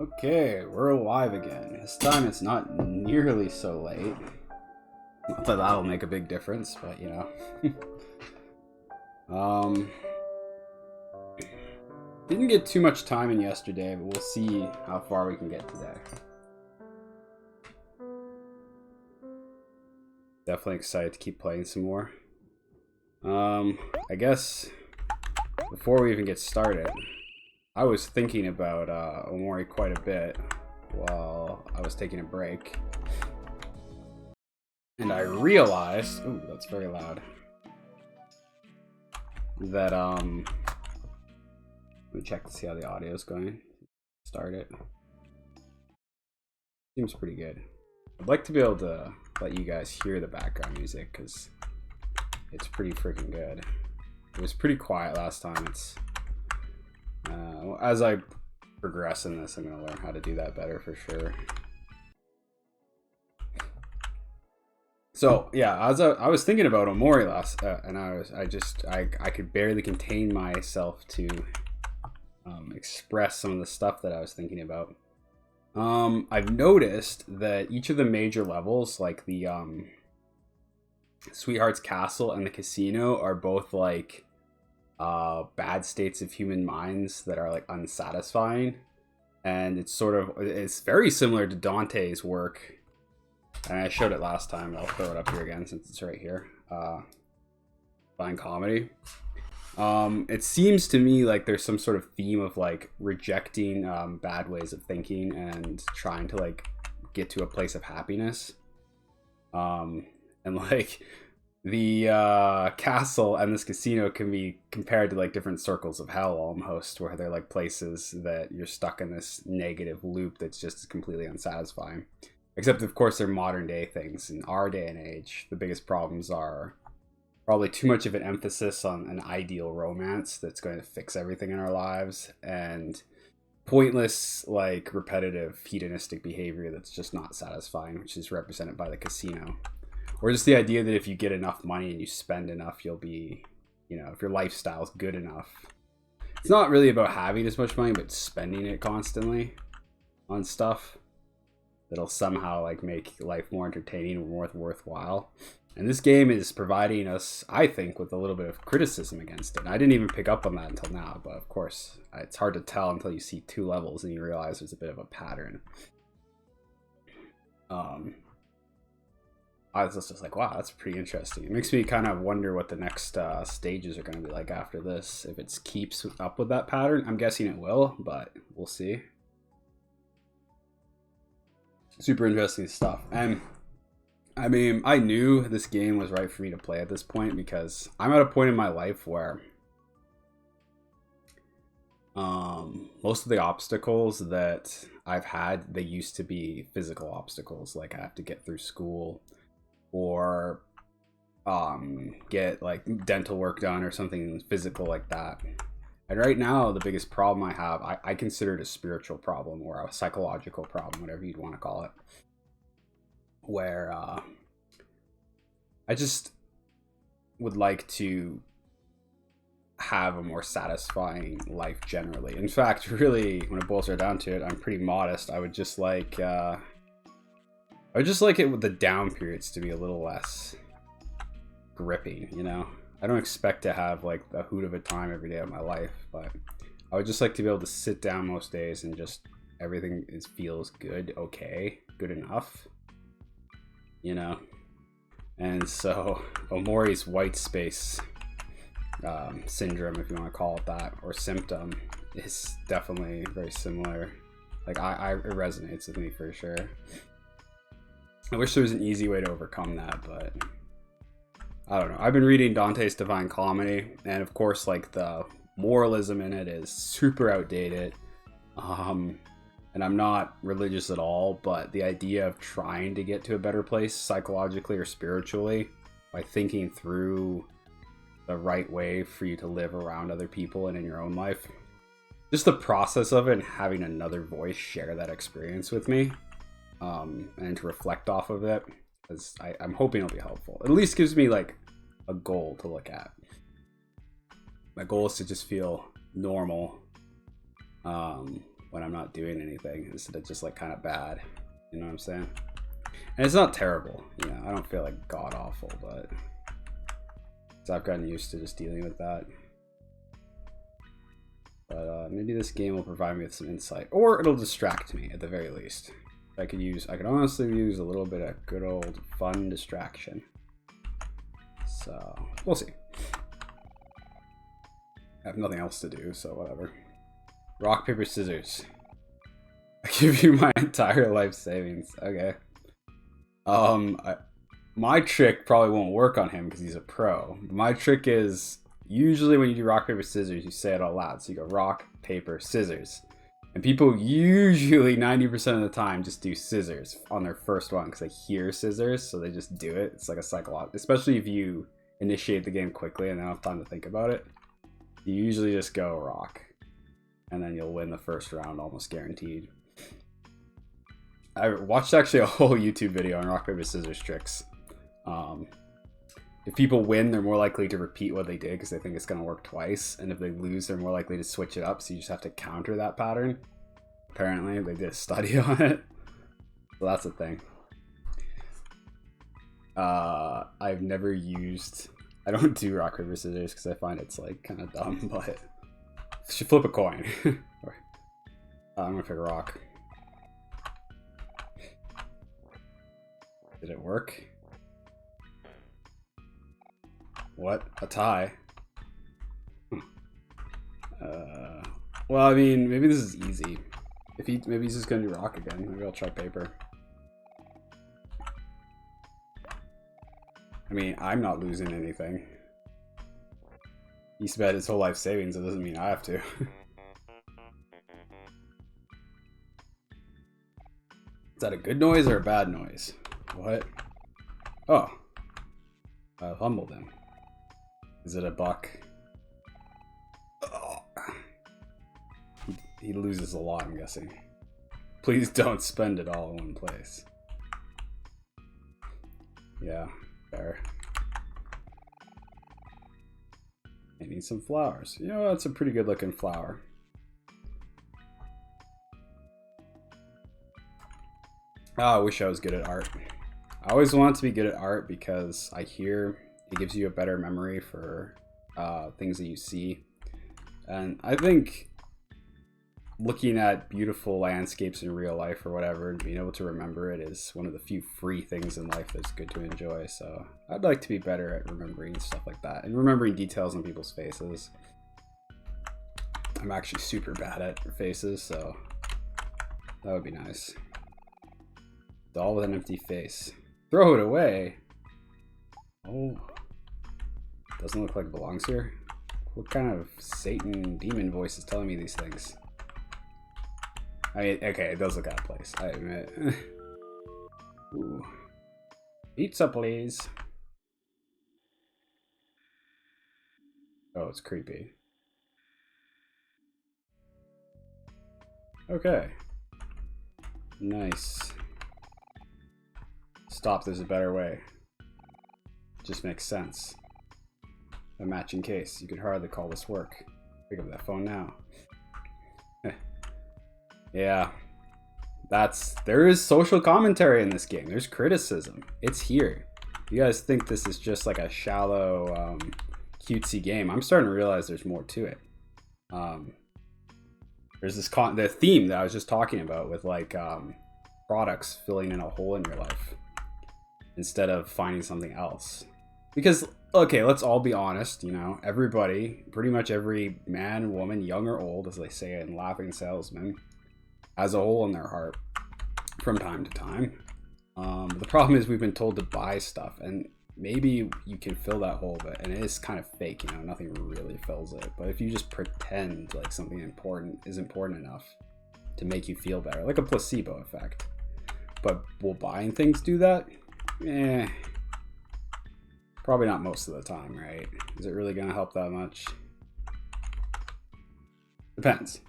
Okay, we're alive again. This time it's not nearly so late. Not that that'll make a big difference, but you know. um, didn't get too much time in yesterday, but we'll see how far we can get today. Definitely excited to keep playing some more. I guess before we even get started, I was thinking about Omori quite a bit while I was taking a break. And I realized, ooh, that's very loud, that, let me check to see how the audio is going. Start it. Seems pretty good. I'd like to be able to let you guys hear the background music, because it's pretty freaking good. It was pretty quiet last time. It's, as I progress in this, I'm going to learn how to do that better for sure. So yeah, as I was thinking about Omori last, and I could barely contain myself to express some of the stuff that I was thinking about. I've noticed that each of the major levels, like the Sweetheart's Castle and the Casino, are both like bad states of human minds that are like unsatisfying, and it's very similar to Dante's work. And I showed it last time. I'll throw it up here again since it's right here. Divine Comedy. It seems to me like there's some sort of theme of like rejecting bad ways of thinking and trying to like get to a place of happiness. And like the castle and this casino can be compared to like different circles of hell almost, where they're like places that you're stuck in this negative loop that's just completely unsatisfying. Except, of course, they're modern day things. In our day and age, the biggest problems are probably too much of an emphasis on an ideal romance that's going to fix everything in our lives, and pointless, like, repetitive, hedonistic behavior that's just not satisfying, which is represented by the casino. Or just the idea that if you get enough money and you spend enough, you'll be, you know, if your lifestyle's good enough. It's not really about having as much money, but spending it constantly on stuff that'll somehow like make life more entertaining and more worthwhile. And this game is providing us, I think, with a little bit of criticism against it. And I didn't even pick up on that until now, but of course, it's hard to tell until you see 2 levels and you realize there's a bit of a pattern. I was just like, wow, that's pretty interesting. It makes me kind of wonder what the next stages are going to be like after this. If it keeps up with that pattern, I'm guessing it will, but we'll see. Super interesting stuff. And I mean, I knew this game was right for me to play at this point because I'm at a point in my life where most of the obstacles that I've had, they used to be physical obstacles. Like I have to get through school or get like dental work done or something physical like that. And right now, the biggest problem I have, I consider it a spiritual problem or a psychological problem, whatever you'd want to call it. Where I just would like to have a more satisfying life generally. In fact, really, when it boils right down to it, I'm pretty modest. I would just like it with the down periods to be a little less gripping, you know? I don't expect to have like a hoot of a time every day of my life, but I would just like to be able to sit down most days and just everything feels good, okay, good enough, you know? And so Omori's white space syndrome, if you want to call it that, or symptom, is definitely very similar. Like it resonates with me for sure. I wish there was an easy way to overcome that, but I don't know. I've been reading Dante's Divine Comedy, and of course, like the moralism in it is super outdated. And I'm not religious at all, but the idea of trying to get to a better place psychologically or spiritually by thinking through the right way for you to live around other people and in your own life, just the process of it and having another voice share that experience with me, and to reflect off of it, because I'm hoping it'll be helpful. It at least gives me like a goal to look at. My goal is to just feel normal, when I'm not doing anything instead of just like kind of bad. You know what I'm saying? And it's not terrible. You know, I don't feel like god awful, but so I've gotten used to just dealing with that. But maybe this game will provide me with some insight, or it'll distract me at the very least. I could honestly use a little bit of good old fun distraction. So we'll see. I have nothing else to do, so whatever. Rock, paper, scissors. I give you my entire life savings. Okay. My trick probably won't work on him because he's a pro. My trick is usually when you do rock, paper, scissors, you say it out loud. So you go rock, paper, scissors. And people usually 90% of the time just do scissors on their first one because they hear scissors, so they just do it. It's like a psychological, especially if you initiate the game quickly and don't have time to think about it. You usually just go rock, and then you'll win the first round almost guaranteed. I watched actually a whole YouTube video on rock, paper, scissors tricks. If people win, they're more likely to repeat what they did because they think it's going to work twice. And if they lose, they're more likely to switch it up. So you just have to counter that pattern. Apparently, they did a study on it. So that's a thing. I've never used... I don't do rock, paper, scissors because I find it's like kind of dumb. But you should flip a coin. I'm going to pick a rock. Did it work? What? A tie? Well, I mean, maybe this is easy. Maybe he's just gonna do rock again. Maybe I'll try paper. I mean, I'm not losing anything. He spent his whole life savings. It doesn't mean I have to. Is that a good noise or a bad noise? What? Oh. I humbled him. Is it a buck? Oh. He loses a lot, I'm guessing. Please don't spend it all in one place. Yeah, fair. I need some flowers. You know, that's a pretty good looking flower. Oh, I wish I was good at art. I always wanted to be good at art because I hear it gives you a better memory for things that you see. And I think looking at beautiful landscapes in real life or whatever and being able to remember it is one of the few free things in life that's good to enjoy. So I'd like to be better at remembering stuff like that and remembering details on people's faces. I'm actually super bad at faces, so that would be nice. Doll with an empty face. Throw it away. Oh. Doesn't look like it belongs here. What kind of Satan demon voice is telling me these things? I mean, okay, it does look out of place, I admit. Ooh. Pizza, please. Oh, it's creepy. Okay. Nice. Stop, there's a better way. Just makes sense. A matching case. You could hardly call this work. Pick up that phone now. Yeah. There is social commentary in this game. There's criticism. It's here. You guys think this is just like a shallow, cutesy game. I'm starting to realize there's more to it. There's this the theme that I was just talking about with like products filling in a hole in your life instead of finding something else. Because, okay, let's all be honest, you know, everybody, pretty much every man, woman, young or old, as they say in Laughing Salesman, has a hole in their heart from time to time. The problem is we've been told to buy stuff, and maybe you can fill that hole, and it is kind of fake, you know, nothing really fills it. But if you just pretend like something important is important enough to make you feel better, like a placebo effect. But will buying things do that? Probably not most of the time, right? Is it really gonna help that much? Depends.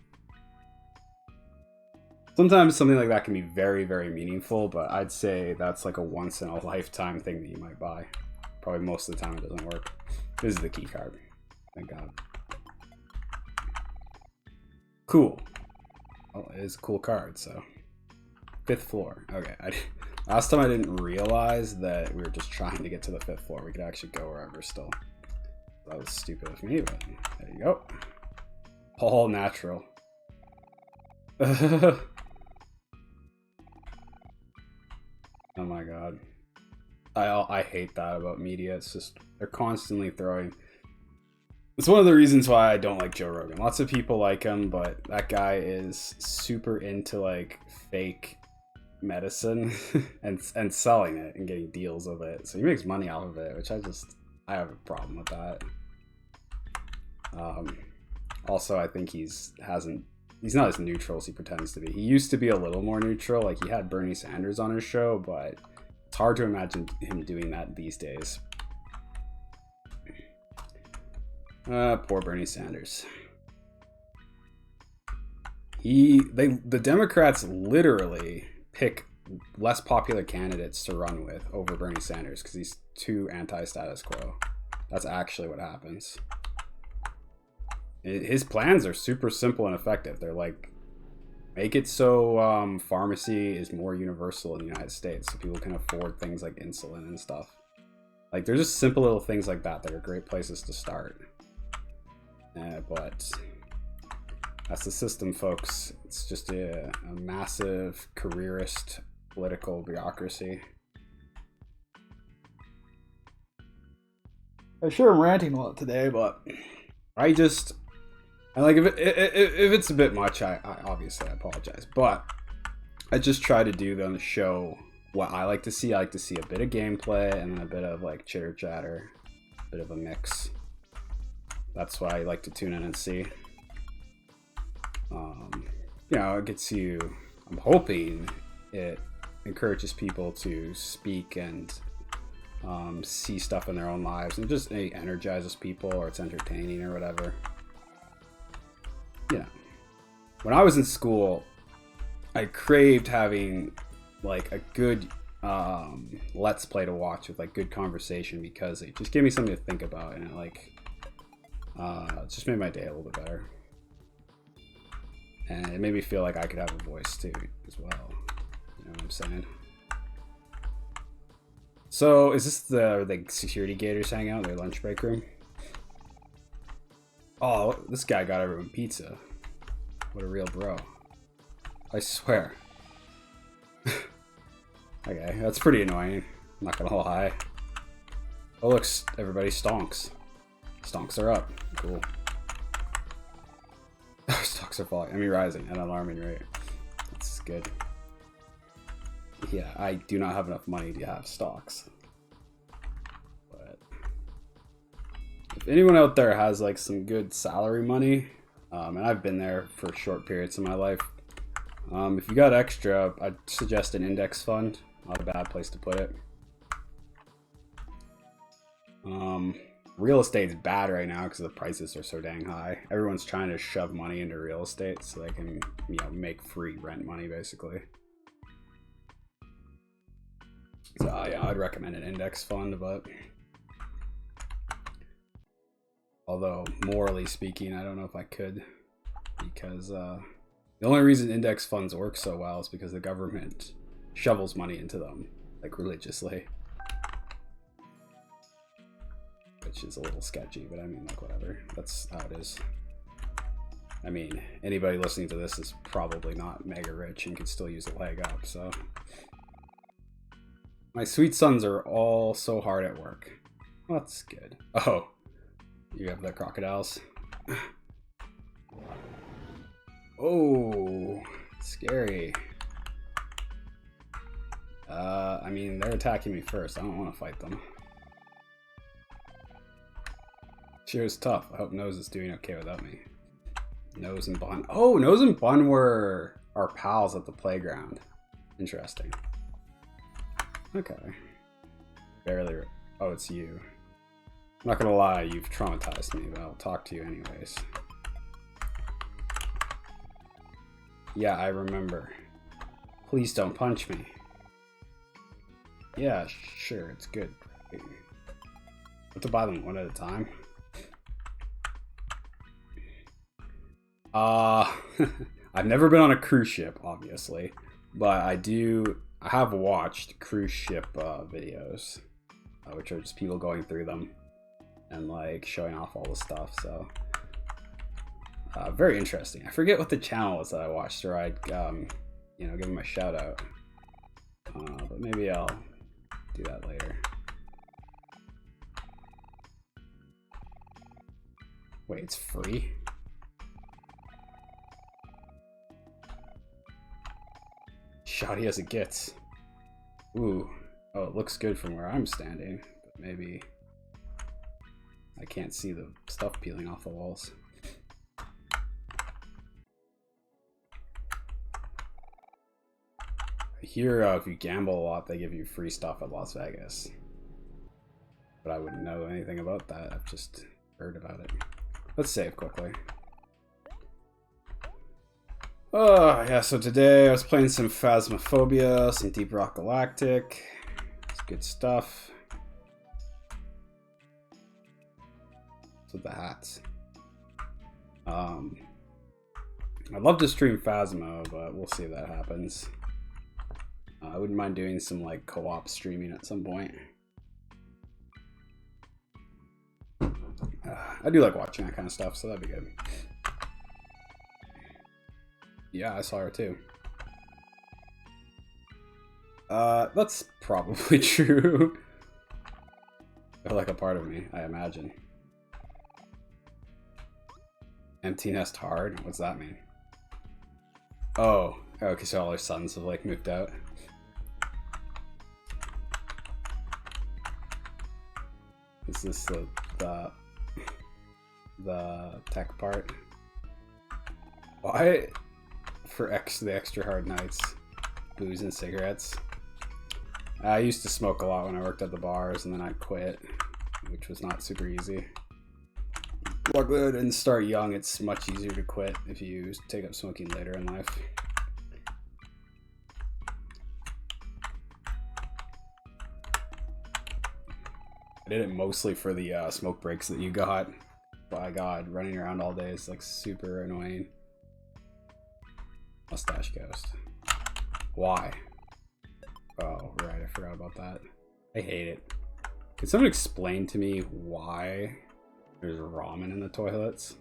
Sometimes something like that can be very, very meaningful, but I'd say that's like a once in a lifetime thing that you might buy. Probably most of the time it doesn't work. This is the key card. Thank God. Cool. Oh, it is a cool card, so. 5th floor. Okay. Last time I didn't realize that we were just trying to get to the 5th floor. We could actually go wherever still. That was stupid of me, but there you go. All natural. Oh my god. I hate that about media. It's just, they're constantly throwing. It's one of the reasons why I don't like Joe Rogan. Lots of people like him, but that guy is super into like fake medicine and selling it and getting deals of it. So he makes money off of it, which I have a problem with that. Also, I think he's not as neutral as he pretends to be. He used to be a little more neutral. Like, he had Bernie Sanders on his show, but it's hard to imagine him doing that these days. Poor Bernie Sanders. The Democrats literally pick less popular candidates to run with over Bernie Sanders because he's too anti-status quo. That's actually what happens. His plans are super simple and effective. They're like, make it so pharmacy is more universal in the United States so people can afford things like insulin and stuff. Like, they're just simple little things like that that are great places to start. But that's the system, folks. It's just a massive careerist political bureaucracy. I'm sure I'm ranting a lot today, but I like, if it's a bit much, I obviously apologize. But I just try to do on the show what I like to see. I like to see a bit of gameplay and then a bit of like chitter chatter, a bit of a mix. That's what I like to tune in and see. You know, it gets you. I'm hoping it encourages people to speak and see stuff in their own lives, and just energizes people, or it's entertaining or whatever. You know, when I was in school, I craved having like a good let's play to watch with like good conversation, because it just gave me something to think about, and it just made my day a little bit better. And it made me feel like I could have a voice too, as well. You know what I'm saying? So, is this the security gators hang out in their lunch break room? Oh, this guy got everyone pizza. What a real bro. I swear. Okay, that's pretty annoying. I'm not gonna lie. Oh, look, everybody stonks. Stonks are up. Cool. Stocks are falling. I mean, rising at an alarming rate. That's good. Yeah, I do not have enough money to have stocks. But if anyone out there has like some good salary money, and I've been there for short periods of my life, if you got extra, I'd suggest an index fund. Not a bad place to put it. Real estate's bad right now because the prices are so dang high. Everyone's trying to shove money into real estate so they can, you know, make free rent money, basically. So yeah, I'd recommend an index fund, but although morally speaking, I don't know if I could, because the only reason index funds work so well is because the government shovels money into them, like, religiously. Which is a little sketchy, but I mean, like, whatever. That's how it is. I mean, anybody listening to this is probably not mega rich and could still use a leg up, so. My sweet sons are all so hard at work. Well, that's good. Oh, you have the crocodiles. Oh, scary. I mean, they're attacking me first. I don't want to fight them. Sure is tough. I hope Nose is doing okay without me. Nose and Bun. Oh, Nose and Bun were our pals at the playground. Interesting. Okay. Barely. Oh, it's you. I'm not gonna lie, you've traumatized me, but I'll talk to you anyways. Yeah, I remember. Please don't punch me. Yeah, sure, it's good. I have to buy them one at a time. I've never been on a cruise ship, obviously, but I have watched cruise ship videos, which are just people going through them and like showing off all the stuff. So very interesting. I forget what the channel was that I watched, or I'd you know, give them a shout out. But maybe I'll do that later. Wait, it's free? Shoddy as it gets. Ooh. Oh, it looks good from where I'm standing, but maybe I can't see the stuff peeling off the walls. I hear if you gamble a lot, they give you free stuff at Las Vegas. But I wouldn't know anything about that. I've just heard about it. Let's save quickly. Oh, yeah, so today I was playing some Phasmophobia, some Deep Rock Galactic. It's good stuff. What's with the hats? I'd love to stream Phasmo, but we'll see if that happens. I wouldn't mind doing some like co-op streaming at some point. I do like watching that kind of stuff, so that'd be good. Yeah, I saw her too. That's probably true. Or like a part of me, I imagine. Empty nest hard? What's that mean? Oh, okay, so all her sons have like moved out. Is this the tech part? Why? For the extra hard nights, booze and cigarettes. I used to smoke a lot when I worked at the bars, and then I quit, which was not super easy. Luckily, I didn't start young. It's much easier to quit if you take up smoking later in life. I did it mostly for the smoke breaks that you got. By God, running around all day is like super annoying. Mustache Ghost. Why? Oh, right, I forgot about that. I hate it. Can someone explain to me why there's ramen in the toilets?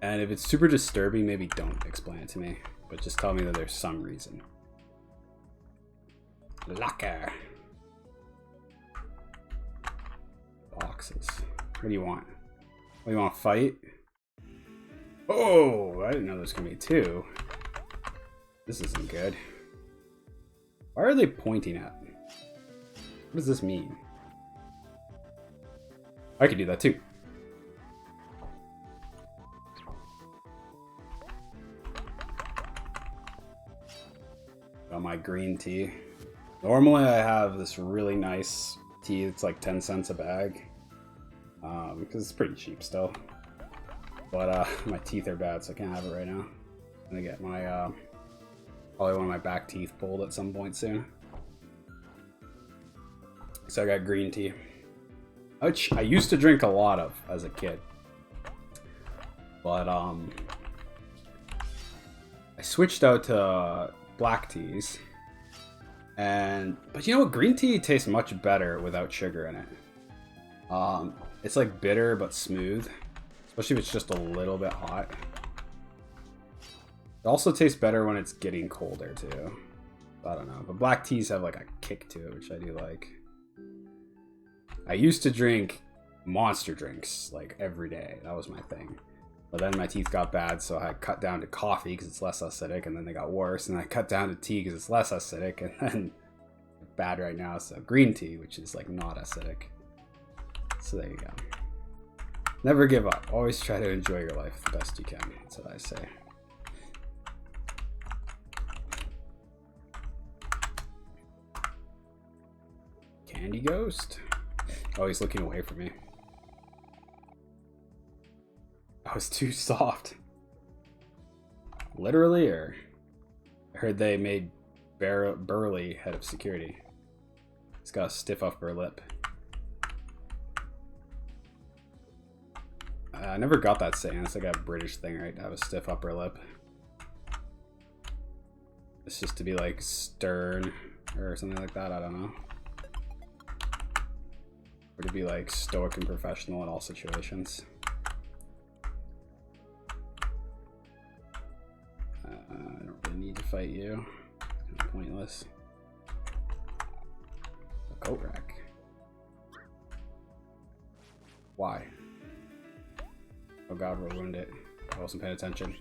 And if it's super disturbing, maybe don't explain it to me, but just tell me that there's some reason. Locker. Boxes. What do you want? What, you want to fight? Oh, I didn't know there's gonna be two. This isn't good. Why are they pointing at me? What does this mean? I could do that too. Got my green tea. Normally I have this really nice tea that's like 10 cents a bag. Because it's pretty cheap still. But my teeth are bad, so I can't have it right now. I'm gonna get my probably one of my back teeth pulled at some point soon. So I got green tea, which I used to drink a lot of as a kid. But I switched out to black teas. But you know what? Green tea tastes much better without sugar in it. It's like bitter but smooth, especially if it's just a little bit hot. It also tastes better when it's getting colder too. I don't know, but black teas have like a kick to it, which I do like. I used to drink monster drinks like every day. That was my thing. But then my teeth got bad, so I cut down to coffee because it's less acidic, and then they got worse, and I cut down to tea because it's less acidic, and then bad right now, so green tea, which is like not acidic. So there you go. Never give up. Always try to enjoy your life the best you can. That's what I say. Candy Ghost? Oh, he's looking away from me. I was too soft. Literally, or? I heard they made Burley head of security. He's got a stiff upper lip. I never got that saying. It's like a British thing, right? To have a stiff upper lip. It's just to be like stern or something like that. I don't know. Or to be like stoic and professional in all situations. I don't really need to fight you. It's kind of pointless. A coat rack. Why? Oh god, we ruined it. I wasn't paying attention.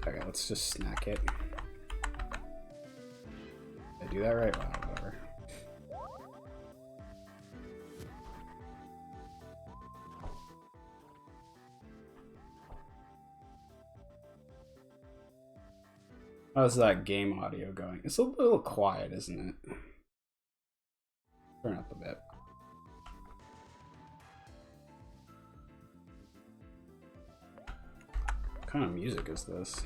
Okay, let's just snack it. Did I do that right? Wow, whatever. How's that game audio going? It's a little quiet, isn't it? Turn up a bit. What kind of music is this?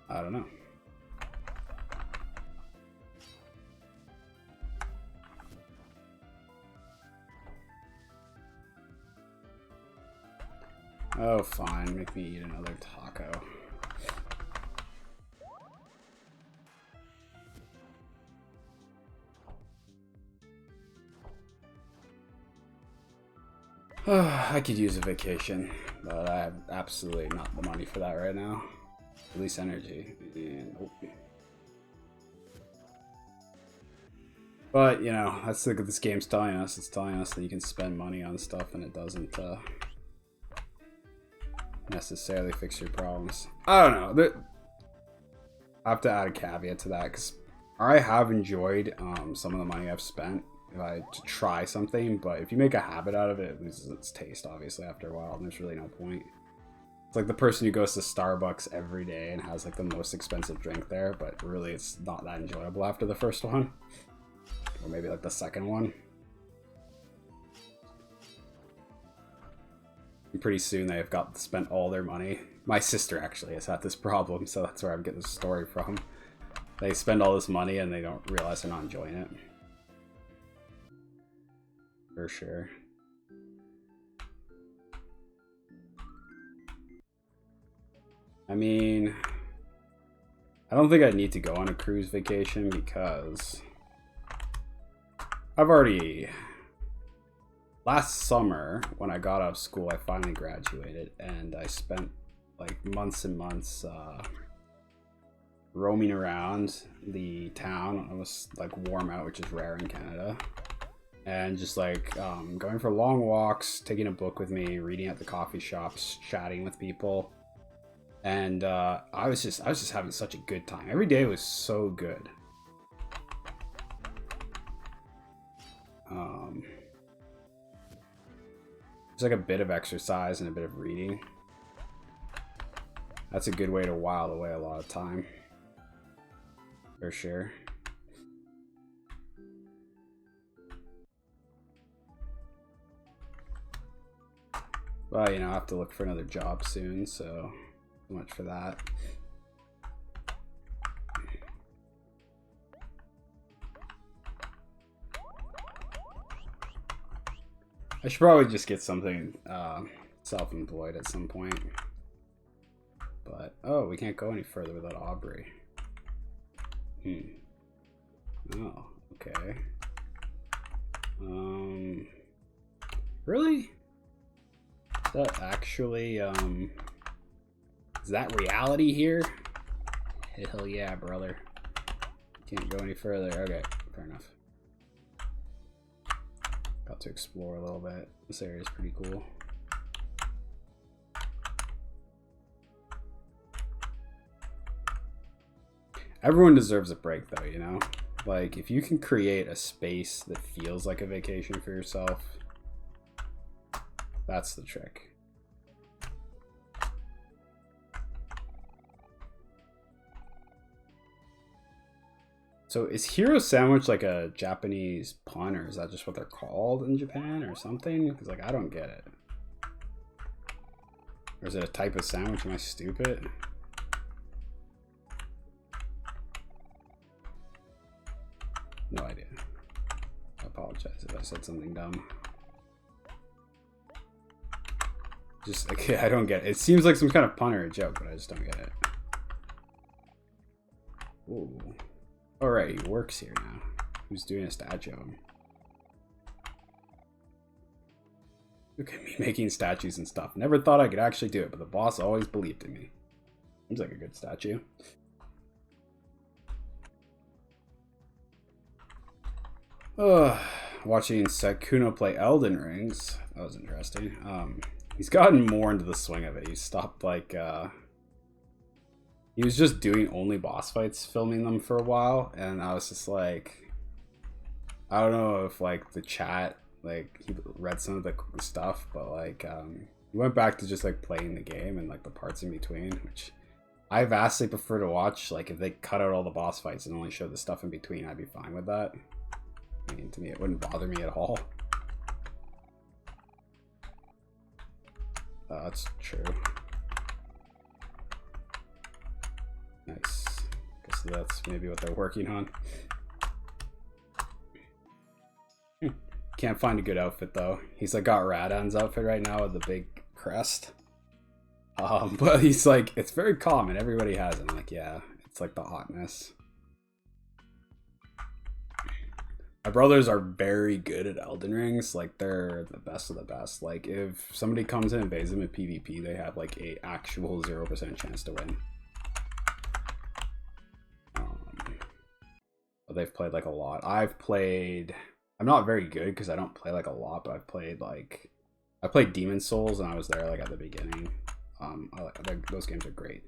I don't know. Oh, fine. Make me eat another taco. I could use a vacation, but I have absolutely not the money for that right now. At least energy. And, oh. But, you know, that's what this game's telling us. It's telling us that you can spend money on stuff and it doesn't necessarily fix your problems. I don't know. I have to add a caveat to that because I have enjoyed some of the money I've spent to try something, but if you make a habit out of it, it loses its taste, obviously, after a while, and there's really no point. It's like the person who goes to Starbucks every day and has like the most expensive drink there, but really it's not that enjoyable after the first one. Or maybe like the second one. And pretty soon they've spent all their money. My sister actually has had this problem, so that's where I'm getting this story from. They spend all this money and they don't realize they're not enjoying it. For sure. I mean, I don't think I need to go on a cruise vacation because I've already... Last summer, when I got out of school, I finally graduated, and I spent like months and months roaming around the town. It was like warm out, which is rare in Canada. And just like going for long walks, taking a book with me, reading at the coffee shops, chatting with people. And I was just having such a good time. Every day was so good. It's like a bit of exercise and a bit of reading. That's a good way to while away a lot of time. For sure. Well, you know, I have to look for another job soon, so much for that. I should probably just get something self-employed at some point. But, oh, we can't go any further without Aubrey. Oh, okay. Really? Is that actually, is that reality here? Hell yeah, brother. Can't go any further. Okay, fair enough. Got to explore a little bit. This area is pretty cool. Everyone deserves a break though, you know? Like, if you can create a space that feels like a vacation for yourself, that's the trick. So is Hero Sandwich like a Japanese pun, or is that just what they're called in Japan or something? Because like, I don't get it. Or is it a type of sandwich? Am I stupid? said something dumb. Just, like, I don't get it. It seems like some kind of pun or a joke, but I just don't get it. Ooh. Alright, he works here now. Who's doing a statue of him? Look at me making statues and stuff. Never thought I could actually do it, but the boss always believed in me. Seems like a good statue. Watching Sykkuno play Elden Rings. That was interesting. He's gotten more into the swing of it. He stopped, like, he was just doing only boss fights, filming them for a while, and I was just like, I don't know if, like, the chat, like, he read some of the stuff, but, like, he went back to just, like, playing the game and, like, the parts in between, which I vastly prefer to watch. Like, if they cut out all the boss fights and only show the stuff in between, I'd be fine with that. I mean, to me, it wouldn't bother me at all. That's true. Nice. Guess that's maybe what they're working on. Can't find a good outfit though. He's like got Radon's outfit right now with the big crest. But he's like, it's very common. Everybody has it. I'm like, yeah, it's like the hotness. My brothers are very good at Elden Rings. Like, they're the best of the best. Like, if somebody comes in and invades them in PvP, they have like a actual 0% chance to win. But they've played like a lot. I'm not very good because I don't play like a lot, but I played Demon Souls and I was there like at the beginning. Those games are great.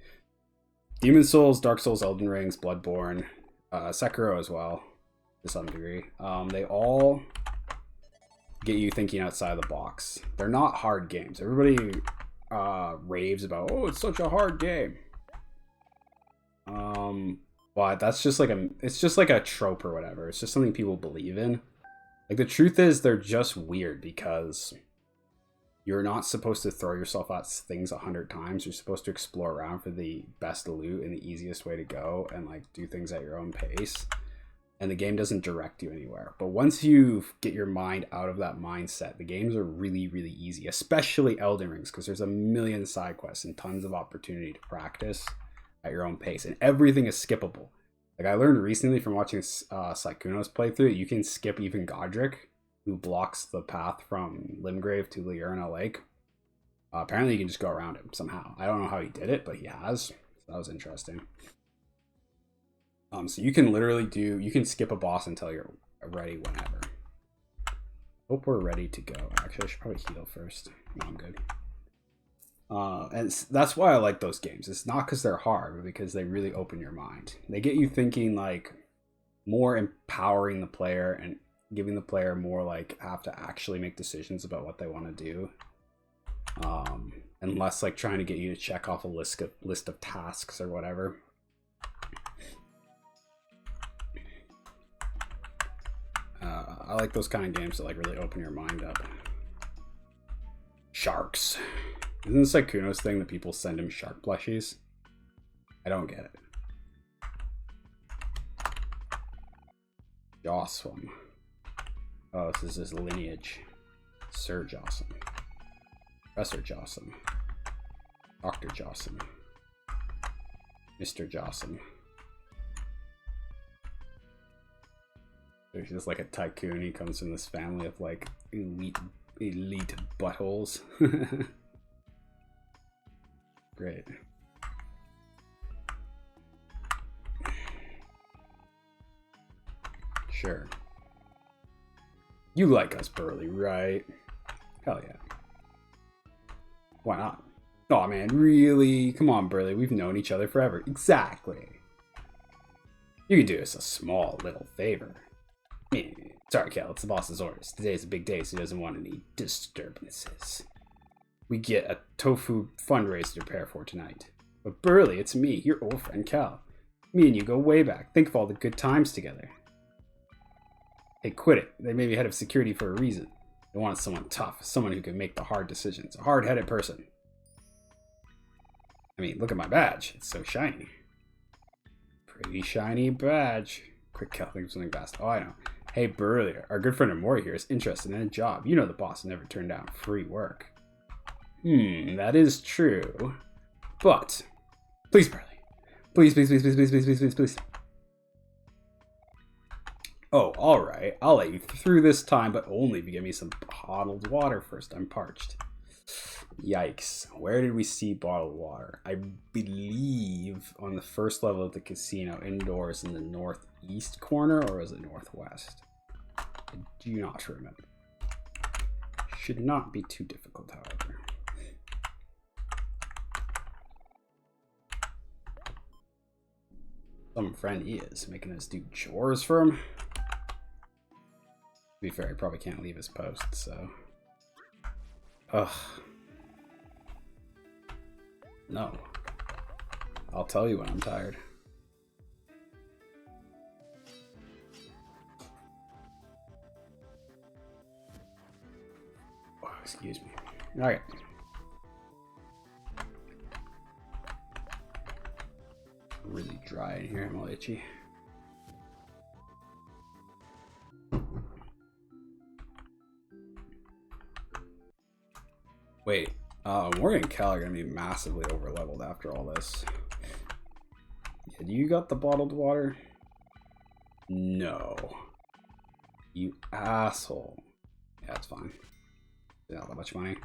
Demon Souls, Dark Souls, Elden Rings, Bloodborne, Sekiro as well. To some degree. They all get you thinking outside the box. They're not hard games. Everybody raves about, oh, it's such a hard game. But that's just like it's just like a trope or whatever. It's just something people believe in. Like, the truth is they're just weird because you're not supposed to throw yourself at things 100 times. You're supposed to explore around for the best loot and the easiest way to go and like do things at your own pace. And the game doesn't direct you anywhere. But once you get your mind out of that mindset, the games are really, really easy, especially Elden Rings, because there's a million side quests and tons of opportunity to practice at your own pace. And everything is skippable. Like, I learned recently from watching Sykkuno's playthrough, you can skip even Godric, who blocks the path from Limgrave to Liurna Lake. Apparently you can just go around him somehow. I don't know how he did it, but he has. So that was interesting. So you can literally you can skip a boss until you're ready whenever. Hope we're ready to go. Actually, I should probably heal first. No, I'm good. And that's why I like those games. It's not because they're hard, but because they really open your mind. They get you thinking, like, more empowering the player and giving the player more, like, have to actually make decisions about what they want to do. And less, like, trying to get you to check off a list of tasks or whatever. I like those kind of games that like really open your mind up. Sharks. Isn't this like Kuno's thing that people send him shark plushies? I don't get it. Jossum. Oh, this is his lineage. Sir Jossum. Professor Jossum. Dr. Jossum. Mr. Jossum. He's just like a tycoon. He comes from this family of like elite buttholes. Great. Sure. You like us, Burly, right? Hell yeah. Why not? Oh man, really? Come on, Burly. We've known each other forever. Exactly. You can do us a small little favor. Sorry, Cal, it's the boss's orders. Today's a big day, so he doesn't want any disturbances. We get a tofu fundraiser to prepare for tonight. But Burly, it's me, your old friend Cal. Me and you go way back. Think of all the good times together. Hey, quit it. They made me head of security for a reason. They wanted someone tough, someone who can make the hard decisions, a hard-headed person. I mean, look at my badge. It's so shiny. Pretty shiny badge. Quick, Cal, think of something fast. Oh, I know. Hey, Burley, our good friend Omori here is interested in a job. You know the boss never turned down free work. That is true. But, please, Burley. Please, please, please, please, please, please, please, please, please. Oh, alright. I'll let you through this time, but only if you give me some bottled water first. I'm parched. Yikes. Where did we see bottled water? I believe on the first level of the casino, indoors in the northeast corner, or was it northwest? I do not remember. Should not be too difficult, however. Some friend he is, making us do chores for him. To be fair, he probably can't leave his post, so... Ugh. No. I'll tell you when I'm tired. Oh, excuse me. Alright. Really dry in here, I'm all itchy. Wait, Morgan and Cal are gonna be massively over leveled after all this. Yeah, do you got the bottled water? No. You asshole. Yeah, it's fine. Not that much money.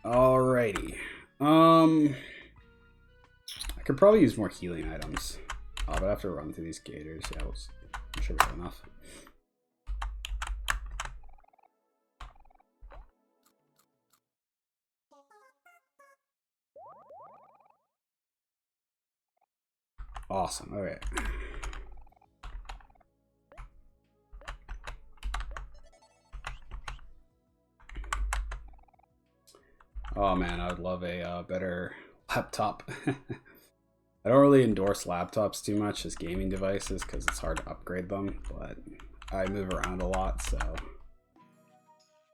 Alrighty. I could probably use more healing items. But I have to run through these gators. Yeah, I'm sure we have enough. Awesome. Okay. Oh man, I would love a better laptop. I don't really endorse laptops too much as gaming devices because it's hard to upgrade them, but I move around a lot, so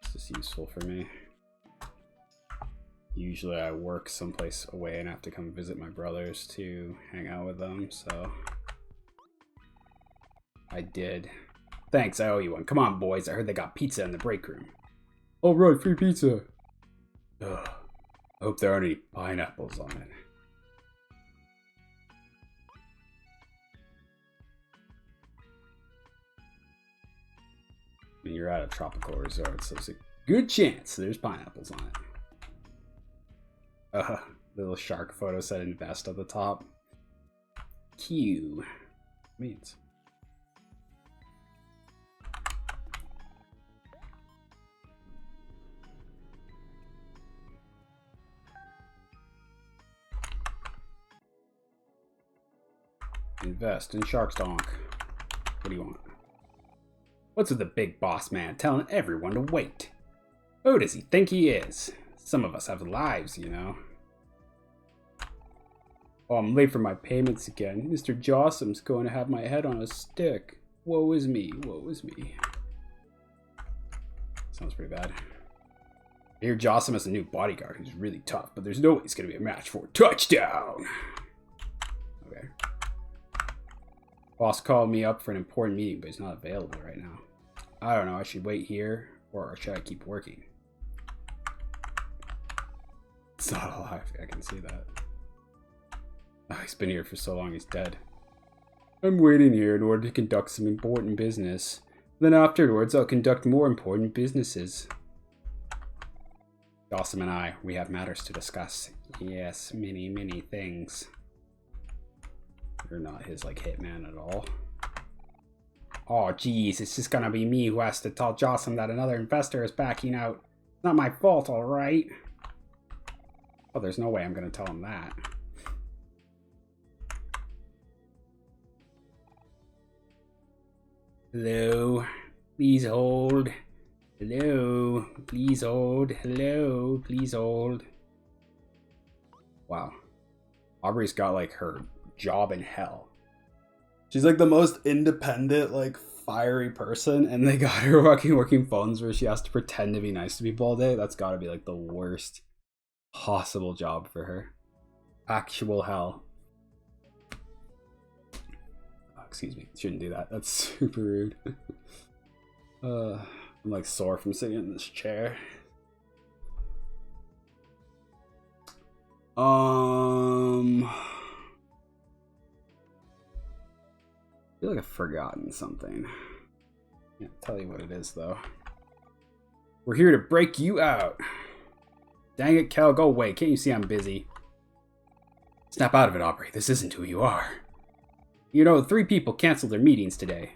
it's just useful for me. Usually I work someplace away and have to come visit my brothers to hang out with them, so I did. Thanks, I owe you one. Come on, boys. I heard they got pizza in the break room. Oh, right, free pizza. Ugh. I hope there aren't any pineapples on it. I mean, you're at a tropical resort, so it's a good chance there's pineapples on it. Little shark photo set in vest at the top. Q means. Invest in Shark's Donk. What do you want? What's with the big boss man telling everyone to wait? Who does he think he is? Some of us have lives, you know. Oh, I'm late for my payments again. Mr. Jossum's going to have my head on a stick. Woe is me, woe is me. Sounds pretty bad. I hear Jossum has a new bodyguard who's really tough, but there's no way he's going to be a match for a touchdown. Okay. Boss called me up for an important meeting, but he's not available right now. I don't know, I should wait here, or should I keep working? It's not alive, I can see that. Oh, he's been here for so long, he's dead. I'm waiting here in order to conduct some important business. Then afterwards, I'll conduct more important businesses. Jossum and I, we have matters to discuss. Yes, many, many things. You're not his, like, hitman at all. Oh, geez, it's just gonna be me who has to tell Jossum that another investor is backing out. It's not my fault, alright? Oh, there's no way I'm gonna tell him that. Hello, please hold. Hello, please hold. Hello, please hold. Wow. Aubrey's got like her job in hell. She's like the most independent, like fiery person, and they got her working phones where she has to pretend to be nice to people all day. That's gotta be like the worst possible job for her. Actual hell. excuse me. Shouldn't do that. That's super rude. I'm like sore from sitting in this chair. I feel like I've forgotten something. Can't tell you what it is though. We're here to break you out. Dang it, Kel, go away. Can't you see I'm busy? Snap out of it, Aubrey. This isn't who you are. You know, 3 people canceled their meetings today.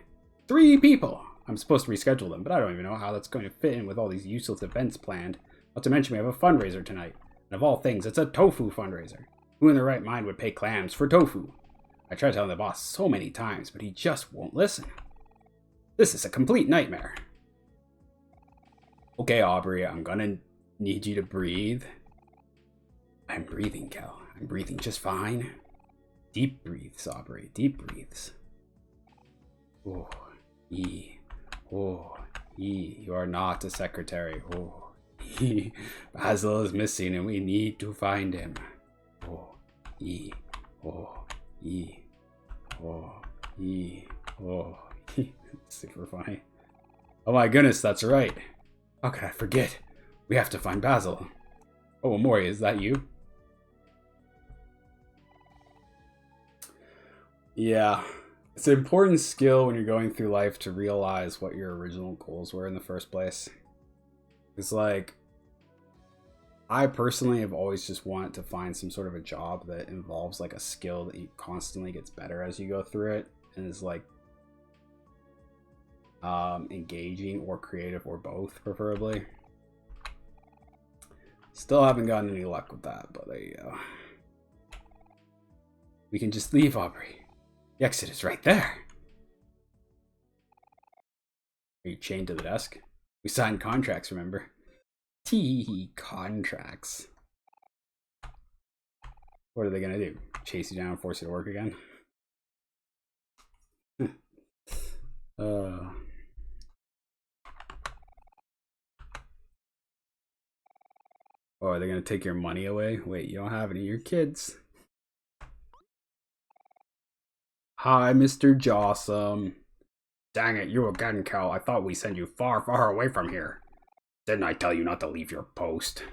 3 people! I'm supposed to reschedule them, but I don't even know how that's going to fit in with all these useless events planned. Not to mention we have a fundraiser tonight. And of all things, it's a tofu fundraiser. Who in their right mind would pay clams for tofu? I tried telling the boss so many times, but he just won't listen. This is a complete nightmare. Okay, Aubrey, I'm gonna need you to breathe. I'm breathing, Kel. I'm breathing just fine. Deep breathes, Aubrey. Deep breathes. Oh, E. Oh, E. You are not a secretary. Oh, E. Basil is missing and we need to find him. Oh, E. Oh, E. Oh, E. Oh, E. Super funny. Oh my goodness, that's right. How could I forget? We have to find Basil. Oh, Omori, is that you? Yeah. It's an important skill when you're going through life to realize what your original goals were in the first place. It's like, I personally have always just wanted to find some sort of a job that involves like a skill that you constantly gets better as you go through it and is like engaging or creative or both, preferably. Still haven't gotten any luck with that, but there you go. We can just leave, Aubrey. The exit is right there. Are you chained to the desk? We signed contracts, remember? Tee contracts. What are they gonna do? Chase you down and force you to work again? Oh, are they gonna take your money away? Wait, you don't have any of your kids. Hi, Mr. Jossum. Dang it, you again, Cal. I thought we sent you far, far away from here. Didn't I tell you not to leave your post?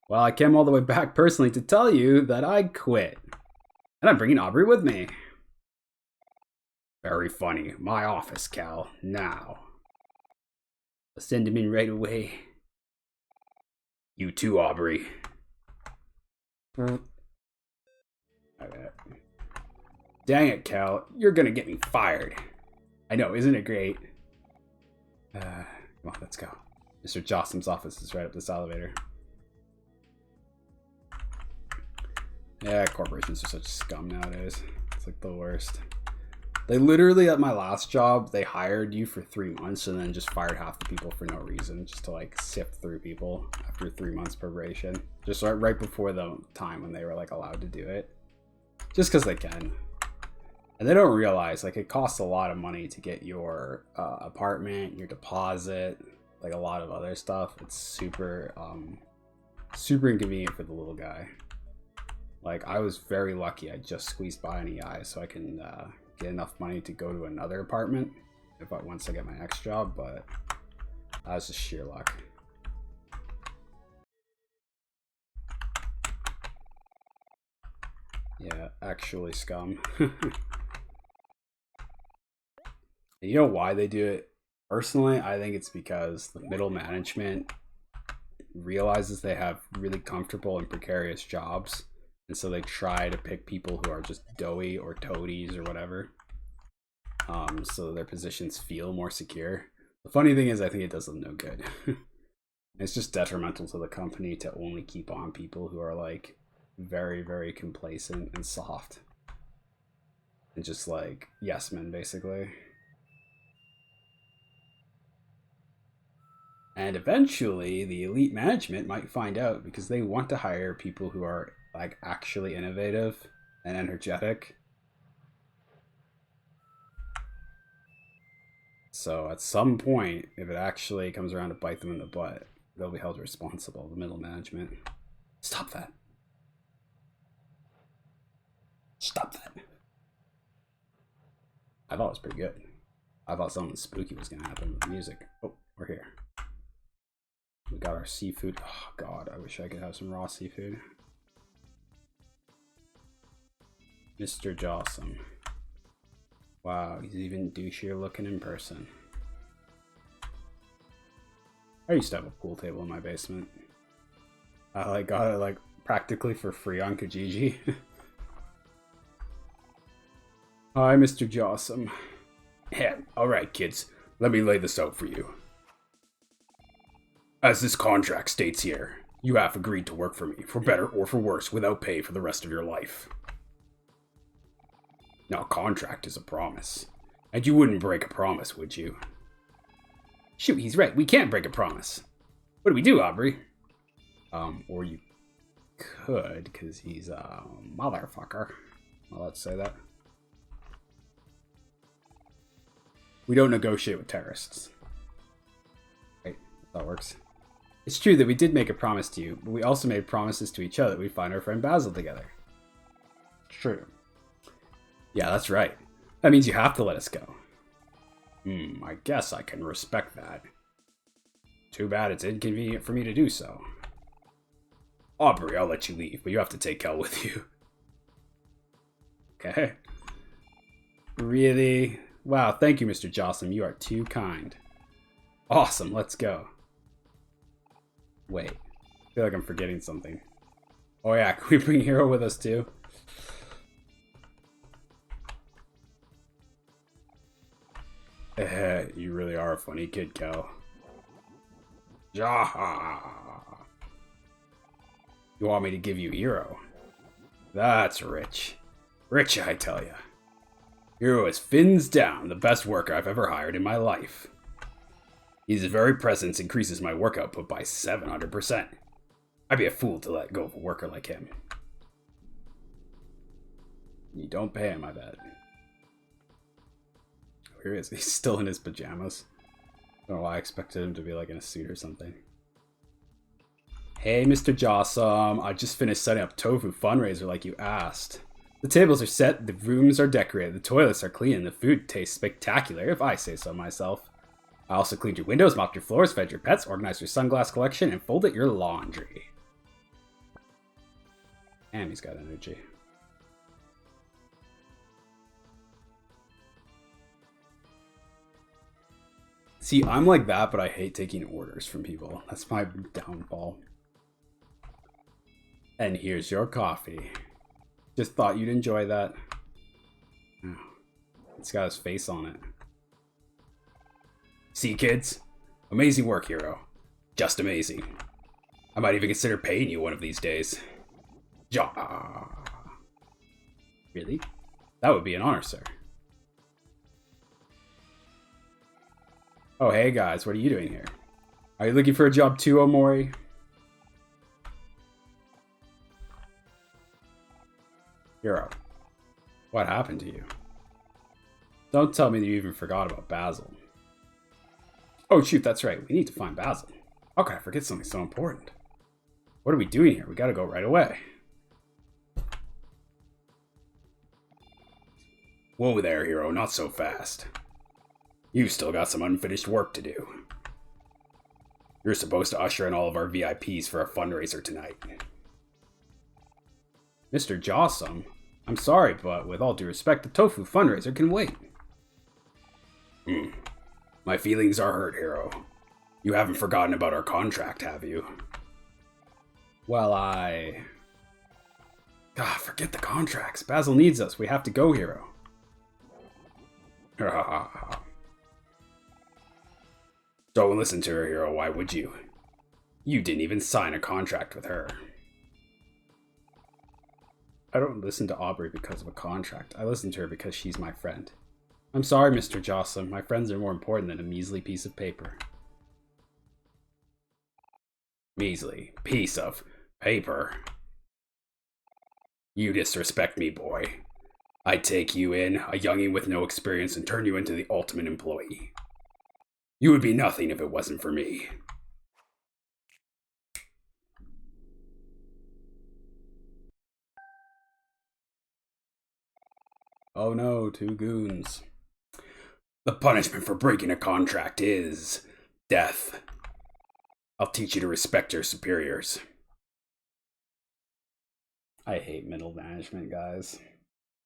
Well, I came all the way back personally to tell you that I quit. And I'm bringing Aubrey with me. Very funny. My office, Cal. Now. I'll send him in right away. You too, Aubrey. Okay. Dang it, Cal. You're gonna get me fired. I know, isn't it great? Come on, let's go. Mr. Jossum's office is right up this elevator. Yeah, corporations are such scum nowadays. It's like the worst. They literally, at my last job, they hired you for 3 months and then just fired half the people for no reason, just to like sift through people after 3 months probation. Just right before the time when they were like allowed to do it. Just because they can. And they don't realize, like, it costs a lot of money to get your apartment, your deposit, like a lot of other stuff. It's super, super inconvenient for the little guy. Like, I was very lucky. I just squeezed by an EI so I can get enough money to go to another apartment once I get my next job, but that was just sheer luck. Yeah, actually scum. You know why they do it? Personally, I think it's because the middle management realizes they have really comfortable and precarious jobs, and so they try to pick people who are just doughy or toadies or whatever, so their positions feel more secure. The funny thing is, I think it does them no good. It's just detrimental to the company to only keep on people who are like very, very complacent and soft. And just like yes men, basically. And eventually the elite management might find out because they want to hire people who are like actually innovative and energetic. So at some point, if it actually comes around to bite them in the butt, they'll be held responsible, the middle management. Stop that. Stop that. I thought it was pretty good. I thought something spooky was gonna happen with the music. Oh, we're here. We got our seafood. Oh god, I wish I could have some raw seafood. Mr. Jossum. Wow, he's even douchier looking in person. I used to have a pool table in my basement. I got it like practically for free on Kijiji. Hi, Mr. Jossum. Yeah, alright kids, let me lay this out for you. As this contract states here, you have agreed to work for me, for better or for worse, without pay for the rest of your life. Now, a contract is a promise. And you wouldn't break a promise, would you? Shoot, he's right. We can't break a promise. What do we do, Aubrey? Or you could, because he's a motherfucker. Well, let's say that. We don't negotiate with terrorists. Right, that works. It's true that we did make a promise to you, but we also made promises to each other that we'd find our friend Basil together. True. Yeah, that's right. That means you have to let us go. I guess I can respect that. Too bad it's inconvenient for me to do so. Aubrey, I'll let you leave, but you have to take Kel with you. Okay. Really? Wow, thank you, Mr. Jossum. You are too kind. Awesome, let's go. Wait, I feel like I'm forgetting something. Oh yeah, can we bring Hero with us too? You really are a funny kid, Kel. Jaha! You want me to give you Hero? That's rich. Rich, I tell ya. Hero is fins down, the best worker I've ever hired in my life. His very presence increases my work output by 700%. I'd be a fool to let go of a worker like him. You don't pay him, I bet. Where is he? He's still in his pajamas. I don't know why I expected him to be like in a suit or something. Hey, Mr. Jossum. I just finished setting up tofu fundraiser like you asked. The tables are set, the rooms are decorated, the toilets are clean, and the food tastes spectacular, if I say so myself. I also cleaned your windows, mopped your floors, fed your pets, organized your sunglass collection, and folded your laundry. Damn, he's got energy. See, I'm like that, but I hate taking orders from people. That's my downfall. And here's your coffee. Just thought you'd enjoy that. Oh, it's got his face on it. See, kids? Amazing work, Hero. Just amazing. I might even consider paying you one of these days. Ja. Really? That would be an honor, sir. Oh, hey guys, what are you doing here? Are you looking for a job too, Omori? Hero, what happened to you? Don't tell me that you even forgot about Basil. Oh shoot, that's right, we need to find Basil. How could I forget something so important? What are we doing here? We gotta go right away. Whoa there, Hero, not so fast. You've still got some unfinished work to do. You're supposed to usher in all of our VIPs for a fundraiser tonight. Mr. Jossum, I'm sorry, but with all due respect, the tofu fundraiser can wait. My feelings are hurt, Hero. You haven't forgotten about our contract, have you? Well, forget the contracts. Basil needs us. We have to go, Hero. Don't listen to her, Hero. Why would you? You didn't even sign a contract with her. I don't listen to Aubrey because of a contract. I listen to her because she's my friend. I'm sorry, Mr. Jossum. My friends are more important than a measly piece of paper. Measly piece of paper? You disrespect me, boy. I'd take you in, a youngin' with no experience, and turn you into the ultimate employee. You would be nothing if it wasn't for me. Oh no, two goons. The punishment for breaking a contract is death. I'll teach you to respect your superiors. I hate middle management, guys.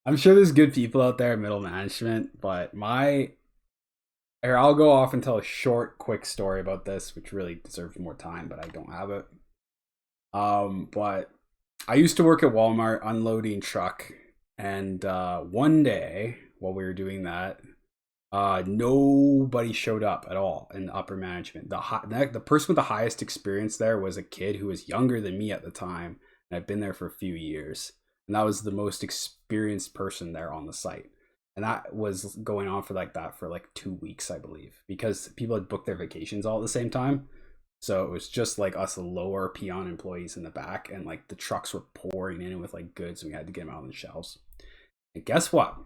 I'm sure there's good people out there in middle management, but here, I'll go off and tell a short, quick story about this, which really deserves more time, but I don't have it. But I used to work at Walmart unloading truck, and one day while we were doing that, nobody showed up at all in upper management. The person with the highest experience there was a kid who was younger than me at the time, and I've been there for a few years, and that was the most experienced person there on the site. And that was going on for that for like 2 weeks, I believe, because people had booked their vacations all at the same time. So it was just like us lower peon employees in the back, and like the trucks were pouring in with like goods, and we had to get them out on the shelves. And guess what?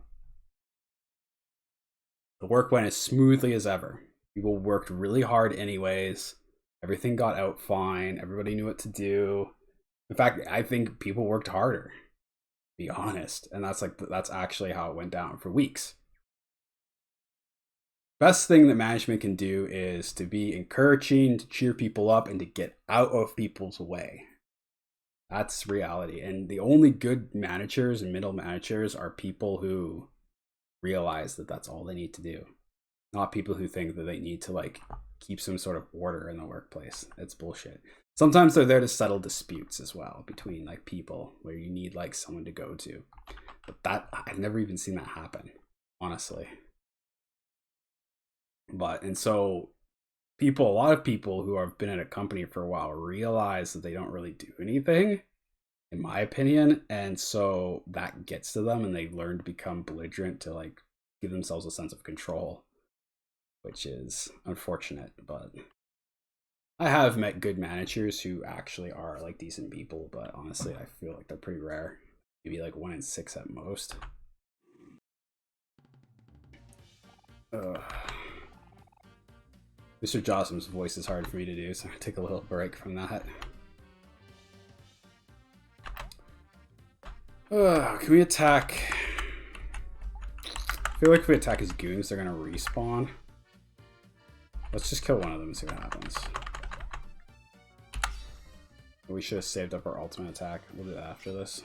The work went as smoothly as ever. People worked really hard anyways. Everything got out fine. Everybody knew what to do. In fact, I think people worked harder, to be honest. And that's actually how it went down for weeks. Best thing that management can do is to be encouraging, to cheer people up, and to get out of people's way. That's reality. And the only good managers and middle managers are people who realize that that's all they need to do, not people who think that they need to like keep some sort of order in the workplace. It's bullshit. Sometimes they're there to settle disputes as well between like people where you need like someone to go to, but that I've never even seen that happen, honestly. And so a lot of people who have been at a company for a while realize that they don't really do anything, in my opinion, and so that gets to them, and they learn to become belligerent to like give themselves a sense of control, which is unfortunate. But I have met good managers who actually are like decent people, but honestly I feel like they're pretty rare. Maybe like 1 in 6 at most. Mr. Jossum's voice is hard for me to do, so I'm gonna take a little break from that. Can we attack? I feel like if we attack his goons, they're gonna respawn. Let's just kill one of them and see what happens. We should have saved up our ultimate attack. We'll do that after this.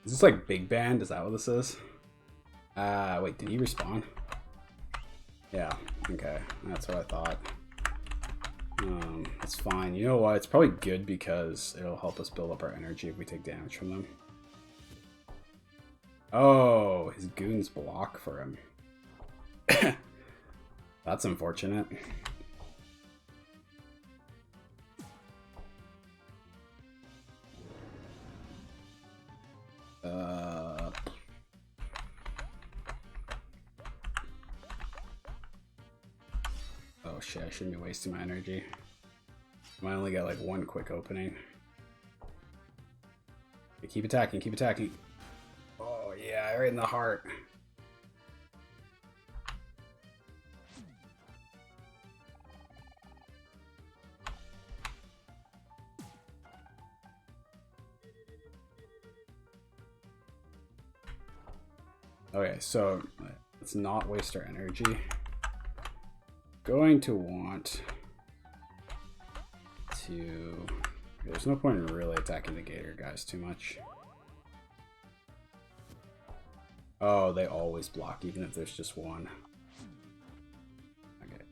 Is this like Big Band? Is that what this is? Wait, did he respawn? Yeah, okay, that's what I thought. That's fine. You know what? It's probably good because it'll help us build up our energy if we take damage from them. Oh, his goons block for him. That's unfortunate. Oh shit, I shouldn't be wasting my energy. I might only get like one quick opening. Okay, keep attacking, keep attacking. Oh yeah, right in the heart. Okay, so let's not waste our energy. Going to want to... There's no point in really attacking the gator guys too much. Oh, they always block even if there's just one. Okay.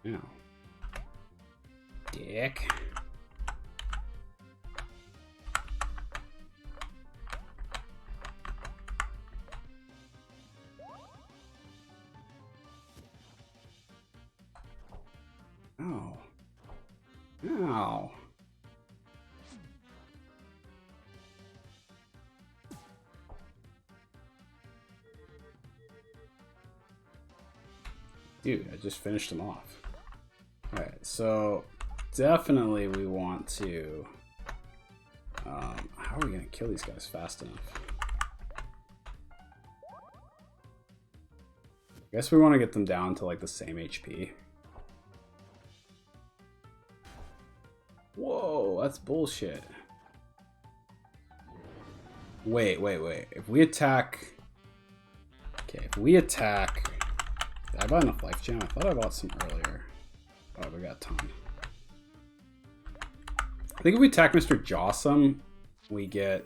Now. Dick. Ow. Ow. Dude, I just finished him off. Alright, so definitely we want to How are we gonna kill these guys fast enough? I guess we want to get them down to like the same HP. Whoa, that's bullshit. Wait. If we attack... Okay, if we attack... Did I buy enough life gem? I thought I bought some earlier. Oh, we got a ton. I think if we attack Mr. Jawsome, we get...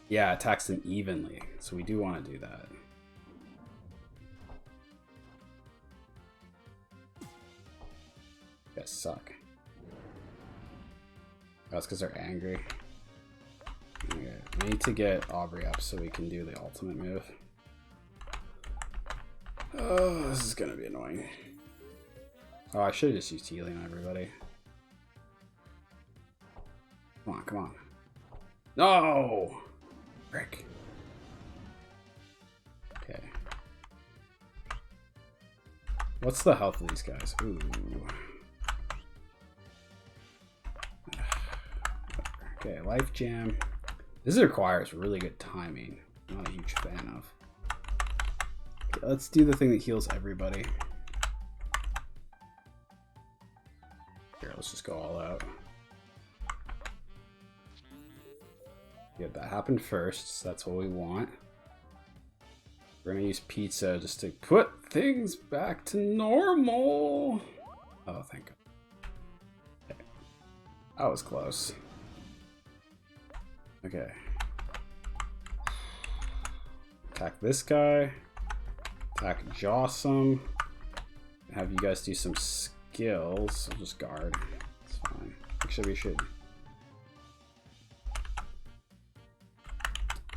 Yeah, attacks them evenly. So we do want to do that. You guys suck. That's because they're angry. Okay, we need to get Aubrey up so we can do the ultimate move. Oh, this is gonna be annoying. Oh, I should have just used healing on everybody. Come on. No! Frick. Okay. What's the health of these guys? Ooh. Okay, life jam. This requires really good timing. I'm not a huge fan of. Okay, let's do the thing that heals everybody. Here, let's just go all out. Yeah, that happened first, so that's what we want. We're gonna use pizza just to put things back to normal. Oh, thank God. Okay. That was close. Okay. Attack this guy. Attack Jawsome. Have you guys do some skills. I'll just guard. It's fine. Actually, we should.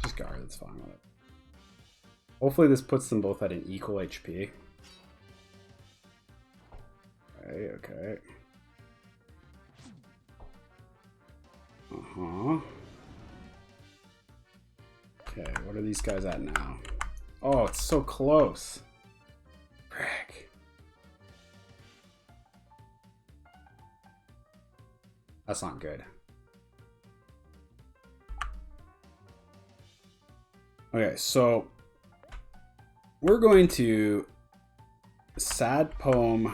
Just guard, that's fine with it. Hopefully this puts them both at an equal HP. Okay. Okay, what are these guys at now? Oh, it's so close. Frick. That's not good. Okay, so we're going to sad poem.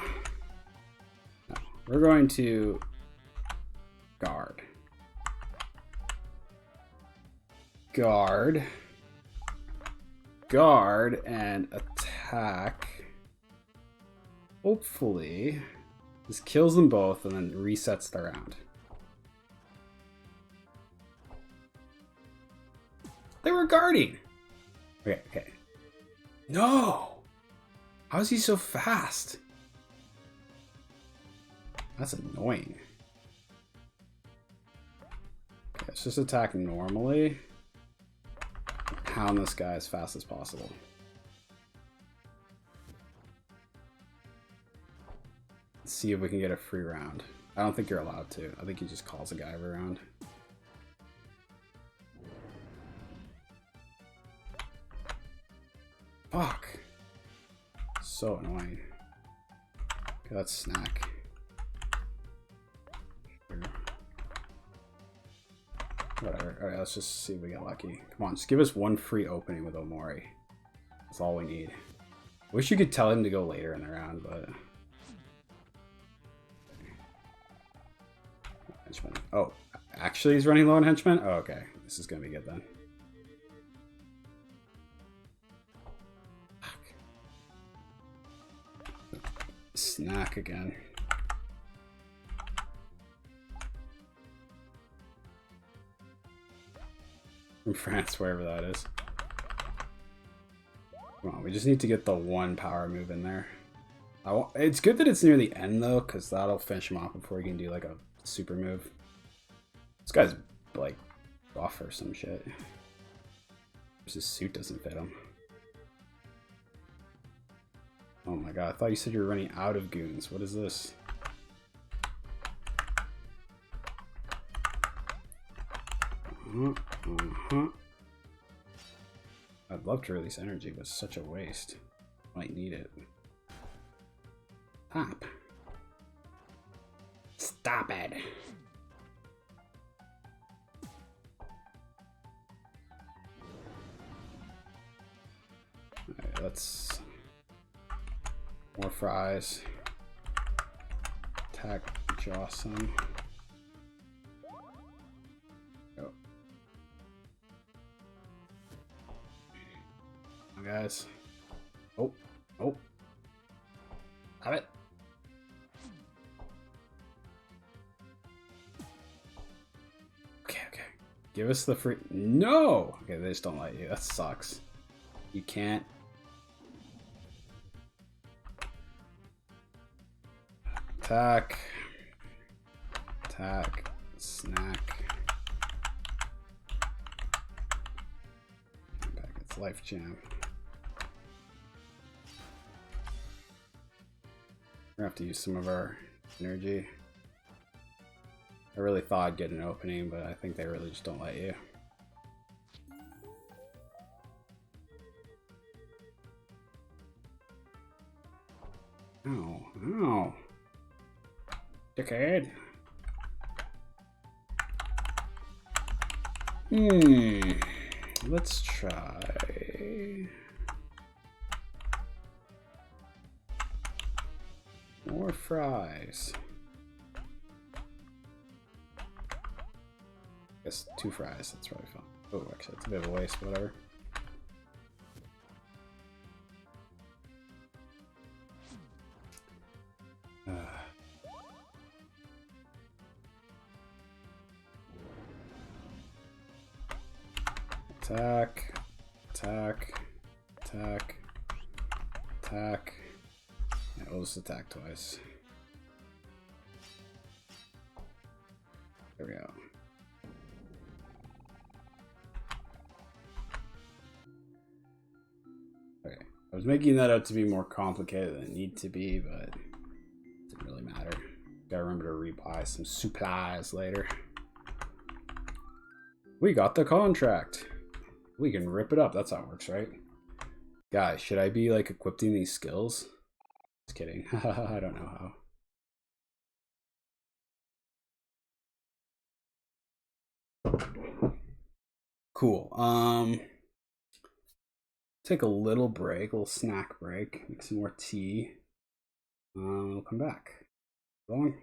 No, we're going to guard. Guard and attack. Hopefully, this kills them both and then resets the round. They were guarding. Okay. No! How is he so fast? That's annoying. Okay, let's just attack normally. Pound this guy as fast as possible. Let's see if we can get a free round. I don't think you're allowed to. I think he just calls a guy every round. Fuck. So annoying. Okay, let's snack. Sure. Whatever. Alright, let's just see if we get lucky. Come on, just give us one free opening with Omori. That's all we need. Wish you could tell him to go later in the round, but... Henchman. Oh, actually he's running low on henchmen? Oh, okay. This is gonna be good then. Snack again. From France, wherever that is. Come on, we just need to get the one power move in there. It's good that it's near the end though, because that'll finish him off before he can do like a super move. This guy's like buff or some shit. His suit doesn't fit him. Oh my god, I thought you said you were running out of goons. What is this? I'd love to release energy, but it's such a waste. Might need it. Stop. Stop it. let's more fries. Attack Jawsome. Go. Come on, guys. Oh, oh. Have it. Okay, okay. Give us the free. No! Okay, they just don't let you. That sucks. You can't. Attack. Attack. Snack. Back its life jam. We're gonna have to use some of our energy. I really thought I'd get an opening, but I think they really just don't let you. Ow, ow. Dickhead. Let's try more fries. I guess 2 fries, that's probably fine. Oh, actually, it's a bit of a waste, whatever. Attack, attack, attack, attack. Yeah, we'll just attack twice. There we go. Okay, I was making that out to be more complicated than it needed to be, but it didn't really matter. Gotta remember to rebuy some supplies later. We got the contract. We can rip it up. That's how it works, right? Guys, should I be like equipping these skills? Just kidding. I don't know how. Cool. Take a little break, a little snack break, make some more tea. We'll come back. Long.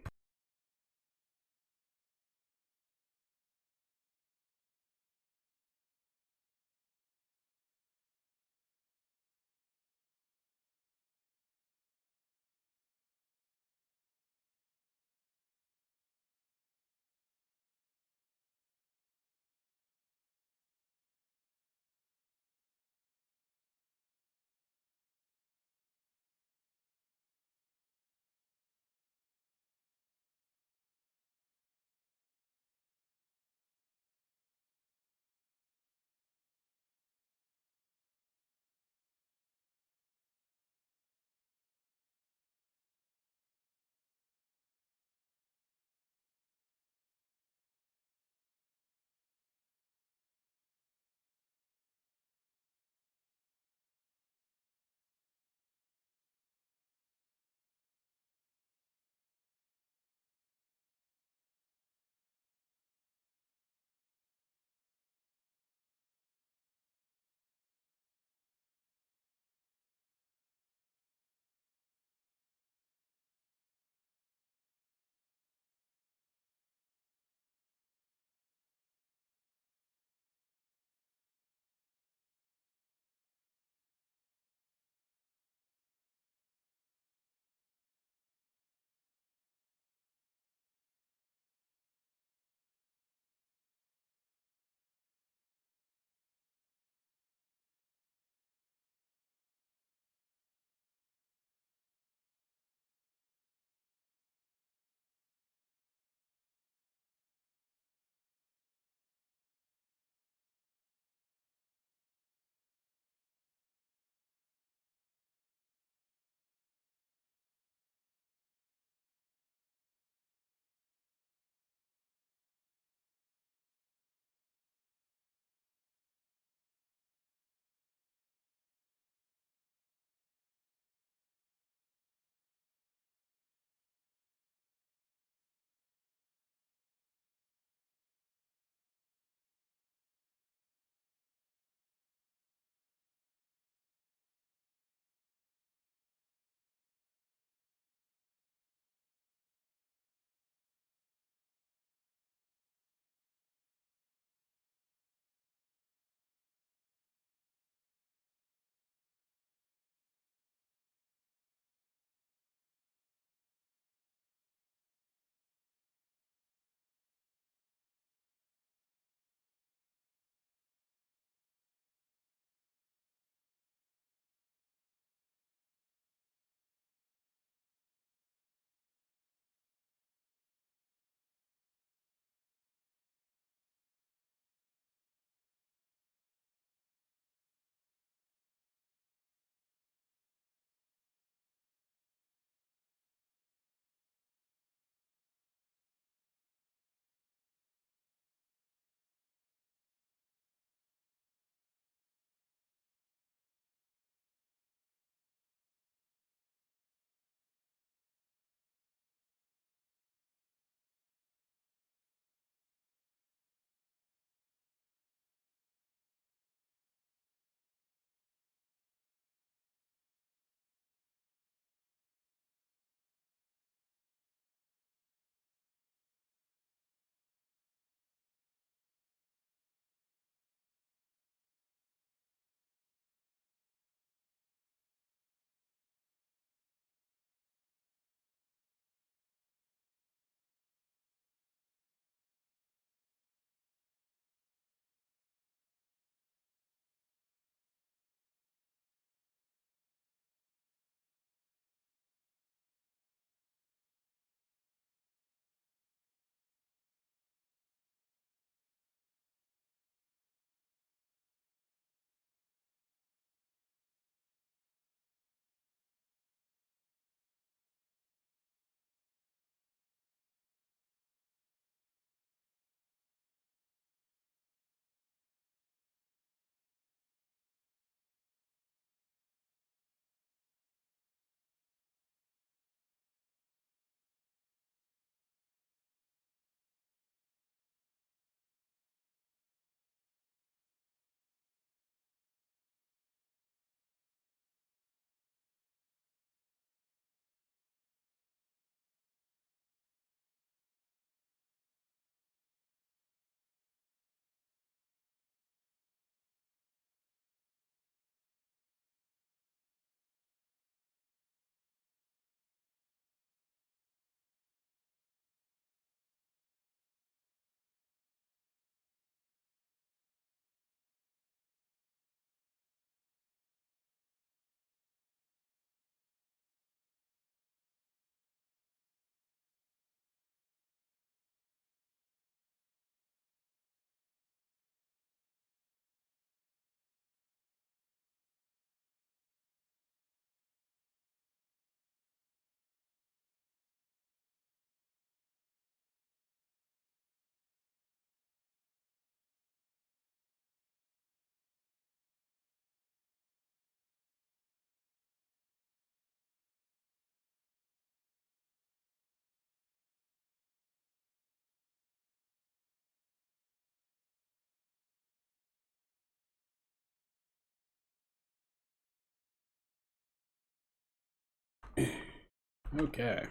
Okay.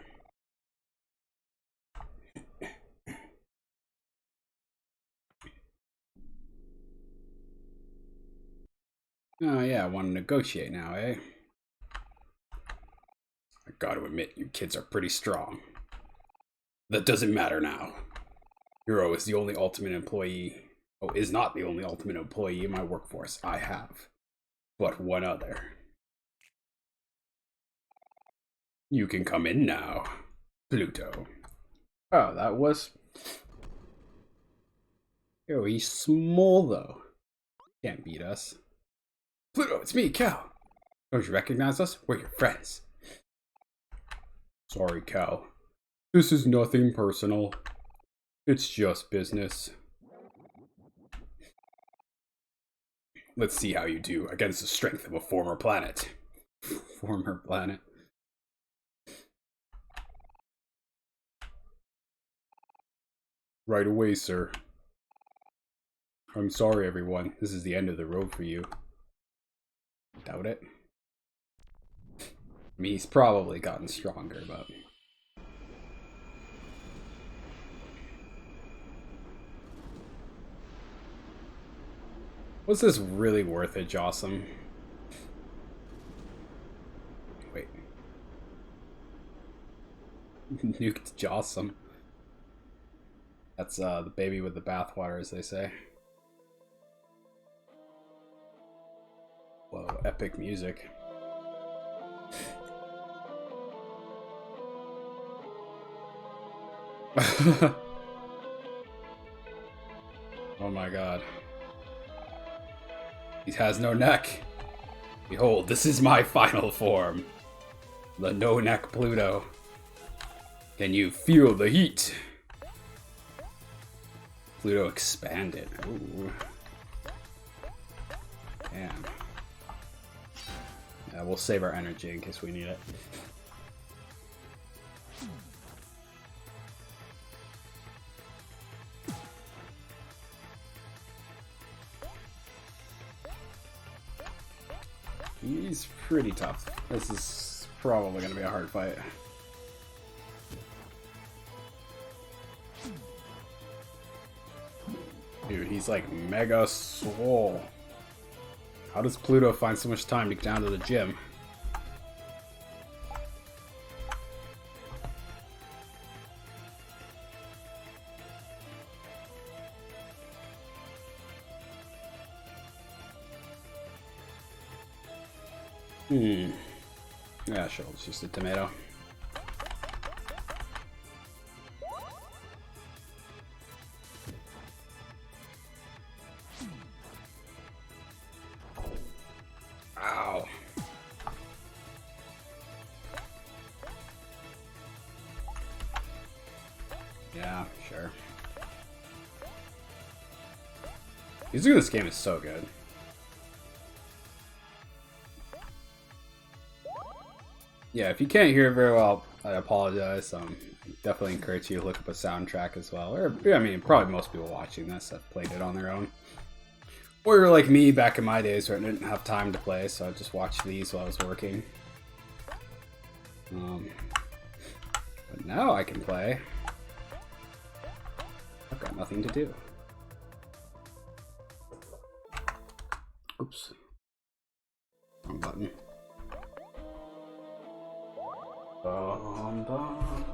Oh yeah, I want to negotiate now, eh? I gotta admit, you kids are pretty strong. That doesn't matter now. Hero is the only ultimate employee. Oh, is not the only ultimate employee in my workforce. I have. But one other. You can come in now, Pluto. Oh, that was... Yo, he's small though. Can't beat us. Pluto, it's me, Cal. Don't you recognize us? We're your friends. Sorry, Cal. This is nothing personal. It's just business. Let's see how you do against the strength of a former planet. Former planet. Right away, sir. I'm sorry, everyone. This is the end of the road for you. Doubt it. I mean, he's probably gotten stronger, but... Was this really worth it, Jossum? Wait. Nuked Jossum. That's the baby with the bathwater, as they say. Whoa, epic music. Oh my god. He has no neck. Behold, this is my final form. The no-neck Pluto. Can you feel the heat? Pluto expanded. Ooh. Damn. Yeah, we'll save our energy in case we need it. He's pretty tough. This is probably going to be a hard fight. Dude, he's like mega swole. How does Pluto find so much time to get down to the gym? Yeah, sure, it's just a tomato. Ow. Yeah, sure. Music in this game is so good. Yeah, if you can't hear it very well, I apologize. Definitely encourage you to look up a soundtrack as well. Or, I mean, probably most people watching this have played it on their own. Or you're like me back in my days where I didn't have time to play, so I just watched these while I was working. But now I can play. I've got nothing to do. Oops. Wrong button. Bum, bum.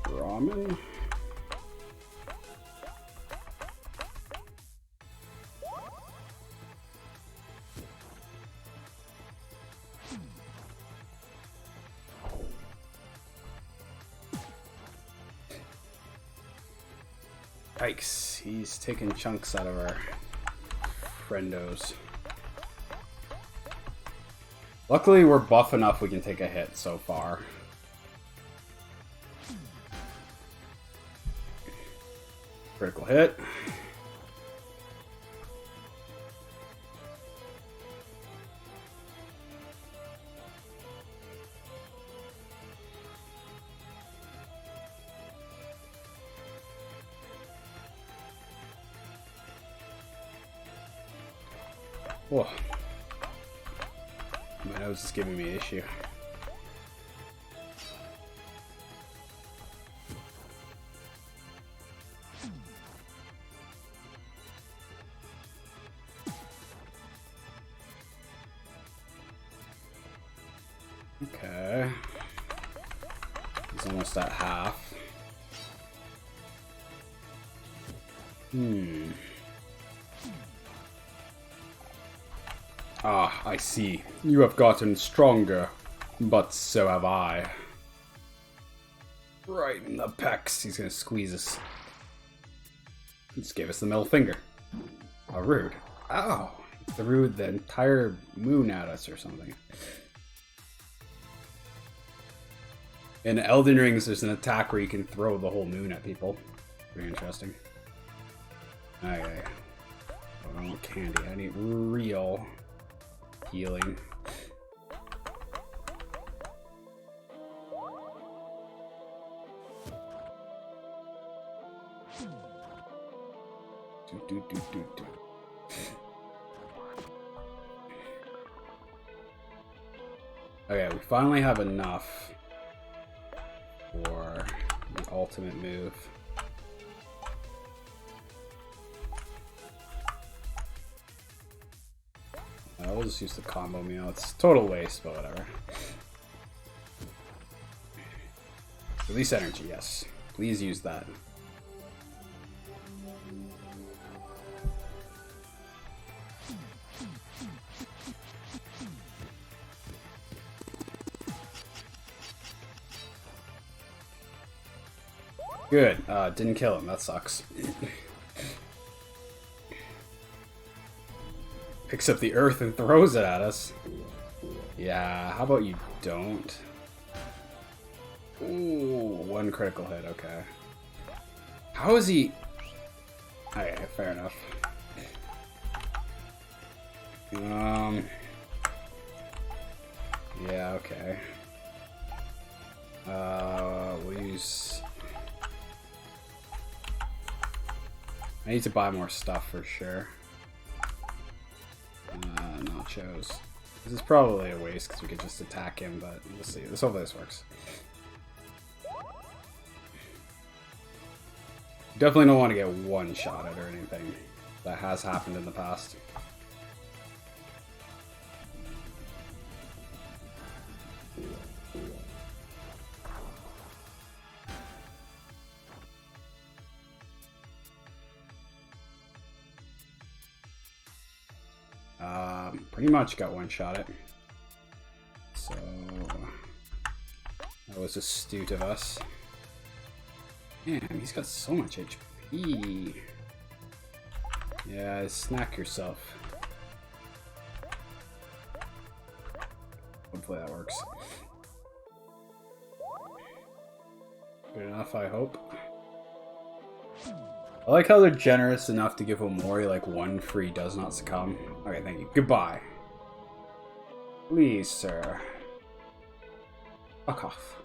Ramen. Yikes, he's taking chunks out of our friendos. Luckily, we're buff enough we can take a hit so far. Critical hit. Oh. My nose is giving me issue. Okay. He's almost at half. Ah, I see. You have gotten stronger, but so have I. Right in the pecs. He's gonna squeeze us. He just gave us the middle finger. Oh, rude. Ow! Threw the entire moon at us or something. In Elden Rings, there's an attack where you can throw the whole moon at people. Pretty interesting. Okay. I don't want candy. I need real healing. Okay, we finally have enough for the ultimate move. We'll just use the combo meal. It's total waste, but whatever. Release energy, yes. Please use that. Good. Didn't kill him. That sucks. Picks up the earth and throws it at us. Yeah, how about you don't? Ooh, one critical hit, okay. How is he... Okay, fair enough. Yeah, okay. We'll use... I need to buy more stuff for sure. Nachos. This is probably a waste because we could just attack him, but we'll see. Hopefully this works. Definitely don't want to get one-shotted or anything. That has happened in the past. Pretty much got one-shotted. So that was astute of us. Man, he's got so much HP. Yeah, snack yourself. Hopefully that works. Good enough, I hope. I like how they're generous enough to give Omori like one free does not succumb. Okay, thank you. Goodbye. Please, sir. Fuck off.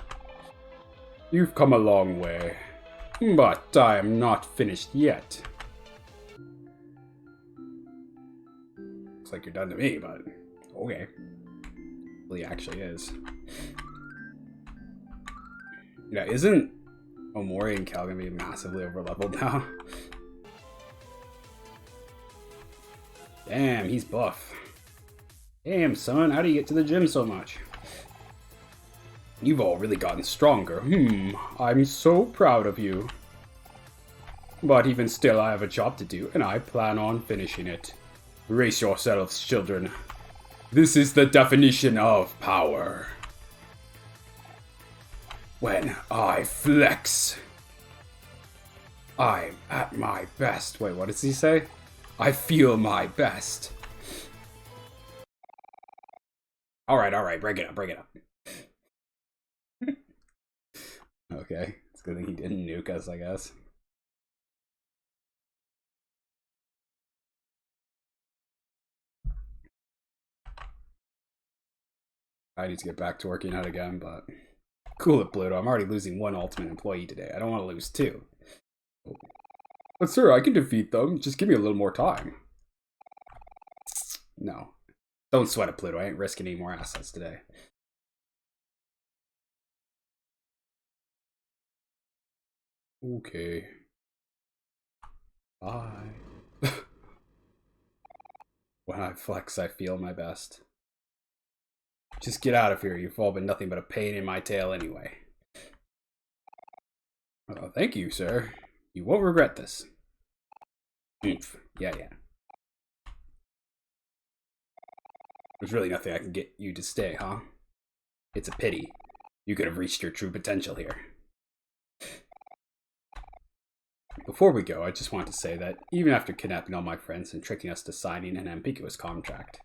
You've come a long way, but I am not finished yet. Looks like you're done to me, but okay. Well, he actually is. Yeah, isn't Omori and Cal gonna be massively overleveled now? Damn, he's buff. Damn, son, how do you get to the gym so much? You've all really gotten stronger. I'm so proud of you. But even still, I have a job to do, and I plan on finishing it. Brace yourselves, children. This is the definition of power. When I flex, I'm at my best. Wait, what does he say? I feel my best. Alright, break it up. Okay, it's a good thing he didn't nuke us, I guess. I need to get back to working out again, but... Cool it, Pluto. I'm already losing one ultimate employee today. I don't want to lose two. But sir, I can defeat them. Just give me a little more time. No. Don't sweat it, Pluto. I ain't risking any more assets today. Okay. Bye. When I flex, I feel my best. Just get out of here. You've all been nothing but a pain in my tail anyway. Oh, thank you, sir. You won't regret this. Oomph. Yeah. There's really nothing I can get you to stay, huh? It's a pity. You could have reached your true potential here. Before we go, I just want to say that even after kidnapping all my friends and tricking us to signing an ambiguous contract,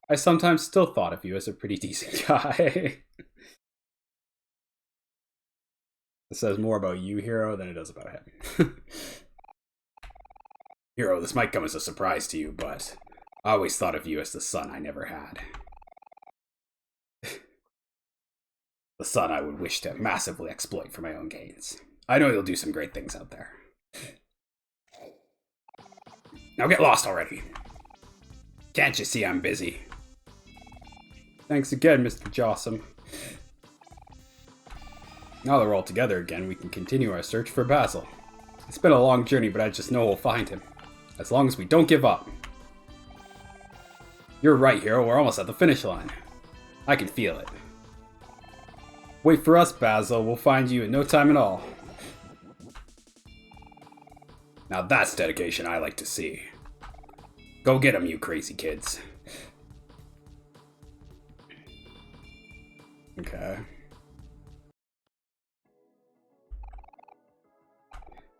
I sometimes still thought of you as a pretty decent guy. It says more about you, Hero, than it does about him. Hero, this might come as a surprise to you, but I always thought of you as the son I never had. The son I would wish to massively exploit for my own gains. I know you'll do some great things out there. Now get lost already. Can't you see I'm busy? Thanks again, Mr. Jossum. Now that we're all together again, we can continue our search for Basil. It's been a long journey, but I just know we'll find him. As long as we don't give up. You're right, Hero. We're almost at the finish line. I can feel it. Wait for us, Basil. We'll find you in no time at all. Now that's dedication I like to see. Go get him, you crazy kids. Okay.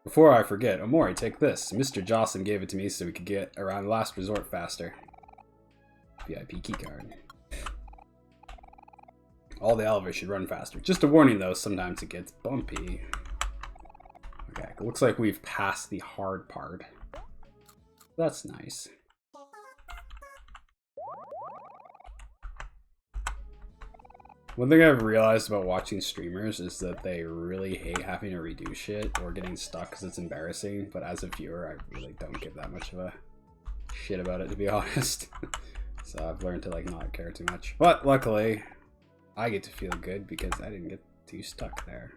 Before I forget, Omori, take this. Mr. Jossum gave it to me so we could get around Last Resort faster. VIP keycard. All the elevators should run faster. Just a warning though, sometimes it gets bumpy. Okay, it looks like we've passed the hard part. That's nice. One thing I've realized about watching streamers is that they really hate having to redo shit or getting stuck because it's embarrassing, but as a viewer, I really don't give that much of a shit about it, to be honest. So I've learned to like not care too much. But luckily, I get to feel good because I didn't get too stuck there.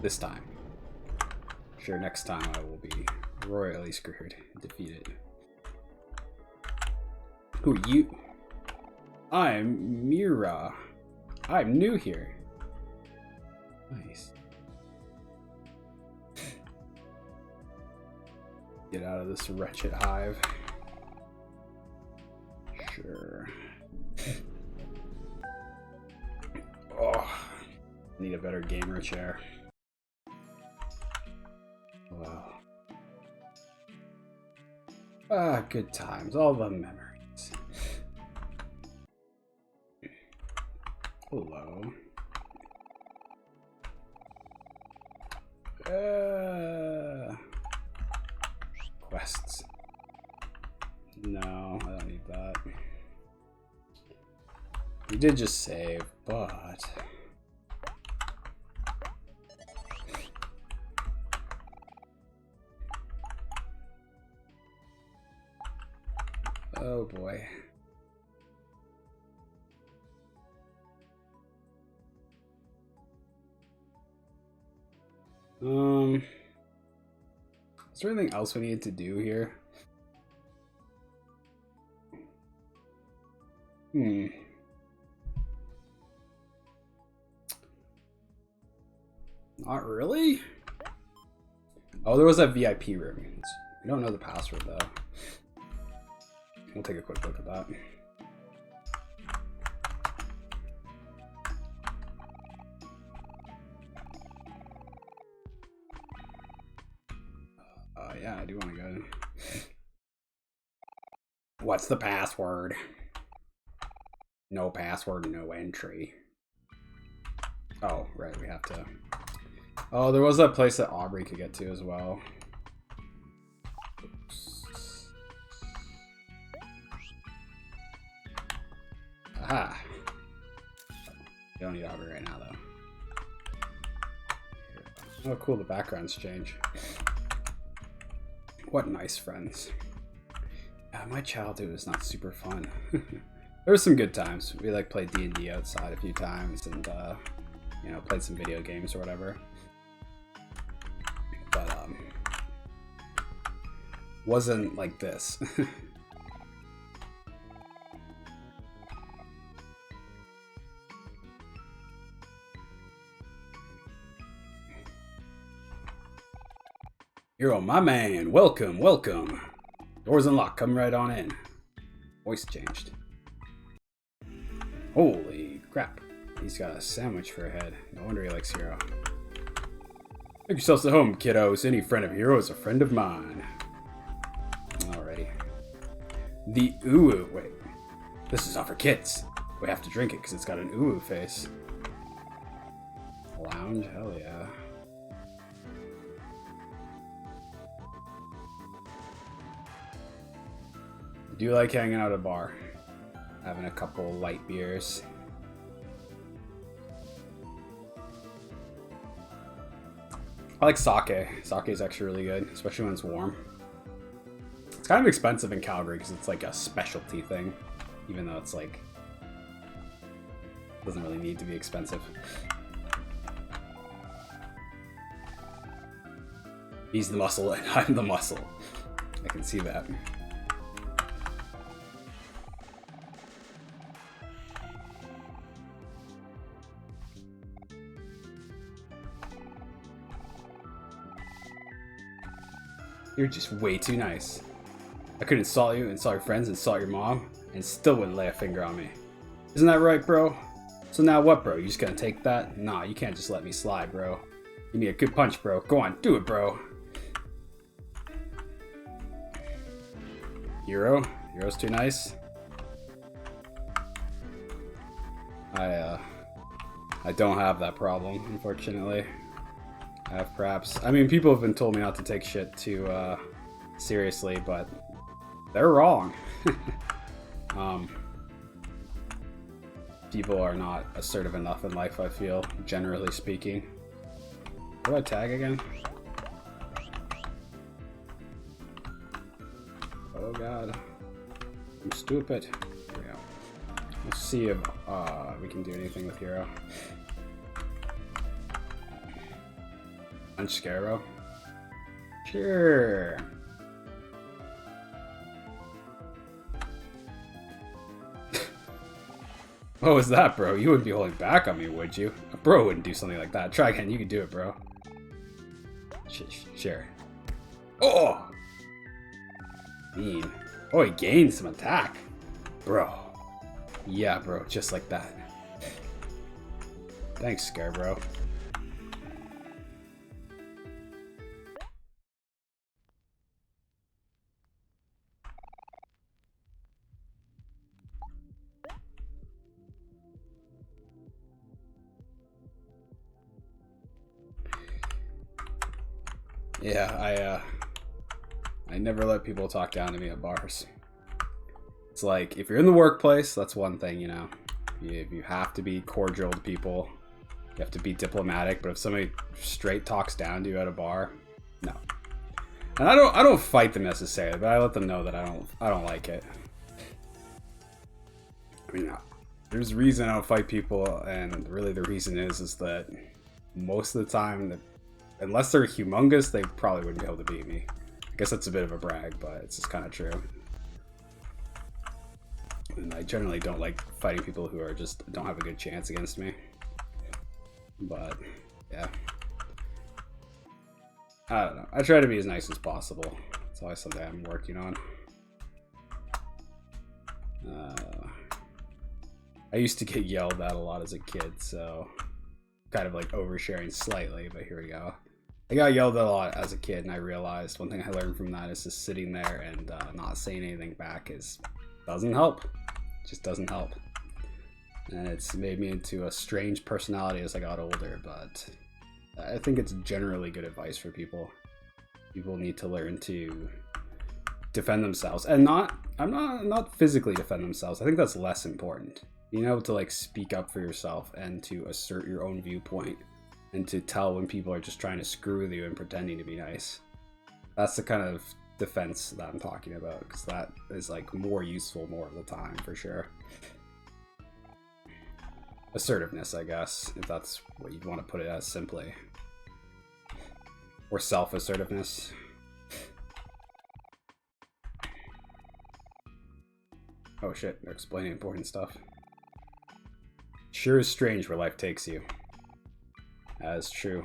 This time. Sure, next time I will be royally screwed and defeated. Who are you? I'm Mira. I'm new here. Nice. Get out of this wretched hive. Sure. Oh, need a better gamer chair. Wow. Ah, good times. All the memories. Hello. Quests. No, I don't need that. We did just save, but... Oh boy. Is there anything else we need to do here? Not really? Oh, there was that VIP room. We don't know the password though. We'll take a quick look at that. Yeah, I do want to go. What's the password? No password, no entry. Oh, right, we have to... Oh, there was that place that Aubrey could get to as well. Oops. Aha! You don't need Aubrey right now, though. Oh, cool, the backgrounds change. What nice friends. My childhood was not super fun. There were some good times. We like played D&D outside a few times and you know, played some video games or whatever. But wasn't like this. Hero, my man, welcome, welcome. Doors unlocked, come right on in. Voice changed. Holy crap. He's got a sandwich for a head. No wonder he likes Hero. Make yourselves at home, kiddos. Any friend of Hero is a friend of mine. Alrighty. The uwu. Wait. This is not for kids. We have to drink it because it's got an uwu face. Lounge? Hell yeah. I do like hanging out at a bar. Having a couple light beers. I like sake. Sake is actually really good, especially when it's warm. It's kind of expensive in Calgary because it's like a specialty thing, even though it's like doesn't really need to be expensive. He's the muscle and I'm the muscle. I can see that. You're just way too nice. I could insult you, insult your friends, insult your mom, and still wouldn't lay a finger on me. Isn't that right, bro? So now what, bro? You just gonna take that? Nah, you can't just let me slide, bro. Give me a good punch, bro. Go on, do it, bro. Hero? Hero's too nice? I don't have that problem, unfortunately. I have perhaps. I mean, people have been told me not to take shit too seriously, but they're wrong. People are not assertive enough in life, I feel, generally speaking. How do I tag again? Oh god. I'm stupid. Here we go. Let's see if we can do anything with Hero. Punch Scarrow? Sure. What was that, bro? You wouldn't be holding back on me, would you? A bro wouldn't do something like that. Try again. You can do it, bro. Sure. Oh! Mean. Oh, he gained some attack. Bro. Yeah, bro. Just like that. Thanks, Scarebro. Yeah, I never let people talk down to me at bars. It's like, if you're in the workplace, that's one thing, you know. You have to be cordial to people. You have to be diplomatic, but if somebody straight talks down to you at a bar, no. And I don't fight them necessarily, but I let them know that I don't like it. I mean, there's a reason I don't fight people, and really the reason is that most of the time, unless they're humongous, they probably wouldn't be able to beat me. I guess that's a bit of a brag, but it's just kind of true. And I generally don't like fighting people who are just don't have a good chance against me. But yeah, I don't know. I try to be as nice as possible. It's always something I'm working on. I used to get yelled at a lot as a kid, so kind of like oversharing slightly, but here we go. I got yelled at a lot as a kid, and I realized one thing I learned from that is just sitting there and not saying anything back doesn't help. It just doesn't help. And it's made me into a strange personality as I got older, but I think it's generally good advice for people. People need to learn to defend themselves, and not physically defend themselves. I think that's less important. Being able to like speak up for yourself and to assert your own viewpoint and to tell when people are just trying to screw with you and pretending to be nice. That's the kind of defense that I'm talking about, because that is like more useful more of the time for sure. Assertiveness, I guess, if that's what you'd want to put it as simply. Or self-assertiveness. Oh shit, they're explaining important stuff. Sure is strange where life takes you. That is true.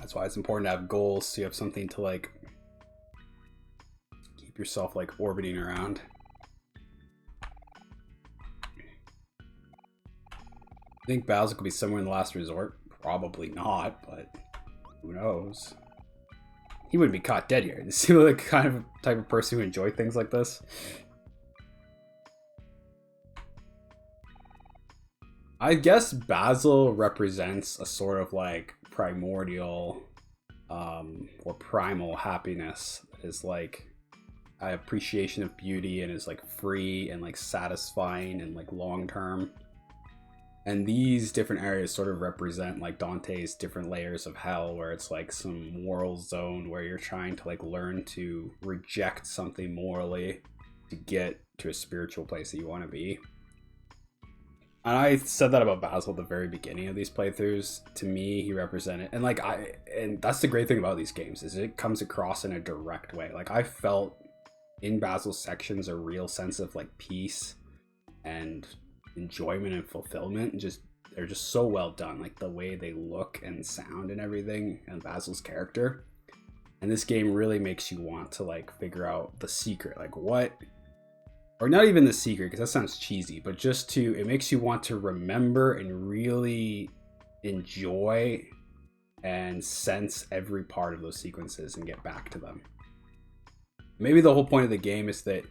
That's why it's important to have goals, so you have something to like keep yourself like orbiting around. I think Basil could be somewhere in the last resort. Probably not, but who knows? He wouldn't be caught dead here. Does he look like kind of type of person who enjoy things like this? I guess Basil represents a sort of like primordial or primal happiness. Is like an appreciation of beauty and is like free and like satisfying and like long term. And these different areas sort of represent like Dante's different layers of hell, where it's like some moral zone where you're trying to like learn to reject something morally to get to a spiritual place that you want to be. And I said that about Basil at the very beginning of these playthroughs. To me, he represented, and like and that's the great thing about these games, is it comes across in a direct way. Like I felt in Basil's sections a real sense of like peace and enjoyment and fulfillment. And just they're just so well done, like the way they look and sound and everything, and Basil's character. And this game really makes you want to like figure out the secret, like what, or not even the secret because that sounds cheesy, but just to, it makes you want to remember and really enjoy and sense every part of those sequences and get back to them. Maybe the whole point of the game is that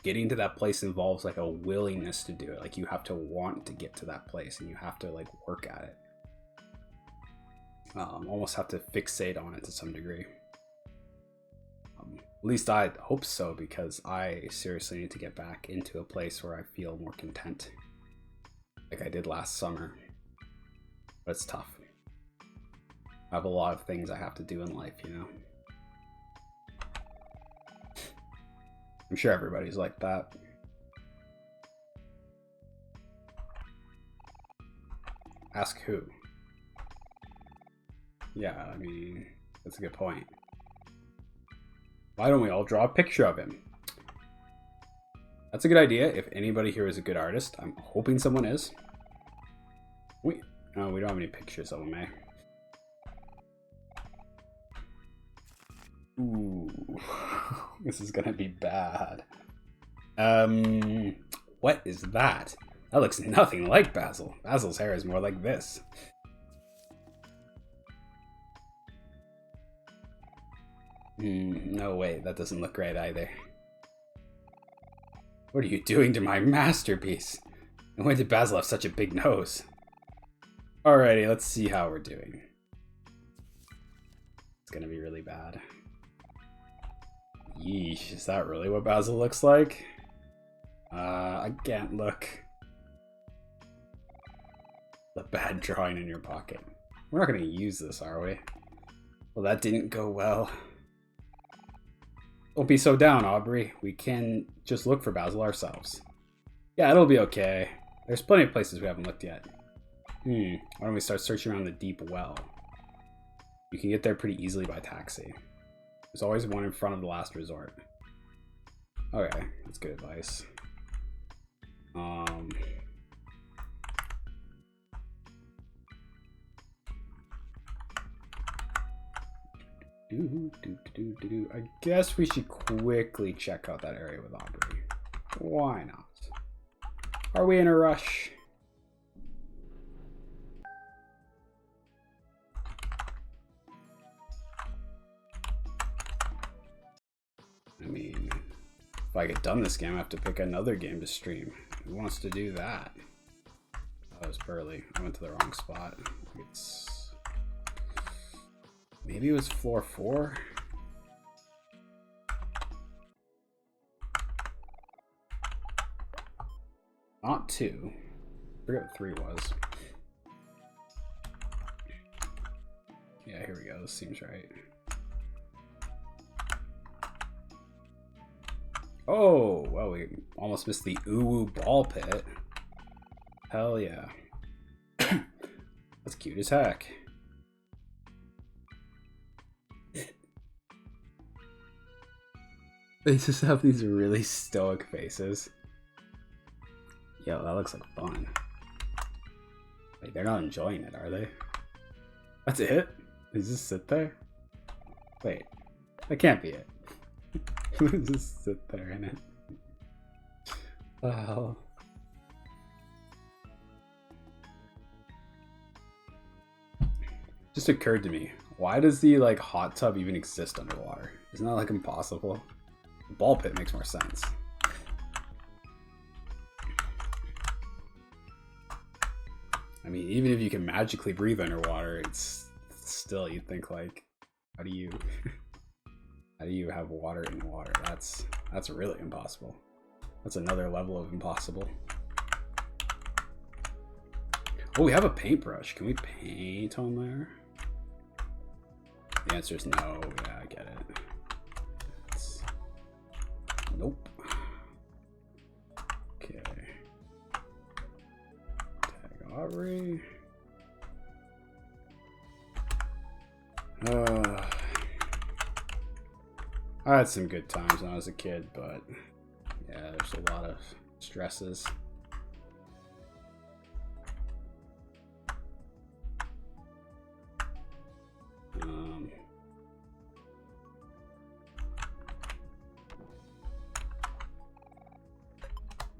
getting to that place involves like a willingness to do it. Like you have to want to get to that place and you have to like work at it. Almost have to fixate on it to some degree. At least I hope so, because I seriously need to get back into a place where I feel more content, like I did last summer. But it's tough. I have a lot of things I have to do in life, you know. I'm sure everybody's like that. Ask who? Yeah, I mean, that's a good point. Why don't we all draw a picture of him? That's a good idea. If anybody here is a good artist, I'm hoping someone is. We don't have any pictures of him, eh? Ooh, this is gonna be bad. What is that? That looks nothing like Basil. Basil's hair is more like this. No, wait, that doesn't look right either. What are you doing to my masterpiece? And when did Basil have such a big nose? Alrighty, let's see how we're doing. It's gonna be really bad. Yeesh, is that really what Basil looks like? I can't look. The bad drawing in your pocket. We're not gonna use this, are we? Well, that didn't go well. Don't be so down, Aubrey. We can just look for Basil ourselves. Yeah, it'll be okay. There's plenty of places we haven't looked yet. Why don't we start searching around the deep well? You can get there pretty easily by taxi. There's always one in front of the last resort. Okay, that's good advice. I guess we should quickly check out that area with Aubrey. Why not? Are we in a rush? I mean, if I get done this game, I have to pick another game to stream. Who wants to do that? Oh, that was Pearly. I went to the wrong spot. Maybe it was floor 4? Not 2. forget what 3 was. Yeah, here we go. This seems right. Oh, well, we almost missed the uwu ball pit. Hell yeah. That's cute as heck. They just have these really stoic faces. Yo, that looks like fun. Like, they're not enjoying it, are they? That's it? They just sit there? Wait, that can't be it. Just sit there in it. Oh. Just occurred to me, why does the like hot tub even exist underwater? Isn't that like impossible? The ball pit makes more sense. I mean, even if you can magically breathe underwater, it's still, you'd think like, how do you have water in water? That's really impossible. That's another level of impossible. Oh, we have a paintbrush. Can we paint on there? The answer is no. Yeah, I get it. Nope. Okay. Tag Aubrey. I had some good times when I was a kid, but yeah, there's a lot of stresses.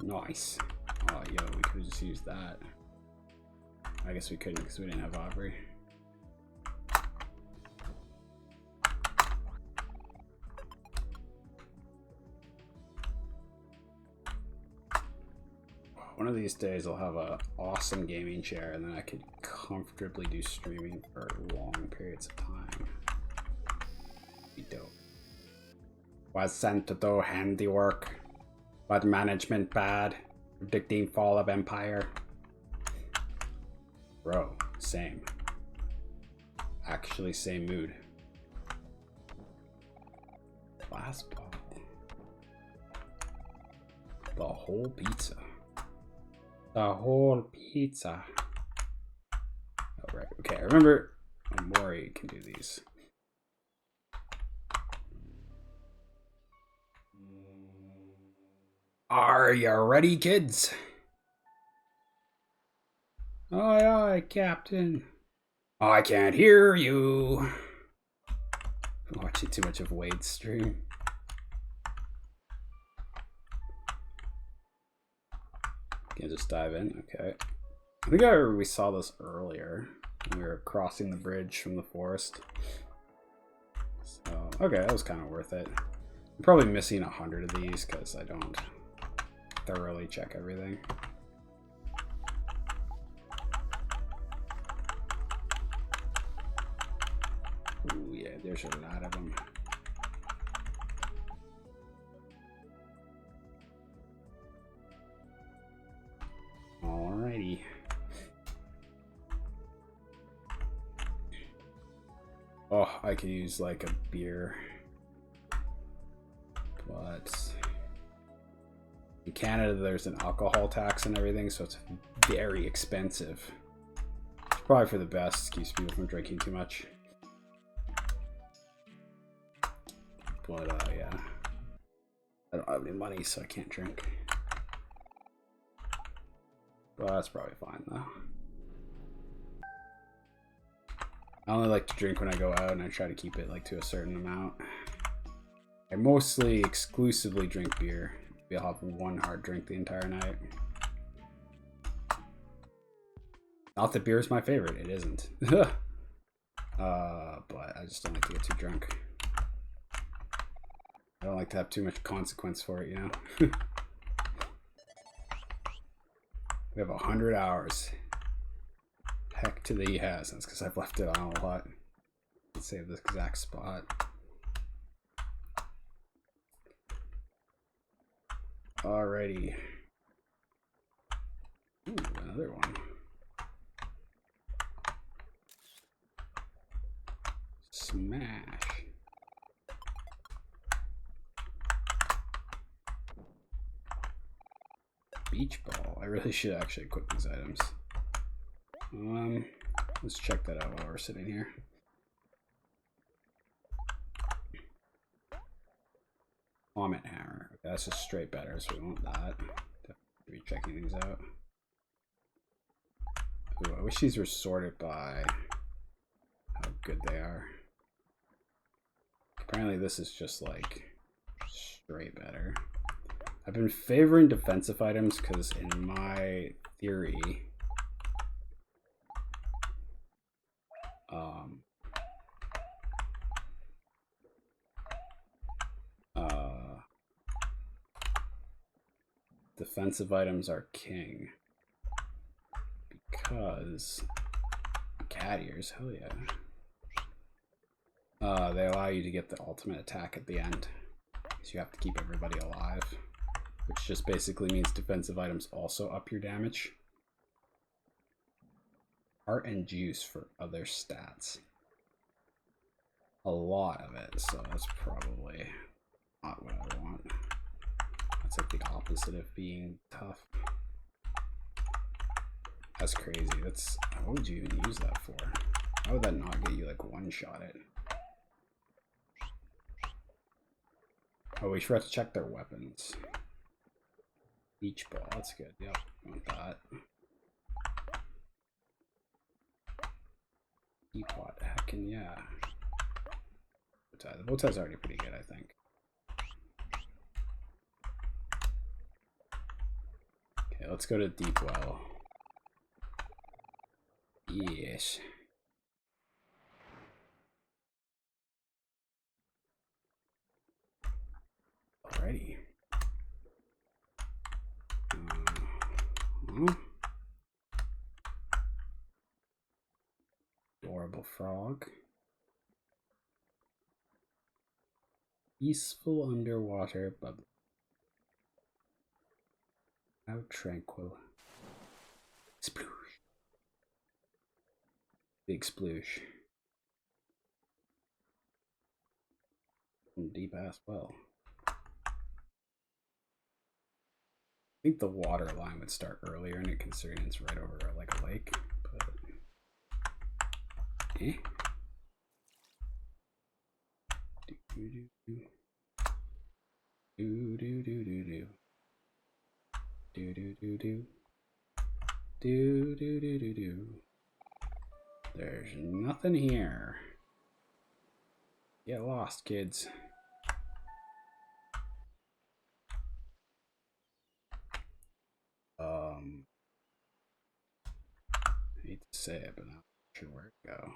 Nice. Oh, yo, we could have just used that. I guess we couldn't because we didn't have Aubrey. One of these days I'll have an awesome gaming chair and then I could comfortably do streaming for long periods of time. Be dope. Was sent to do handiwork, but management bad, predicting fall of empire. Bro, same. Actually, same mood. Last ball. The whole pizza. The whole pizza. Oh, right. Okay, I remember Omori can do these. Are you ready, kids? Aye, aye, Captain. I can't hear you. I'm watching too much of Wade's stream. Can just dive in? Okay. I think we saw this earlier when we were crossing the bridge from the forest. So, okay, that was kind of worth it. I'm probably missing 100 of these because I don't thoroughly check everything. Ooh, yeah, there's a lot of them. Alrighty. Oh, I could use like a beer. But in Canada, there's an alcohol tax and everything, so it's very expensive. It's probably for the best, keeps people from drinking too much. But yeah, I don't have any money, so I can't drink. But that's probably fine though. I only like to drink when I go out, and I try to keep it like to a certain amount. I mostly exclusively drink beer. Maybe I'll have one hard drink the entire night. Not that beer is my favorite, it isn't. But I just don't like to get too drunk. I don't like to have too much consequence for it, you know? We have 100 hours. Heck to the yes. That's because I've left it on a lot. Let's save this exact spot. Alrighty. Ooh, another one. Smash. Beach ball. I really should actually equip these items. Let's check that out while we're sitting here. Comet hammer. Okay, that's just straight better, so we want that. Definitely be checking these out. Ooh, I wish these were sorted by how good they are. Apparently this is just like straight better. I've been favoring defensive items because in my theory, defensive items are king because cat ears, hell yeah. They allow you to get the ultimate attack at the end, so you have to keep everybody alive, which just basically means defensive items also up your damage. Heart and juice for other stats. A lot of it, so that's probably not what I want. That's like the opposite of being tough. That's crazy. That's, what would you even use that for? How would that not get you like one-shot it? Oh, we forgot to check their weapons. Beach ball, that's good. Yep, want that. Teapot, heckin' yeah. The bow tie's already pretty good, I think. Okay, let's go to deep well. Yes. Alrighty. Adorable frog. Peaceful underwater bubble. How tranquil. Sploosh. Big sploosh. Deep ass well. I think the water line would start earlier in it, considering it's right over like a lake, but eh. Do do do do do do do do do do do do do do do. There's nothing here. Get lost, kids. I hate to say it, but I'm not sure where to go.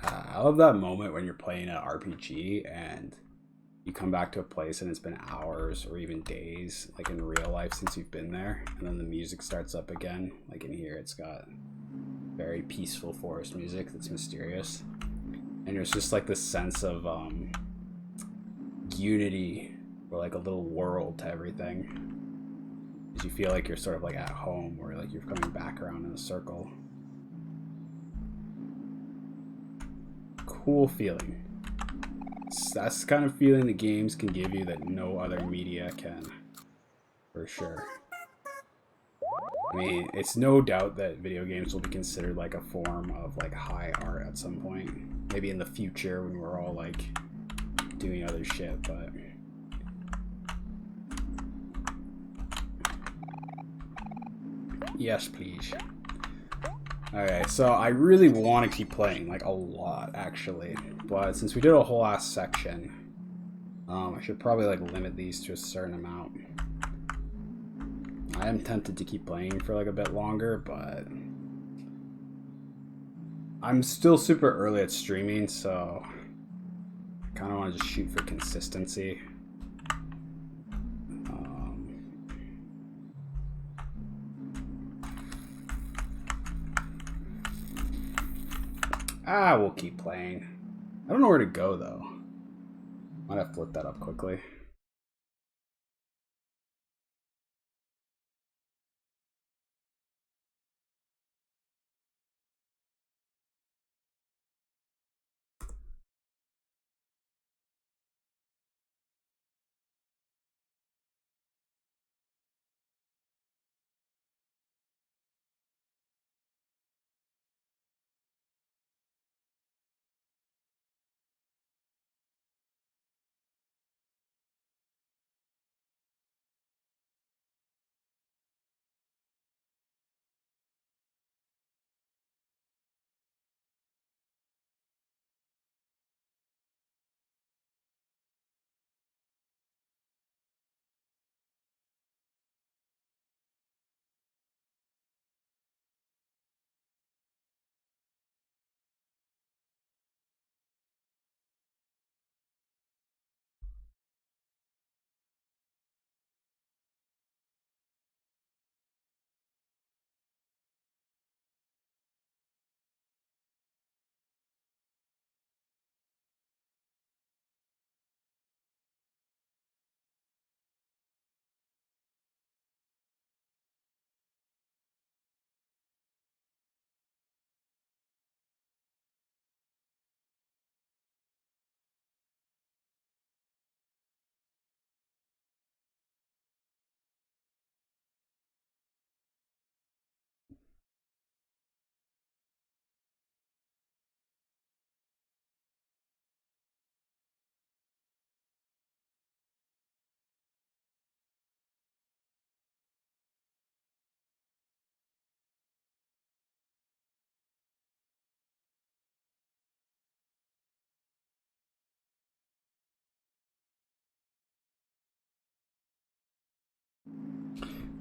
I love that moment when you're playing an RPG and you come back to a place and it's been hours or even days, like in real life, since you've been there, and then the music starts up again. Like in here, it's got very peaceful forest music that's mysterious, and there's just like this sense of unity, or like a little world to everything, because you feel like you're sort of like at home, or like you're coming back around in a circle. Cool feeling. That's the kind of feeling the games can give you that no other media can, for sure. I mean, it's no doubt that video games will be considered like a form of like high art at some point. Maybe in the future when we're all like doing other shit, but yes, please. Okay, so I really want to keep playing, like a lot actually, but since we did a whole ass section, I should probably like limit these to a certain amount. I am tempted to keep playing for like a bit longer, but I'm still super early at streaming, so I kind of want to just shoot for consistency. We'll keep playing. I don't know where to go though. Might have to look that up quickly.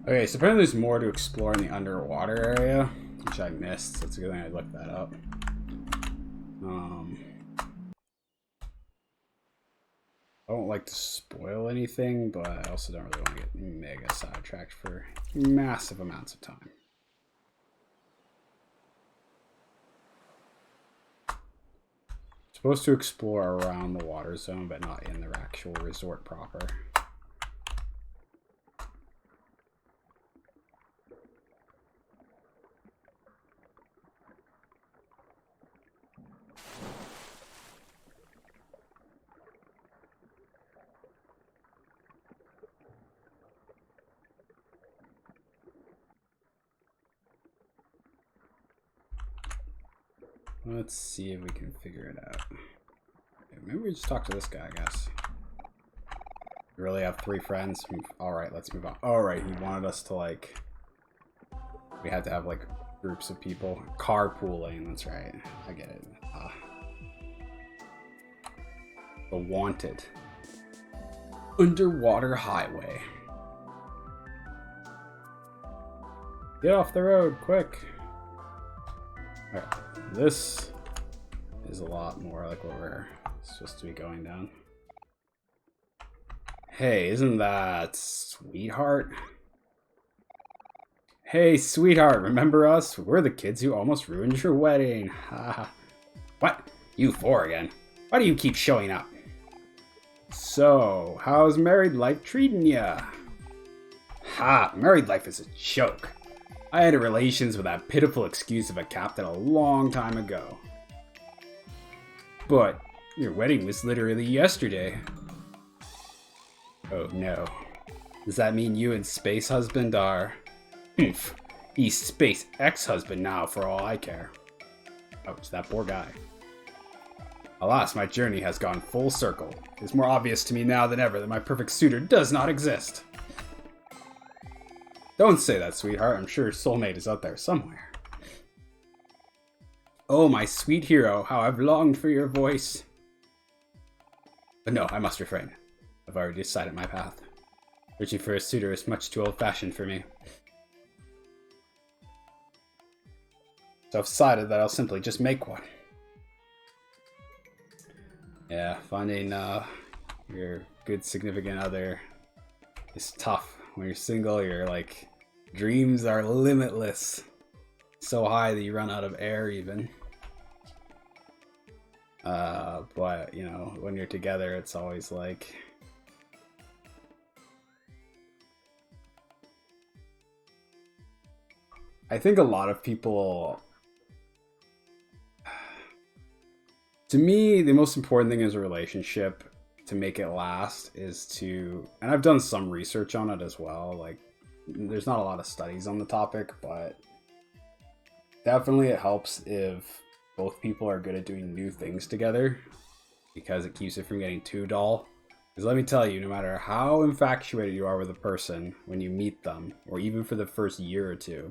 Okay, so apparently there's more to explore in the underwater area, which I missed. So it's a good thing I looked that up. I don't like to spoil anything, but I also don't really want to get mega sidetracked for massive amounts of time. Supposed to explore around the water zone, but not in the actual resort proper. Let's see if we can figure it out. Maybe we just talk to this guy, I guess. We really have 3 friends. Alright, let's move on. Alright, he wanted us to, like... We had to have, like, groups of people. Carpooling, that's right. I get it. The Wanted. Underwater highway. Get off the road, quick! Alright, this is a lot more like what we're supposed to be going down. Hey, isn't that Sweetheart? Hey, Sweetheart, remember us? We're the kids who almost ruined your wedding. What? You 4 again? Why do you keep showing up? So, how's married life treating ya? Ha, married life is a joke. I had relations with that pitiful excuse of a captain a long time ago. But your wedding was literally yesterday. Oh no. Does that mean you and Space Husband are... Oof. He's Space Ex-Husband now for all I care. Ouch, that poor guy. Alas, my journey has gone full circle. It's more obvious to me now than ever that my perfect suitor does not exist. Don't say that, sweetheart. I'm sure soulmate is out there somewhere. Oh, my sweet hero, how I've longed for your voice. But no, I must refrain. I've already decided my path. Searching for a suitor is much too old-fashioned for me. So I've decided that I'll simply just make one. Yeah, finding your good significant other is tough. When you're single, you're like, dreams are limitless. So high that you run out of air even. But, you know, when you're together, it's always like... I think a lot of people... To me, the most important thing is a relationship to make it last is to... And I've done some research on it as well. Like, there's not a lot of studies on the topic, but definitely it helps if both people are good at doing new things together, because it keeps it from getting too dull. Because let me tell you, no matter how infatuated you are with a person when you meet them, or even for the first year or two,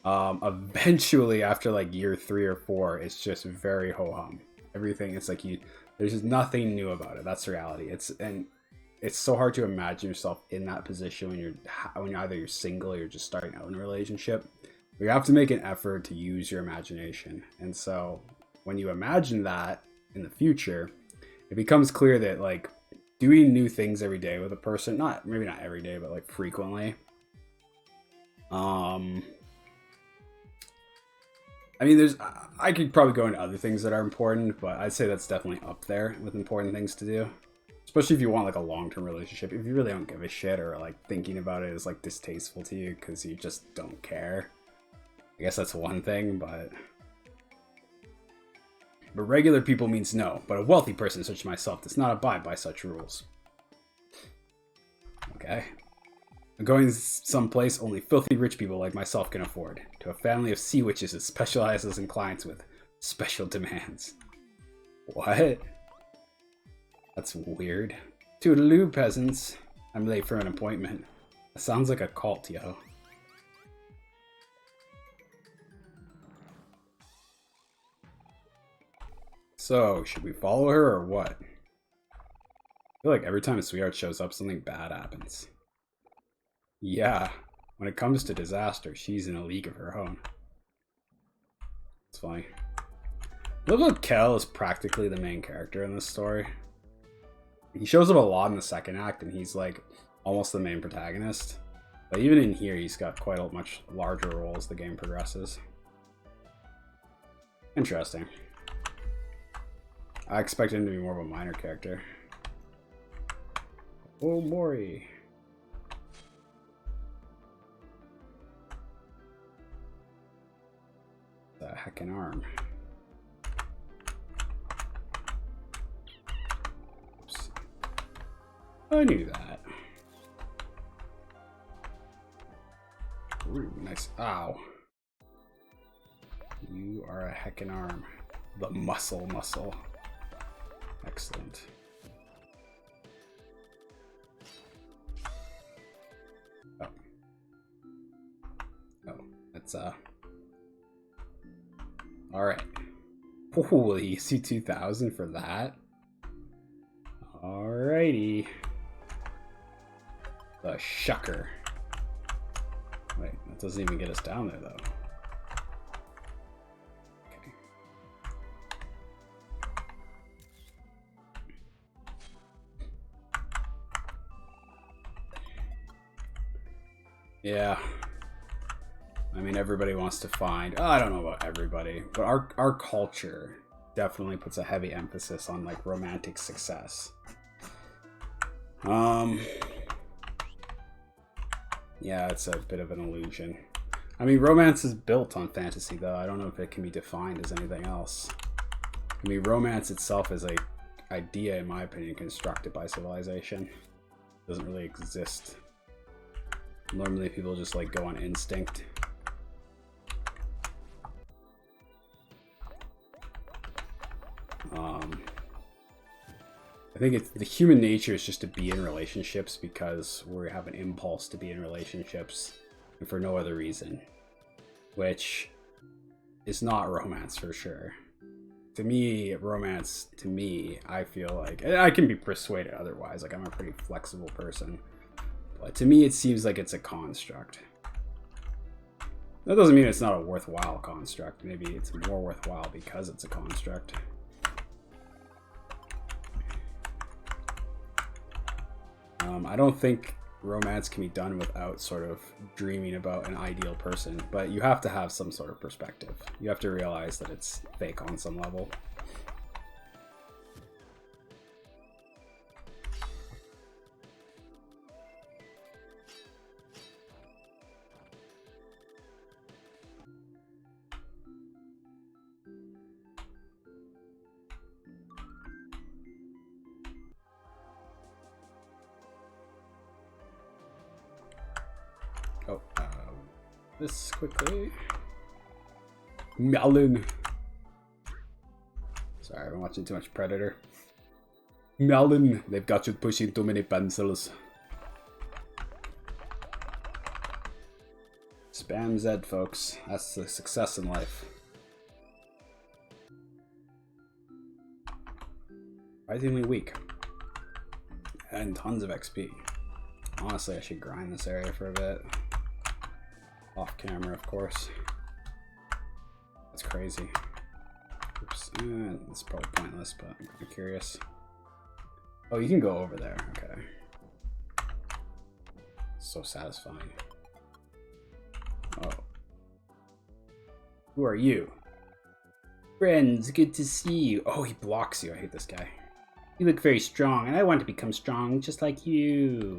eventually after like year 3 or 4, it's just very ho-hum. Everything, it's like there's just nothing new about it. That's the reality. It's so hard to imagine yourself in that position when either you're single or you're just starting out in a relationship. You have to make an effort to use your imagination. And so when you imagine that in the future, it becomes clear that like doing new things every day with a person, maybe not every day, but like frequently. I mean, I could probably go into other things that are important, but I'd say that's definitely up there with important things to do. Especially if you want like a long-term relationship. If you really don't give a shit, or like thinking about it is like distasteful to you because you just don't care. I guess that's one thing, but regular people means no. But a wealthy person such as myself does not abide by such rules. Okay. I'm going someplace only filthy rich people like myself can afford. To a family of sea witches that specializes in clients with special demands. What? That's weird. Toodaloo, peasants. I'm late for an appointment. That sounds like a cult, yo. So, should we follow her or what? I feel like every time a sweetheart shows up, something bad happens. Yeah, when it comes to disaster, she's in a league of her own. It's funny. Little Kel is practically the main character in this story. He shows up a lot in the second act, and he's like almost the main protagonist. But even in here, he's got quite a much larger role as the game progresses. Interesting. I expect him to be more of a minor character. Omori. The heckin' arm. Oops. I knew that. Ooh, nice. Ow. You are a heckin' arm. The muscle. Excellent. Oh. Oh, that's alright. Holy, you see 2,000 for that? Alrighty. The shucker. Wait, that doesn't even get us down there though. Okay. Yeah. I mean, everybody wants to find... Oh, I don't know about everybody, but our culture definitely puts a heavy emphasis on, like, romantic success. Yeah, it's a bit of an illusion. I mean, romance is built on fantasy, though. I don't know if it can be defined as anything else. I mean, romance itself is a idea, in my opinion, constructed by civilization. It doesn't really exist. Normally, people just, like, go on instinct. I think it's the human nature is just to be in relationships because we have an impulse to be in relationships and for no other reason, which is not romance for sure. To me, romance, I feel like, I can be persuaded otherwise, like I'm a pretty flexible person, but to me it seems like it's a construct. That doesn't mean it's not a worthwhile construct. Maybe it's more worthwhile because it's a construct. I don't think romance can be done without sort of dreaming about an ideal person, but you have to have some sort of perspective. You have to realize that it's fake on some level. Oh, this quickly. Melon. Sorry, I've been watching too much Predator. Melon, they've got you pushing too many pencils. Spam Z, folks. That's the success in life. Surprisingly weak. And tons of XP. Honestly, I should grind this area for a bit. Off camera, of course. That's crazy. Oops. It's probably pointless, but I'm kind of curious. Oh, you can go over there. Okay. So satisfying. Oh. Who are you? Friends, good to see you. Oh, he blocks you. I hate this guy. You look very strong, and I want to become strong just like you.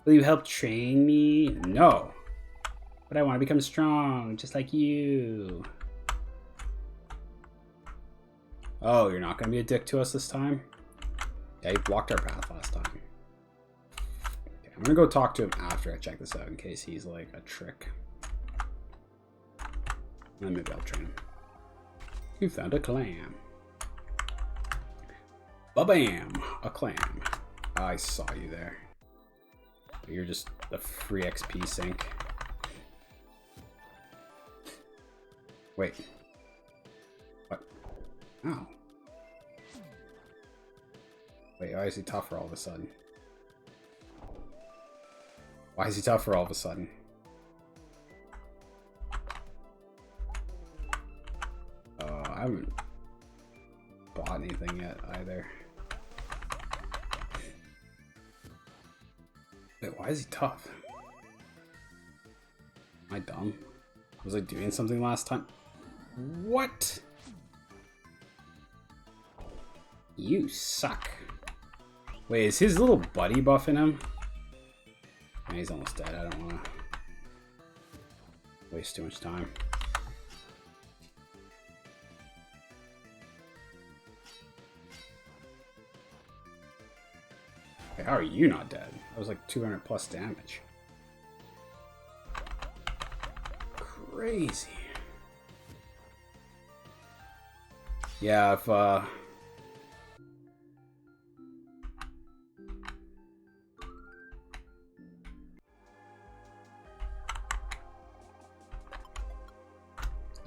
Will you help train me? No. But I want to become strong, just like you. Oh, you're not going to be a dick to us this time? Yeah, you blocked our path last time. Okay, I'm going to go talk to him after I check this out in case he's like a trick. And maybe I'll train him. You found a clam. Ba-bam! A clam. I saw you there. You're just a free XP sink. Wait. What? Ow. Wait, why is he tougher all of a sudden? Why is he tougher all of a sudden? I haven't bought anything yet either. Wait, why is he tough? Am I dumb? Was I doing something last time? What? You suck. Wait, is his little buddy buffing him? Man, he's almost dead. I don't want to waste too much time. Hey, how are you not dead? That was like 200 plus damage. Crazy. Yeah, if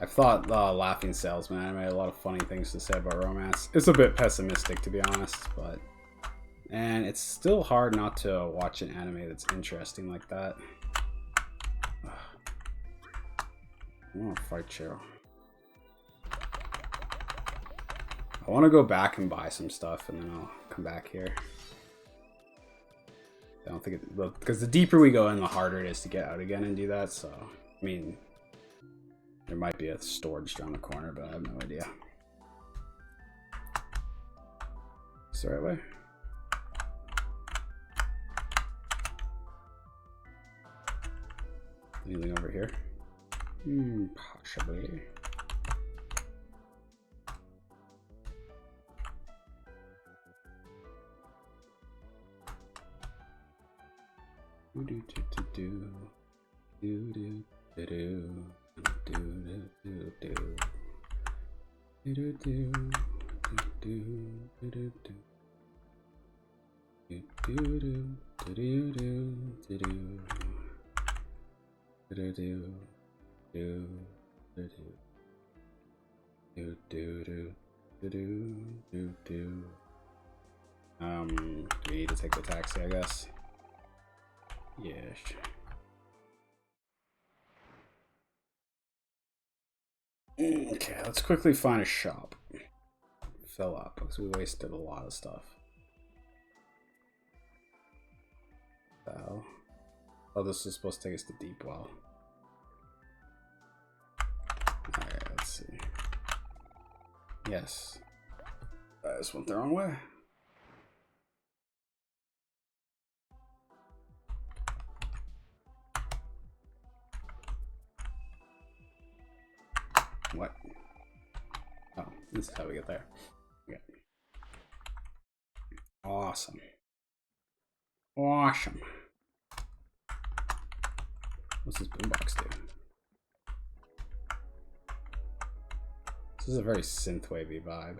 I've thought Laughing Salesman anime had a lot of funny things to say about romance. It's a bit pessimistic, to be honest, but... And it's still hard not to watch an anime that's interesting like that. I want to fight you. I want to go back and buy some stuff, and then I'll come back here. I don't think it... Because the deeper we go in, the harder it is to get out again and do that, so... I mean... There might be a storage around the corner, but I have no idea. Is the right way? Anything over here? Possibly. Do do do do do do do do. Do do do do do do do do do do do do do. Do we need to take the taxi, I guess? Yeah, sure. Okay, let's quickly find a shop. Fill up, because we wasted a lot of stuff. Well, oh, this is supposed to take us to Deep Well. Alright, let's see. Yes. I just went the wrong way. What? Oh, this is how we get there. Okay. Awesome. Awesome. What's this boombox do? This is a very synthwavy vibe.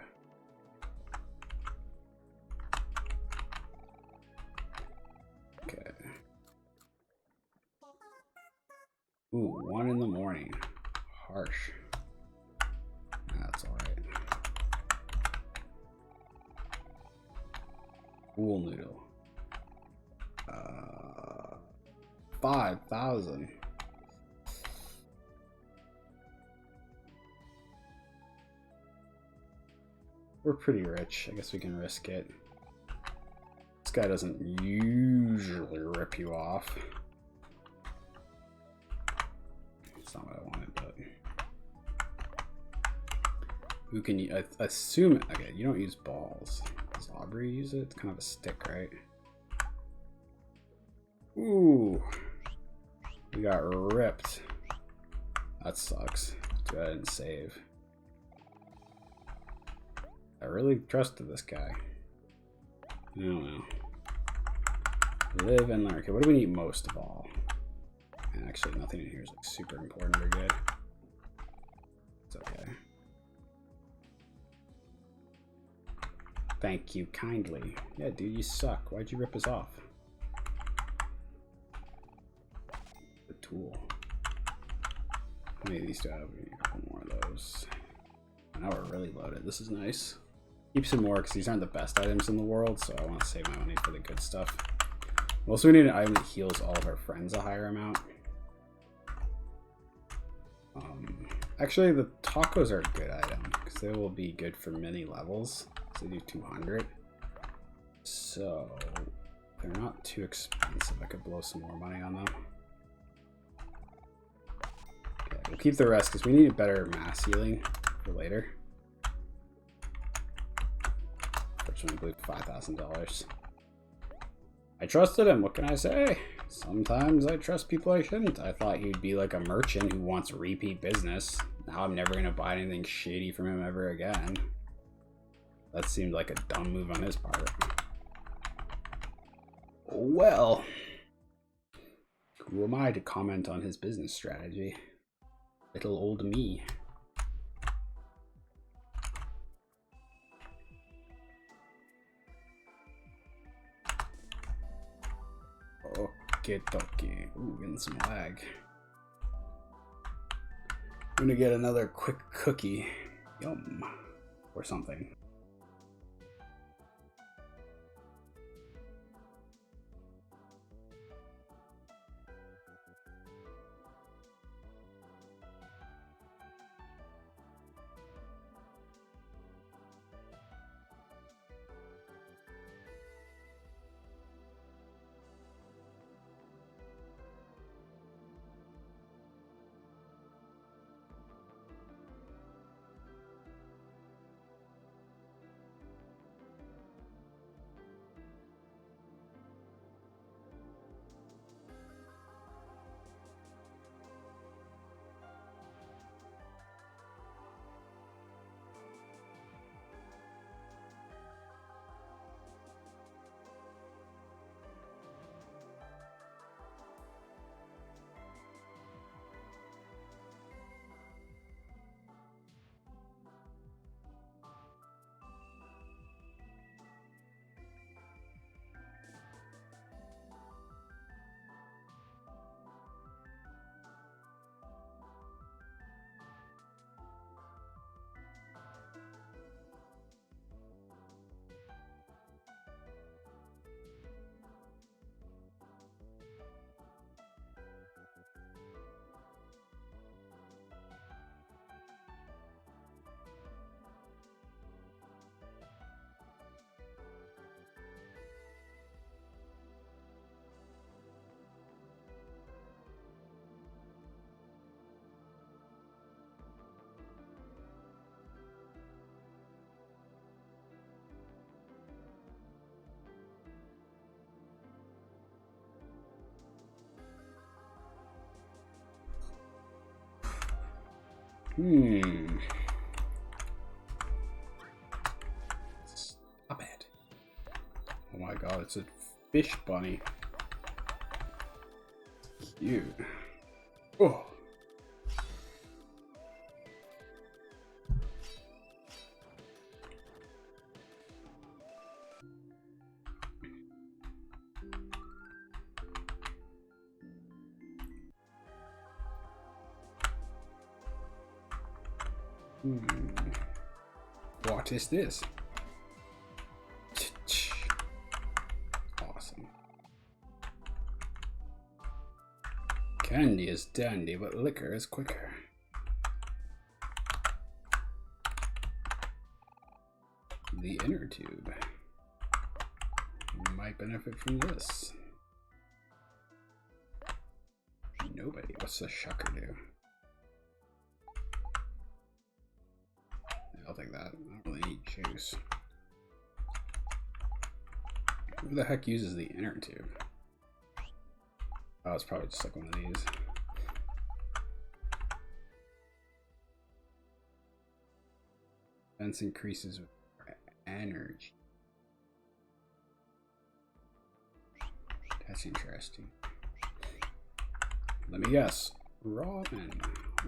Okay. Ooh, 1 in the morning. Harsh. That's alright. Pool noodle. 5,000. We're pretty rich. I guess we can risk it. This guy doesn't usually rip you off. It's not what I wanted, but... Who can you assume? Okay, you don't use balls. Does Aubrey use it? It's kind of a stick, right? Ooh, we got ripped. That sucks. Too bad I didn't save. I really trusted this guy. I don't know. Live and learn. Okay, what do we need most of all? And actually, nothing in here is like super important or good. It's okay. Thank you kindly. Yeah, dude, you suck. Why'd you rip us off? The tool. How many of these do I have? We need a couple more of those. Now we're really loaded. This is nice. Keep some more because these aren't the best items in the world, so I want to save my money for the good stuff. Also, we need an item that heals all of our friends a higher amount. Actually, the tacos are a good item because they will be good for many levels. So they do 200. So they're not too expensive. I could blow some more money on them. Okay, we'll keep the rest because we need better mass healing for later. Fortunately, $5,000. I trusted him. What can I say? Sometimes I trust people I shouldn't. I thought he'd be like a merchant who wants repeat business. Now I'm never going to buy anything shady from him ever again. That seemed like a dumb move on his part. Well, who am I to comment on his business strategy? Little old me. Okay, dokie. Ooh, getting some lag. I'm gonna get another quick cookie. Yum. Or something. Stop it. Oh my god, it's a fish bunny. Cute. Oh. What is this? Awesome. Candy is dandy, but liquor is quicker. The inner tube. You might benefit from this. Nobody. What's the shucker do? I'll take that. I don't really need juice. Who the heck uses the inner tube? Oh, it's probably just like one of these. Defense increases with energy. That's interesting. Let me guess. Ramen.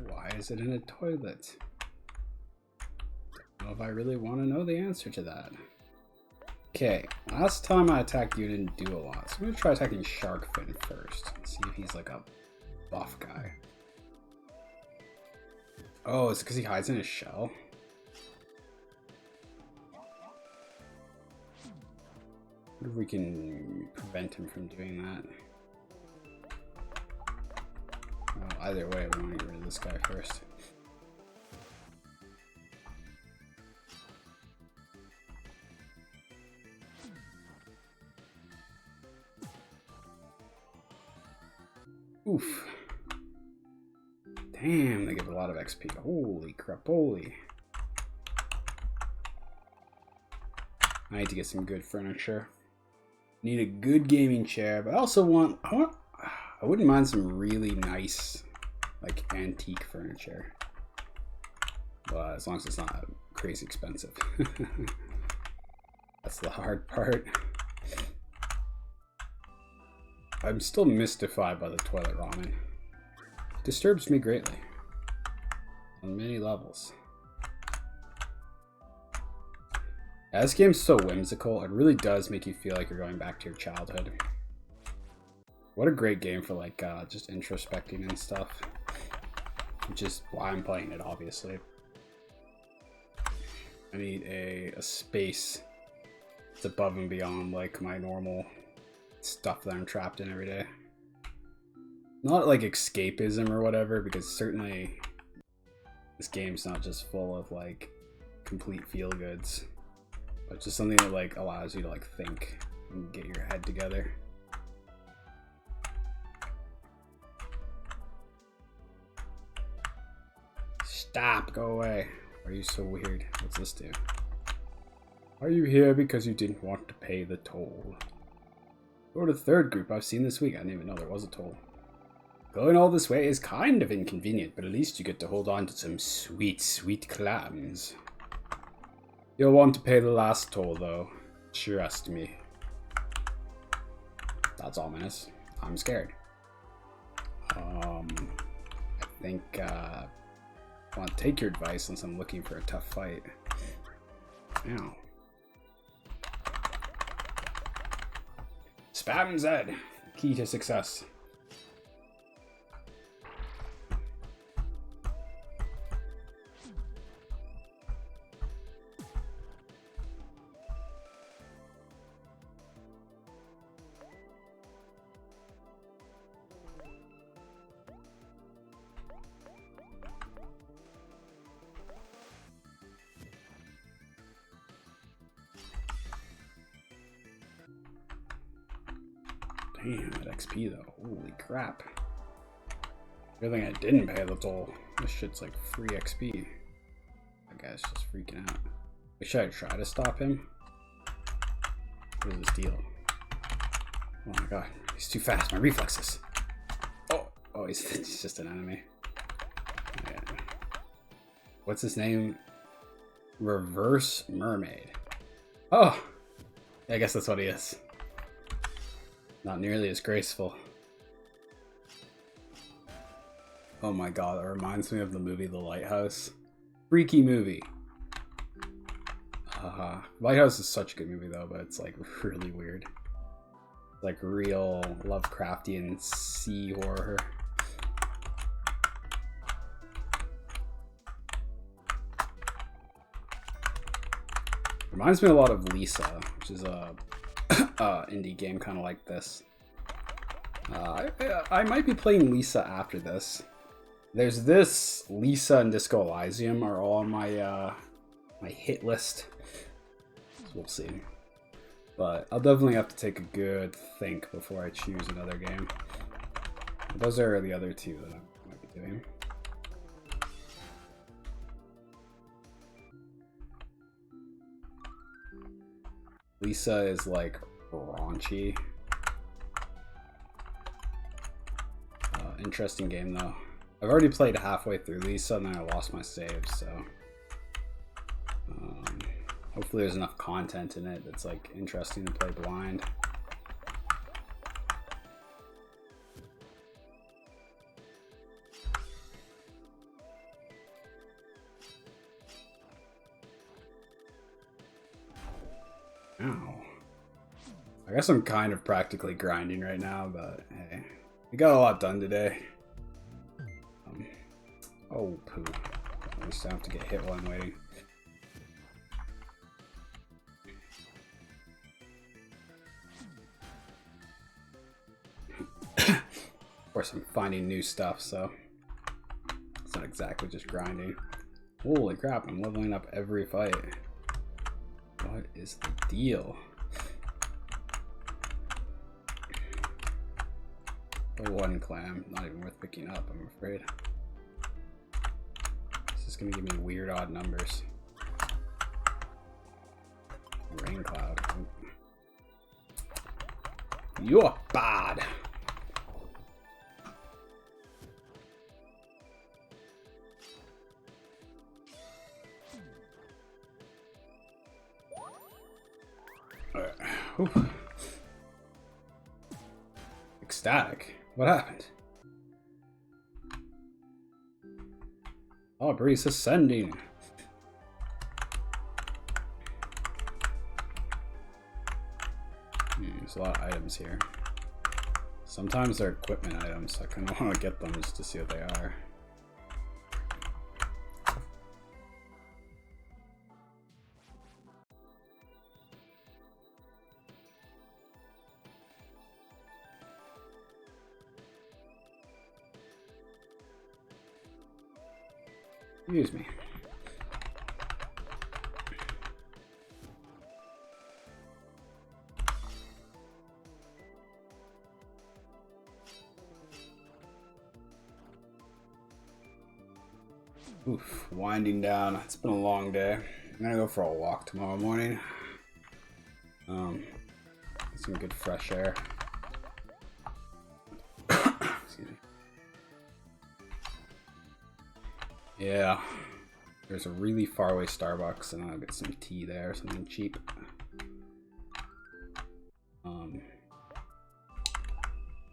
Why is it in a toilet? Don't know if I really want to know the answer to that. Okay, last time I attacked you didn't do a lot, so I'm gonna try attacking Sharkfin first. See if he's like a buff guy. Oh, it's because he hides in his shell? What if we can prevent him from doing that? Well, either way, we want to get rid of this guy first. Oof. Damn, they give a lot of XP. Holy crap, holy. I need to get some good furniture. Need a good gaming chair, but I also want, I wouldn't mind some really nice, like, antique furniture. But as long as it's not crazy expensive. That's the hard part. I'm still mystified by the toilet ramen. It disturbs me greatly. On many levels. Yeah, this game's so whimsical, it really does make you feel like you're going back to your childhood. What a great game for like just introspecting and stuff. Which is why I'm playing it, obviously. I need a space that's above and beyond like my normal stuff that I'm trapped in every day. Not like escapism or whatever, because certainly this game's not just full of like complete feel-goods, but just something that like allows you to like think and get your head together. Stop, go away. Why are you so weird? What's this do? Are you here because you didn't want to pay the toll? Go to the third group I've seen this week. I didn't even know there was a toll. Going all this way is kind of inconvenient, but at least you get to hold on to some sweet, sweet clams. You'll want to pay the last toll, though. Trust me. That's ominous. I'm scared. I think, I want to take your advice since I'm looking for a tough fight. Ow. Spam Z. Key to success. Damn, that XP though. Holy crap. Good thing I didn't pay the toll. This shit's like free XP. That guy's just freaking out. Should I try to stop him? What is this deal? Oh my god, he's too fast. My reflexes. Oh, he's just an enemy. Yeah. What's his name? Reverse Mermaid. Oh, I guess that's what he is. Not nearly as graceful. Oh my god, it reminds me of the movie The Lighthouse. Freaky movie. Lighthouse is such a good movie though, but it's like really weird. Like real Lovecraftian sea horror. Reminds me a lot of Lisa, which is a indie game kind of like this. I might be playing Lisa after this. There's this, Lisa and Disco Elysium are all on my my hit list. So we'll see. But I'll definitely have to take a good think before I choose another game. Those are the other two that I might be doing. Lisa is like raunchy. Interesting game though. I've already played halfway through Lisa and then I lost my save, so hopefully there's enough content in it that's like interesting to play blind. Ow. I guess I'm kind of practically grinding right now, but hey, we got a lot done today. Oh, poo. At least I don't have to get hit while I'm waiting. course, I'm finding new stuff, so it's not exactly just grinding. Holy crap, I'm leveling up every fight. What is the deal? Oh, one clam, not even worth picking up, I'm afraid. This is gonna give me weird odd numbers. Rain cloud. You're bad. Alright. Ecstatic. What happened? Oh, breeze ascending. There's a lot of items here. Sometimes they're equipment items. I kind of want to get them just to see what they are. Excuse me. Oof, winding down. It's been a long day. I'm gonna go for a walk tomorrow morning. Some good fresh air. Excuse me. Yeah, there's a really far away Starbucks, and I'll get some tea there, something cheap.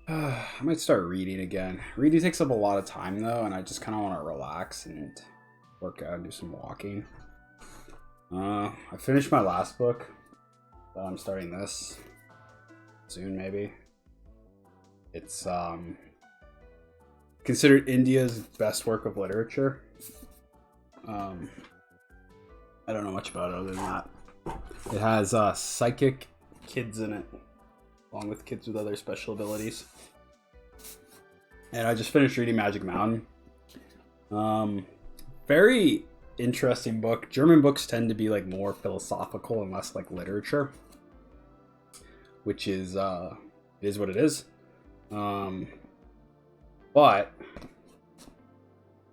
I might start reading again. Reading takes up a lot of time though, and I just kind of want to relax and work out and do some walking. I finished my last book, but I'm starting this soon maybe. It's considered India's best work of literature. I don't know much about it other than that. It has psychic kids in it, along with kids with other special abilities. And I just finished reading Magic Mountain. Very interesting book. German books tend to be like more philosophical and less like literature, which is what it is. But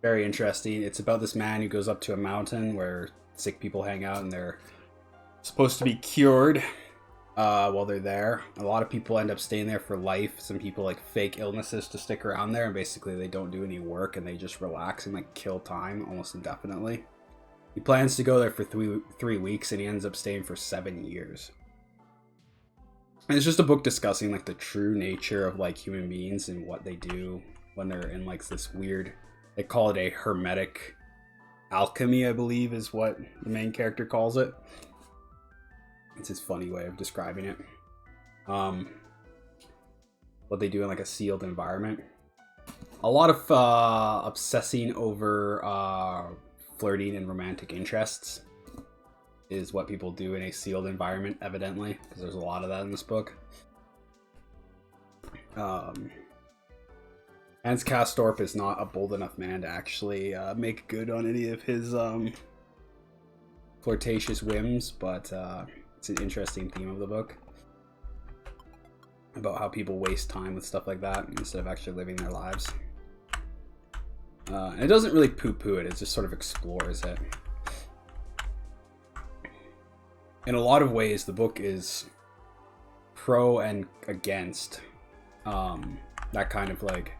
very interesting. It's about this man who goes up to a mountain where sick people hang out, and they're supposed to be cured while they're there. A lot of people end up staying there for life. Some people like fake illnesses to stick around there, and basically they don't do any work and they just relax and like kill time almost indefinitely. He plans to go there for three weeks, and he ends up staying for 7 years. And it's just a book discussing like the true nature of like human beings and what they do when they're in like this weird, they call it a hermetic alchemy, I believe is what the main character calls it. It's his funny way of describing it. What they do in like a sealed environment. A lot of obsessing over flirting and romantic interests is what people do in a sealed environment, evidently, because there's a lot of that in this book. Hans Castorp is not a bold enough man to actually make good on any of his flirtatious whims, but it's an interesting theme of the book about how people waste time with stuff like that instead of actually living their lives. And it doesn't really poo-poo it, it just sort of explores it. In a lot of ways, the book is pro and against that kind of like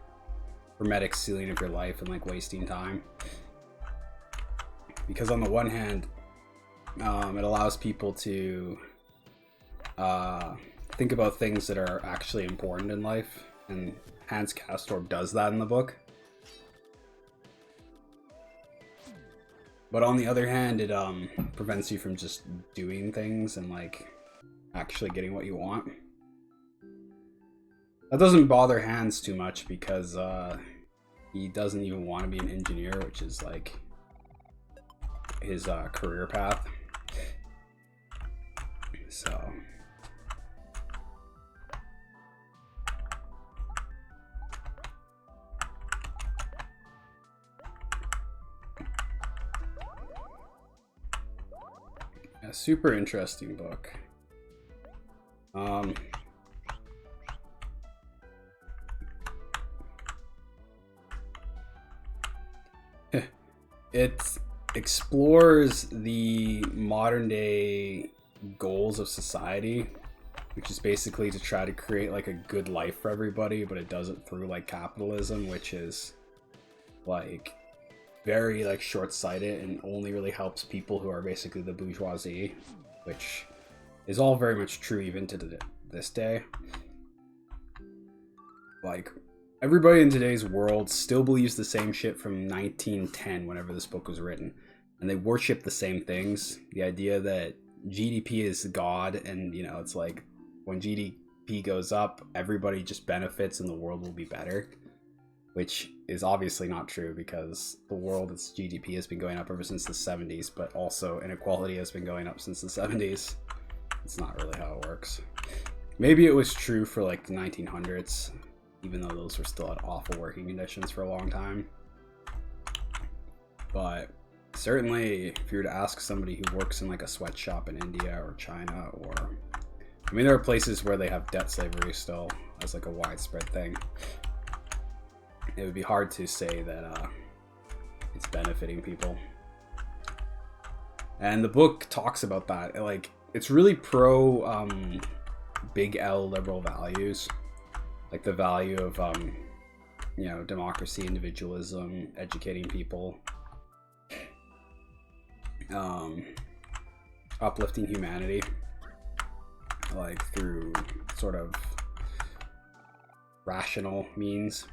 hermetic sealing of your life and like wasting time. Because on the one hand, it allows people to think about things that are actually important in life, and Hans Castorp does that in the book. But on the other hand, it prevents you from just doing things and like actually getting what you want. That doesn't bother Hans too much because he doesn't even want to be an engineer, which is like his career path. So Yeah, super interesting book. It explores the modern day goals of society, which is basically to try to create like a good life for everybody, but it does it through like capitalism, which is like very like short-sighted and only really helps people who are basically the bourgeoisie, which is all very much true even to this day. Like, everybody in today's world still believes the same shit from 1910 whenever this book was written, and they worship the same things. The idea that GDP is God, and you know, it's like when GDP goes up, everybody just benefits and the world will be better, which is obviously not true because the world's GDP has been going up ever since the 70s, but also inequality has been going up since the 70s. It's not really how it works. Maybe it was true for like the 1900s, even though those were still at awful working conditions for a long time. But certainly, if you were to ask somebody who works in like a sweatshop in India or China, or I mean, there are places where they have debt slavery still as like a widespread thing. It would be hard to say that it's benefiting people. And the book talks about that. Like, it's really pro big L liberal values, like the value of you know, democracy, individualism, educating people, uplifting humanity, like through sort of rational means.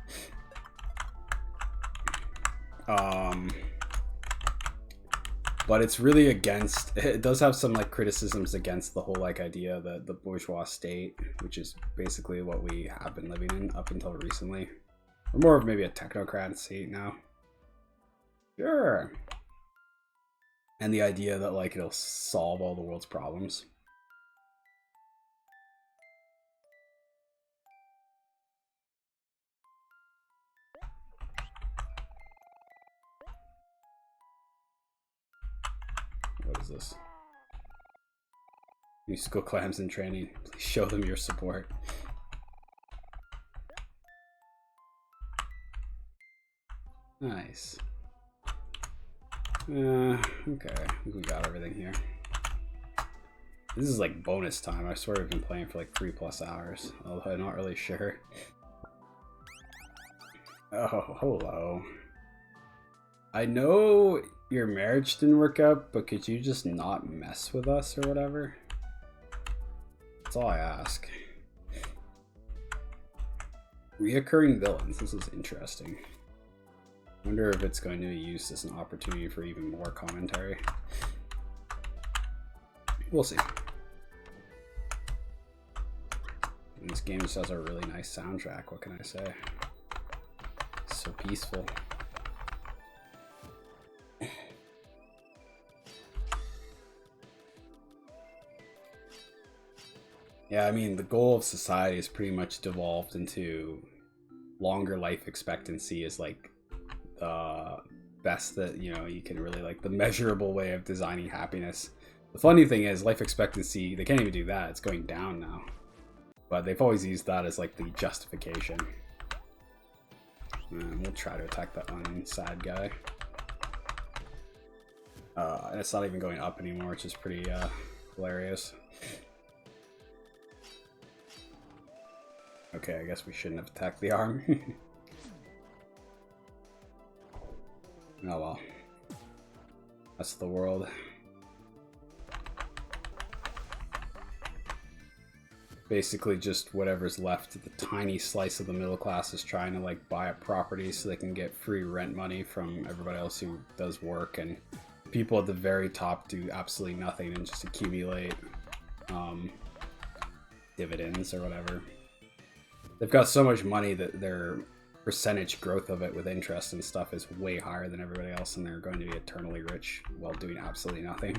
But it's really against, it does have some like criticisms against the whole like idea that the bourgeois state, which is basically what we have been living in up until recently. We're more of maybe a technocrat state now. Sure. And the idea that like it'll solve all the world's problems. What is this? Musical clams in training. Please show them your support. Nice. Okay, I think we got everything here. This is like bonus time. I swear we've been playing for like 3+ hours, although I'm not really sure. Oh, hello. I know your marriage didn't work out, but could you just not mess with us or whatever? That's all I ask. Reoccurring villains. This is interesting. Wonder if it's going to be used as an opportunity for even more commentary. We'll see. And this game just has a really nice soundtrack. What can I say? It's so peaceful. Yeah, I mean, the goal of society is pretty much devolved into longer life expectancy is like the best that, you know, you can really like the measurable way of designing happiness. The funny thing is life expectancy, they can't even do that. It's going down now. But they've always used that as like the justification. And we'll try to attack that one sad guy. And it's not even going up anymore, which is pretty hilarious. Okay, I guess we shouldn't have attacked the arm. Oh well. That's the world. Basically just whatever's left, the tiny slice of the middle class is trying to like buy up properties so they can get free rent money from everybody else who does work, and people at the very top do absolutely nothing and just accumulate dividends or whatever. They've got so much money that their percentage growth of it with interest and stuff is way higher than everybody else, and they're going to be eternally rich while doing absolutely nothing.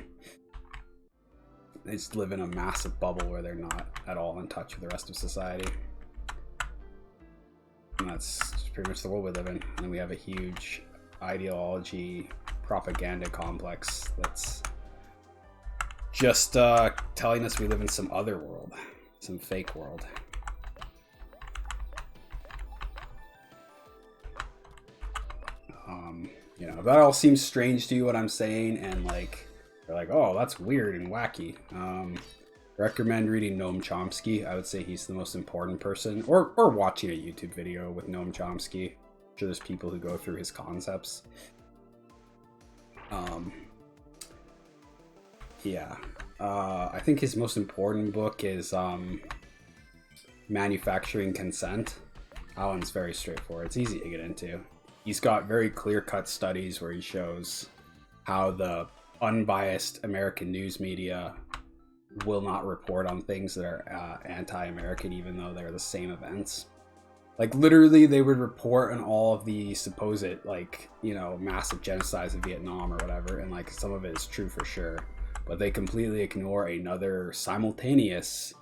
They just live in a massive bubble where they're not at all in touch with the rest of society. And that's pretty much the world we live in. And then we have a huge ideology propaganda complex that's just telling us we live in some other world, some fake world. You know, if that all seems strange to you, what I'm saying, and like you're like, oh, that's weird and wacky, recommend reading Noam Chomsky. I would say he's the most important person, or watching a YouTube video with Noam Chomsky. I'm sure there's people who go through his concepts. Yeah, I think his most important book is Manufacturing Consent. That one's very straightforward. It's easy to get into. He's got very clear-cut studies where he shows how the unbiased American news media will not report on things that are anti-American, even though they're the same events. Like, literally, they would report on all of the supposed, like, you know, massive genocides in Vietnam or whatever, and, like, some of it is true for sure. But they completely ignore another simultaneous,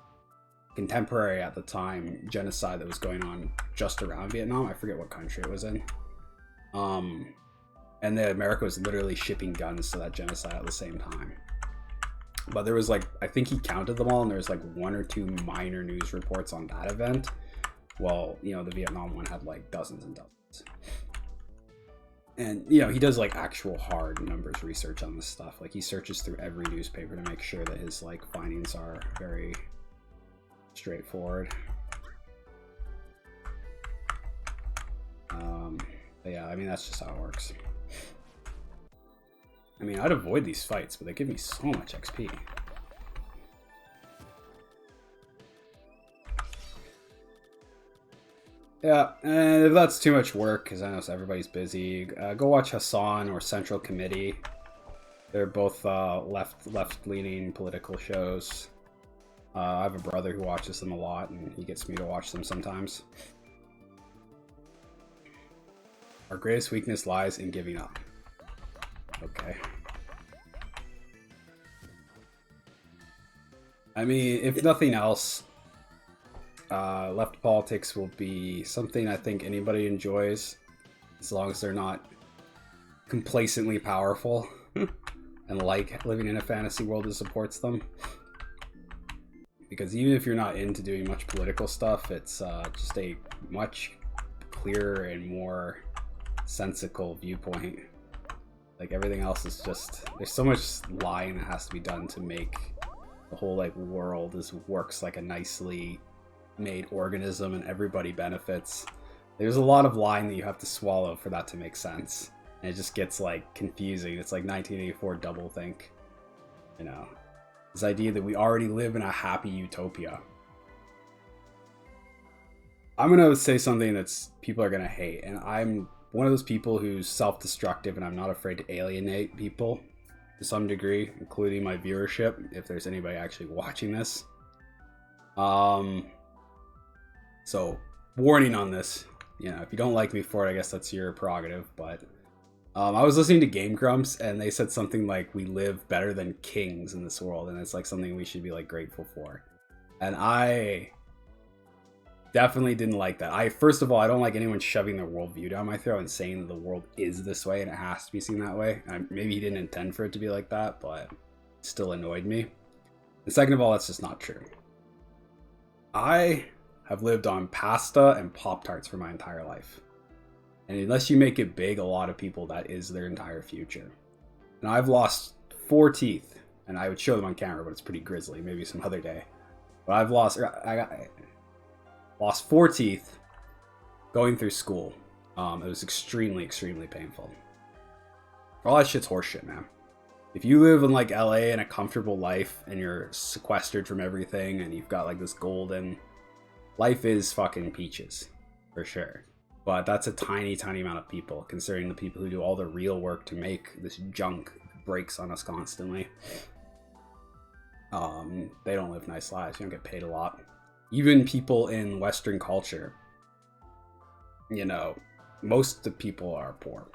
contemporary at the time, genocide that was going on just around Vietnam. I forget what country it was in. And then America was literally shipping guns to that genocide at the same time. But there was, like, I think he counted them all, and there was like 1 or 2 minor news reports on that event. Well, you know, the Vietnam one had like dozens and dozens. And, you know, he does like actual hard numbers research on this stuff. Like, he searches through every newspaper to make sure that his like findings are very straightforward. But yeah, I mean, that's just how it works. I mean, I'd avoid these fights, but they give me so much XP. Yeah, and if that's too much work, because I know everybody's busy, go watch Hassan or Central Committee. They're both left-leaning political shows. I have a brother who watches them a lot, and he gets me to watch them sometimes. Our greatest weakness lies in giving up. Okay. I mean, if nothing else, left politics will be something I think anybody enjoys, as long as they're not complacently powerful and like living in a fantasy world that supports them. Because even if you're not into doing much political stuff, it's just a much clearer and more sensical viewpoint. Like, everything else is just, there's so much lying that has to be done to make the whole like world works like a nicely made organism and everybody benefits. There's a lot of lying that you have to swallow for that to make sense, and it just gets like confusing. It's like 1984 doublethink, you know, this idea that we already live in a happy utopia. I'm gonna say something that's people are gonna hate, and I'm one of those people who's self-destructive, and I'm not afraid to alienate people to some degree, including my viewership, if there's anybody actually watching this. So, warning on this. You know, if you don't like me for it, I guess that's your prerogative, but I was listening to Game Grumps, and they said something like, we live better than kings in this world, and it's like something we should be like grateful for. And I definitely didn't like that. First of all, I don't like anyone shoving their worldview down my throat and saying that the world is this way and it has to be seen that way. Maybe he didn't intend for it to be like that, but it still annoyed me. And second of all, that's just not true. I have lived on pasta and Pop-Tarts for my entire life. And unless you make it big, a lot of people, that is their entire future. And I've lost 4 teeth, and I would show them on camera, but it's pretty grisly. Maybe some other day. But I lost 4 teeth going through school. It was extremely, extremely painful. All that shit's horseshit, man. If you live in like LA in a comfortable life and you're sequestered from everything and you've got like this golden... Life is fucking peaches, for sure. But that's a tiny, tiny amount of people, considering the people who do all the real work to make this junk that breaks on us constantly. They don't live nice lives. You don't get paid a lot. Even people in Western culture, you know, most of the people are poor.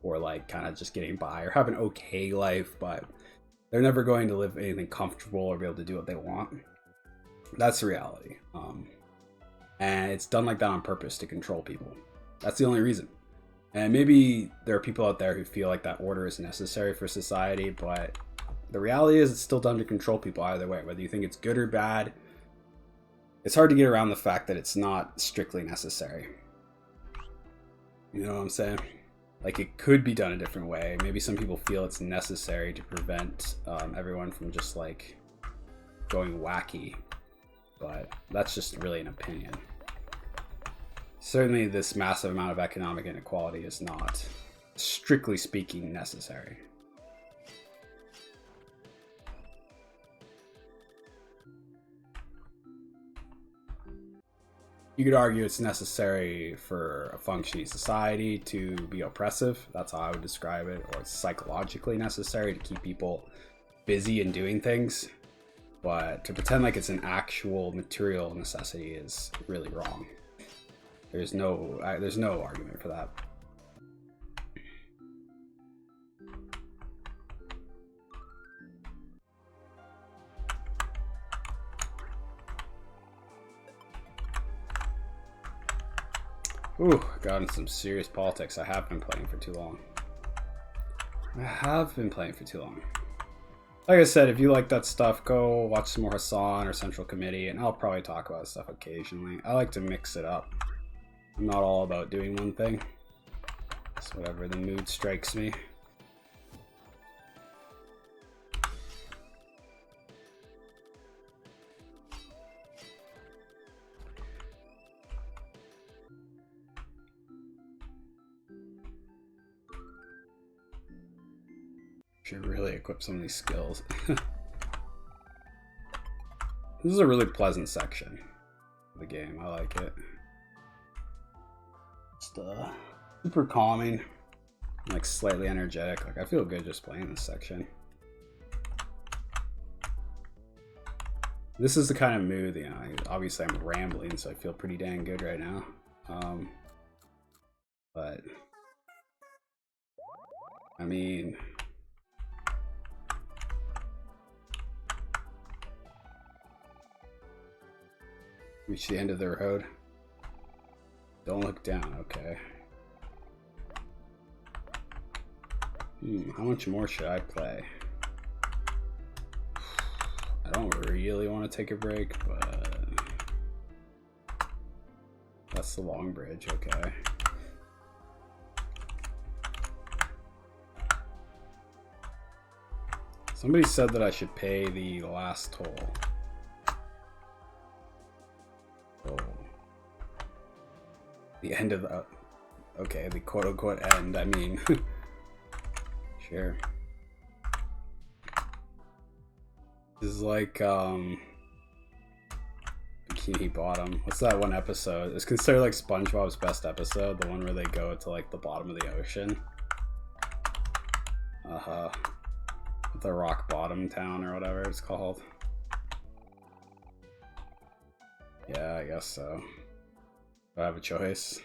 Or like kind of just getting by or have an okay life, but they're never going to live anything comfortable or be able to do what they want. That's the reality. And it's done like that on purpose to control people. That's the only reason. And maybe there are people out there who feel like that order is necessary for society, but the reality is it's still done to control people either way, whether you think it's good or bad. It's hard to get around the fact that it's not strictly necessary. You know what I'm saying? Like, it could be done a different way. Maybe some people feel it's necessary to prevent everyone from just, like, going wacky. But that's just really an opinion. Certainly, this massive amount of economic inequality is not, strictly speaking, necessary. You could argue it's necessary for a functioning society to be oppressive. That's how I would describe it. Or it's psychologically necessary to keep people busy and doing things. But to pretend like it's an actual material necessity is really wrong. There's no argument for that. Ooh, got in some serious politics. I have been playing for too long. Like I said, if you like that stuff, go watch some more Hassan or Central Committee, and I'll probably talk about stuff occasionally. I like to mix it up. I'm not all about doing one thing. It's whatever the mood strikes me. Should really equip some of these skills. This is a really pleasant section of the game. I like it. Just super calming, like slightly energetic. Like, I feel good just playing this section. This is the kind of mood, you know, obviously I'm rambling, so I feel pretty dang good right now. But I mean, reach the end of the road. Don't look down, okay. How much more should I play? I don't really want to take a break, but that's the long bridge, okay. Somebody said that I should pay the last toll. Oh. The end of the... Okay, the quote-unquote end, I mean... Sure. This is like, Bikini Bottom. What's that one episode? It's considered like SpongeBob's best episode, the one where they go to like the bottom of the ocean. The Rock Bottom Town or whatever it's called. Yeah, I guess so. Do I have a choice?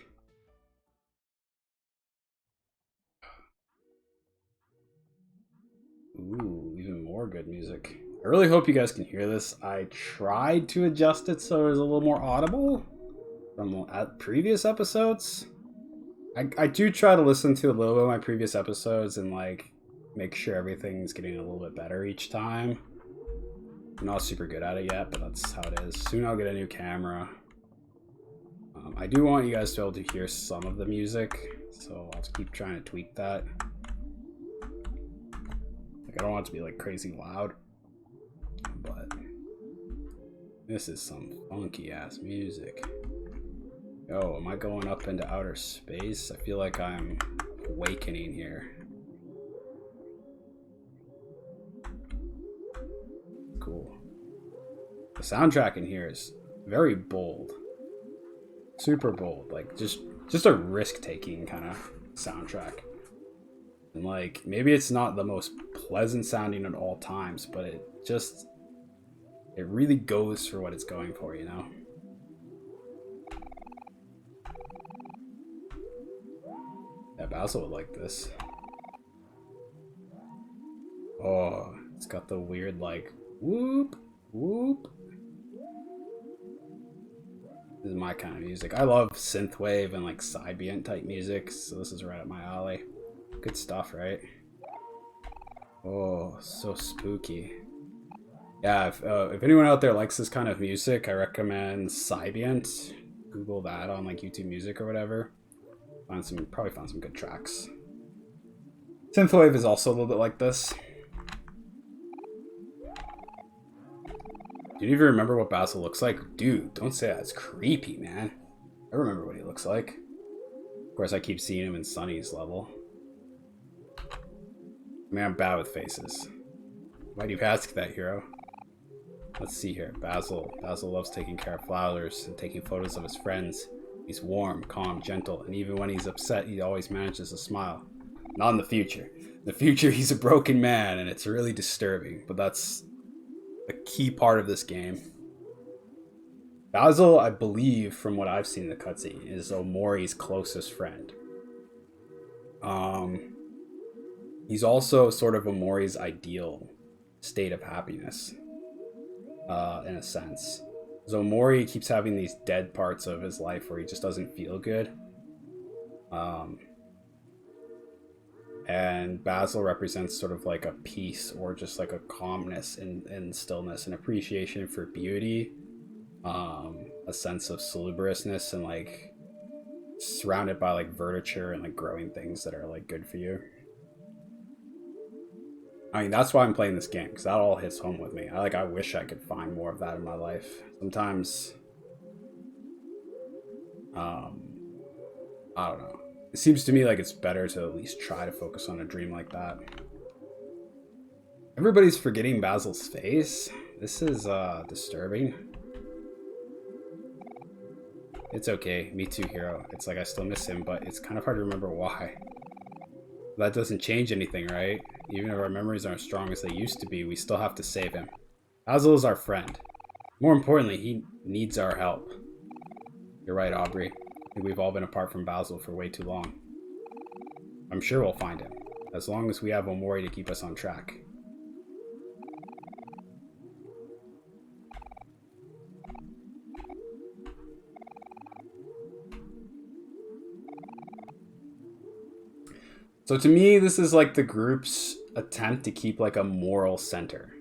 Ooh, even more good music. I really hope you guys can hear this. I tried to adjust it so it was a little more audible from previous episodes. I do try to listen to a little bit of my previous episodes and like make sure everything's getting a little bit better each time. I'm not super good at it yet, but that's how it is. Soon I'll get a new camera. I do want you guys to be able to hear some of the music, so I'll keep trying to tweak that. I don't want it to be like crazy loud, but this is some funky ass music. Yo, am I going up into outer space? I feel like I'm awakening here. Cool. The soundtrack in here is very bold. Super bold. Like just a risk-taking kind of soundtrack. And like, maybe it's not the most pleasant sounding at all times, but it really goes for what it's going for, you know? Yeah, Basil would like this. Oh, it's got the weird like, whoop, whoop. This is my kind of music. I love synthwave and like sideband type music, so this is right up my alley. Good stuff, right? Oh, so spooky. Yeah, if anyone out there likes this kind of music, I recommend Sybient. Google that on like YouTube Music or whatever. Probably found some good tracks. Synthwave is also a little bit like this. Do you even remember what Basil looks like? Dude, don't say that. It's creepy, man. I remember what he looks like. Of course, I keep seeing him in Sunny's level. I mean, I'm bad with faces. Why do you ask that, hero? Let's see here. Basil. Basil loves taking care of flowers and taking photos of his friends. He's warm, calm, gentle, and even when he's upset, he always manages to smile. Not in the future. In the future, he's a broken man, and it's really disturbing, but that's a key part of this game. Basil, I believe, from what I've seen in the cutscene, is Omori's closest friend. He's also sort of Omori's ideal state of happiness, in a sense. So Omori keeps having these dead parts of his life where he just doesn't feel good. And Basil represents sort of like a peace or just like a calmness and stillness and appreciation for beauty, a sense of salubriousness and like surrounded by like verdure and like growing things that are like good for you. I mean, that's why I'm playing this game, because that all hits home with me. I wish I could find more of that in my life. Sometimes, I don't know. It seems to me like it's better to at least try to focus on a dream like that. Everybody's forgetting Basil's face. This is disturbing. It's okay. Me too, hero. It's like I still miss him, but it's kind of hard to remember why. That doesn't change anything, right? Even if our memories aren't as strong as they used to be, we still have to save him. Basil is our friend. More importantly, he needs our help. You're right, Aubrey. I think we've all been apart from Basil for way too long. I'm sure we'll find him, as long as we have Omori to keep us on track. So to me, this is like the group's attempt to keep like a moral center.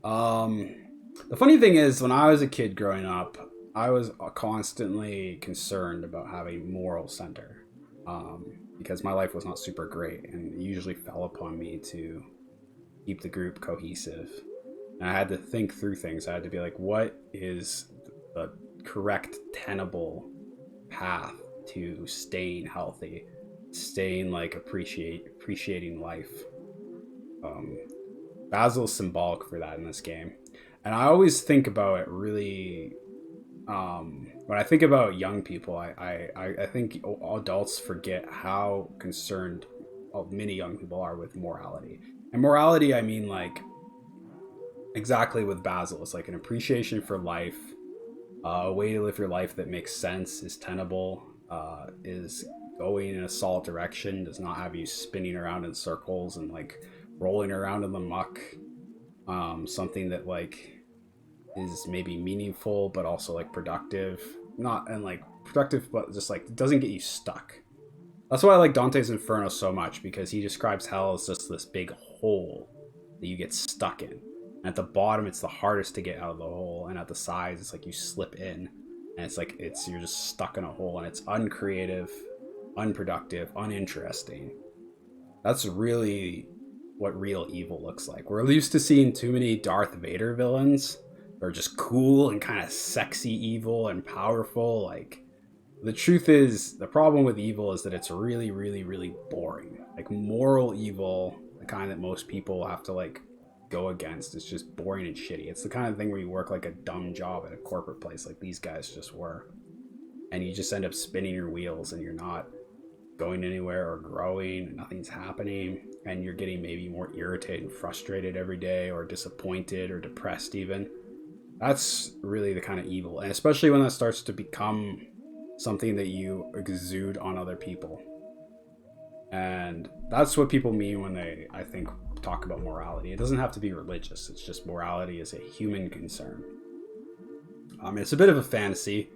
The funny thing is, when I was a kid growing up, I was constantly concerned about having moral center, because my life was not super great, and it usually fell upon me to keep the group cohesive. And I had to think through things. I had to be like, what is the correct tenable path to staying healthy, staying like appreciating life? Basil's symbolic for that in this game, and I always think about it really. When I think about young people, I think adults forget how concerned many young people are with morality. And morality, I mean like exactly with Basil. It's like an appreciation for life, a way to live your life that makes sense, is tenable, is going in a solid direction, does not have you spinning around in circles and like rolling around in the muck. Something that like is maybe meaningful but also like productive, not and like productive but just like doesn't get you stuck. That's why I like Dante's Inferno so much, because he describes hell as just this big hole that you get stuck in, and at the bottom it's the hardest to get out of the hole, and at the sides it's like you slip in, and it's like you're just stuck in a hole, and it's uncreative, unproductive, uninteresting. That's really what real evil looks like. We're used to seeing too many Darth Vader villains. They're just cool and kind of sexy evil and powerful. Like, the truth is, the problem with evil is that it's really, really, really boring. Like, moral evil, the kind that most people have to like go against, is just boring and shitty. It's the kind of thing where you work like a dumb job at a corporate place like these guys just were, and you just end up spinning your wheels and you're not going anywhere or growing, nothing's happening, and you're getting maybe more irritated and frustrated every day, or disappointed or depressed even. That's really the kind of evil, and especially when that starts to become something that you exude on other people. And that's what people mean when they, I think, talk about morality. It doesn't have to be religious, it's just morality is a human concern. It's a bit of a fantasy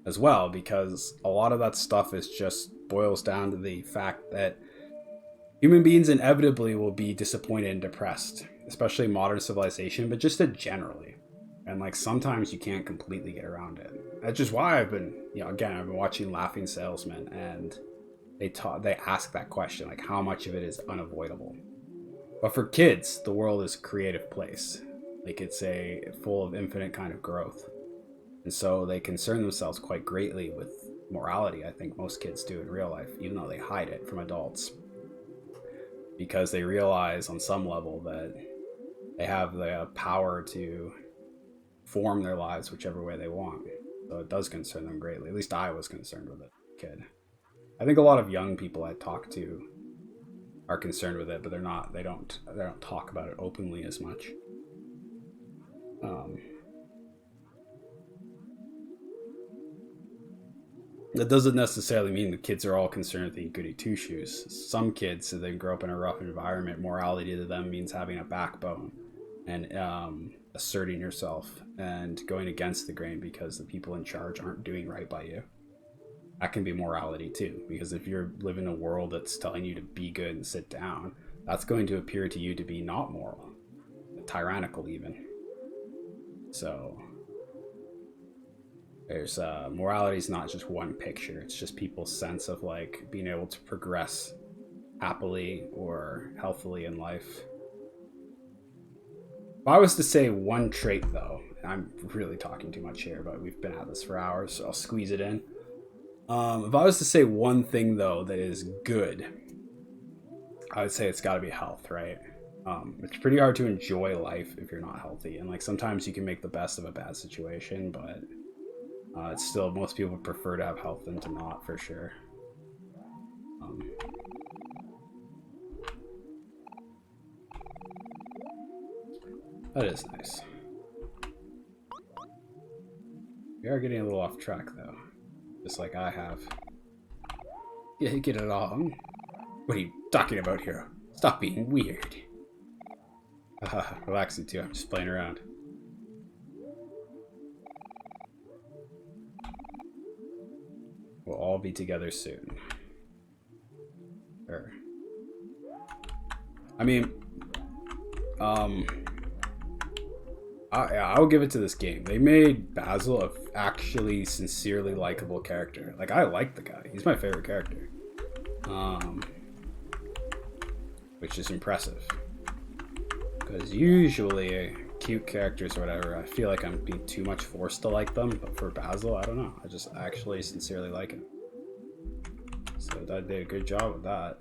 as well, because a lot of that stuff is just boils down to the fact that Human beings inevitably will be disappointed and depressed, especially modern civilization, but just generally. And like sometimes you can't completely get around it. That's just why I've been, again, I've been watching Laughing Salesman, and they ask that question, like how much of it is unavoidable. But for kids, the world is a creative place. Like it's a full of infinite kind of growth. And so they concern themselves quite greatly with morality. I think most kids do in real life, even though they hide it from adults. Because they realize on some level that they have the power to form their lives whichever way they want. So it does concern them greatly. At least I was concerned with it as a kid. I think a lot of young people I talk to are concerned with it, but they don't talk about it openly as much. That doesn't necessarily mean the kids are all concerned with being goody two shoes. Some kids, so they grow up in a rough environment, morality to them means having a backbone and asserting yourself and going against the grain because the people in charge aren't doing right by you. That can be morality too, because if you're living in a world that's telling you to be good and sit down, that's going to appear to you to be not moral, tyrannical even. So there's morality is not just one picture. It's just people's sense of like being able to progress happily or healthily in life. If I was to say one trait, though, I'm really talking too much here, but we've been at this for hours, so I'll squeeze it in. If I was to say one thing, though, that is good, I would say it's got to be health, right? It's pretty hard to enjoy life if you're not healthy, and like sometimes you can make the best of a bad situation, but it's still, most people would prefer to have health than to not, for sure. That is nice. We are getting a little off track, though. Just like I have. Yeah, get it on. What are you talking about here? Stop being weird. Relaxing too, I'm just playing around. We'll all be together soon. Sure. I mean, I will give it to this game. They made Basil a actually sincerely likable character. Like, I like the guy. He's my favorite character. Which is impressive. Because usually cute characters or whatever, I feel like I'm being too much forced to like them. But for Basil, I don't know. I just actually sincerely like him. So they did a good job with that.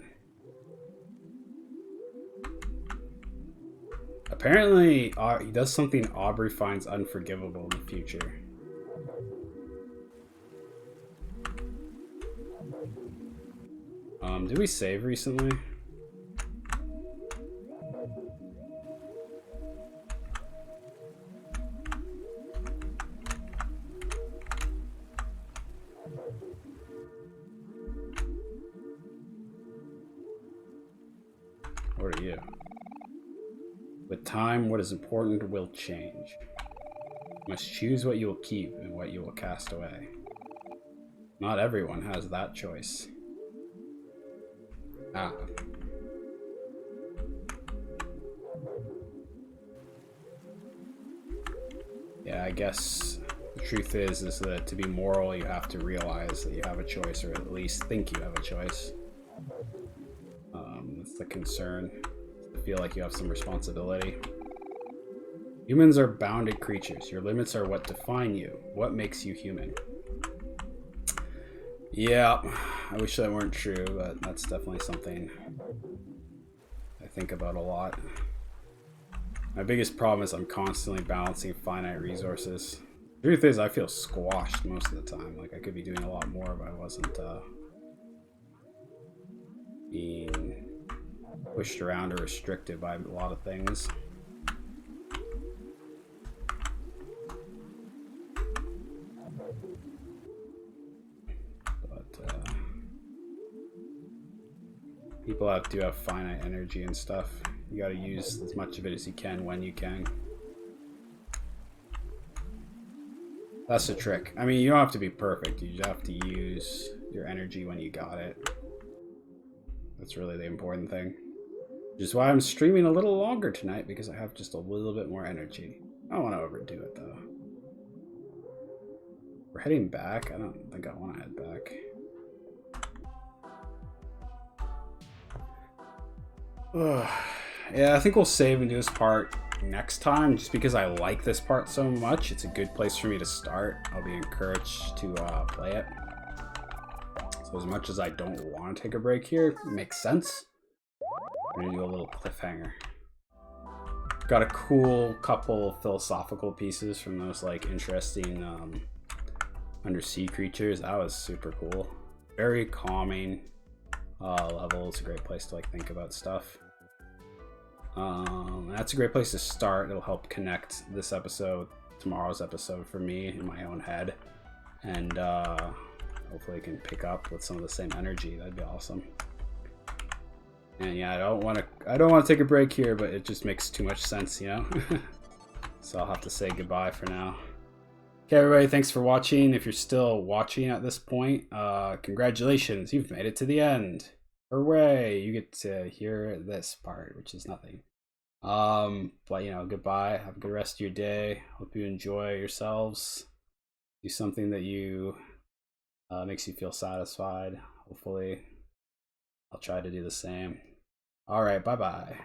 Apparently, he does something Aubrey finds unforgivable in the future. Did we save recently? What are you? With time, what is important will change. You must choose what you will keep and what you will cast away. Not everyone has that choice. Ah. Yeah, I guess the truth is that to be moral, you have to realize that you have a choice, or at least think you have a choice. That's the concern. To feel like you have some responsibility. Humans are bounded creatures. Your limits are what define you. What makes you human? Yeah, I wish that weren't true, but that's definitely something I think about a lot. My biggest problem is I'm constantly balancing finite resources. The truth is, I feel squashed most of the time. Like, I could be doing a lot more if I wasn't being pushed around or restricted by a lot of things. People do have finite energy and stuff. You gotta use as much of it as you can when you can. That's the trick. I mean, you don't have to be perfect. You just have to use your energy when you got it. That's really the important thing. Which is why I'm streaming a little longer tonight, because I have just a little bit more energy. I don't want to overdo it though. We're heading back. I don't think I want to head back. Ugh. Yeah, I think we'll save and do this part next time, just because I like this part so much. It's a good place for me to start. I'll be encouraged to play it. So as much as I don't want to take a break here, it makes sense. I'm gonna do a little cliffhanger. Got a cool couple philosophical pieces from those like interesting undersea creatures. That was super cool. Very calming level. It's a great place to like think about stuff. That's a great place to start. It'll help connect this episode, tomorrow's episode for me in my own head, and hopefully I can pick up with some of the same energy. That'd be awesome. And yeah, I don't want to take a break here, but it just makes too much sense, you know. So I'll have to say goodbye for now. Okay, everybody, thanks for watching. If you're still watching at this point, congratulations, you've made it to the end. Hooray! You get to hear this part, which is nothing. But you know, goodbye. Have a good rest of your day. Hope you enjoy yourselves. Do something that you makes you feel satisfied. Hopefully, I'll try to do the same. All right, bye bye.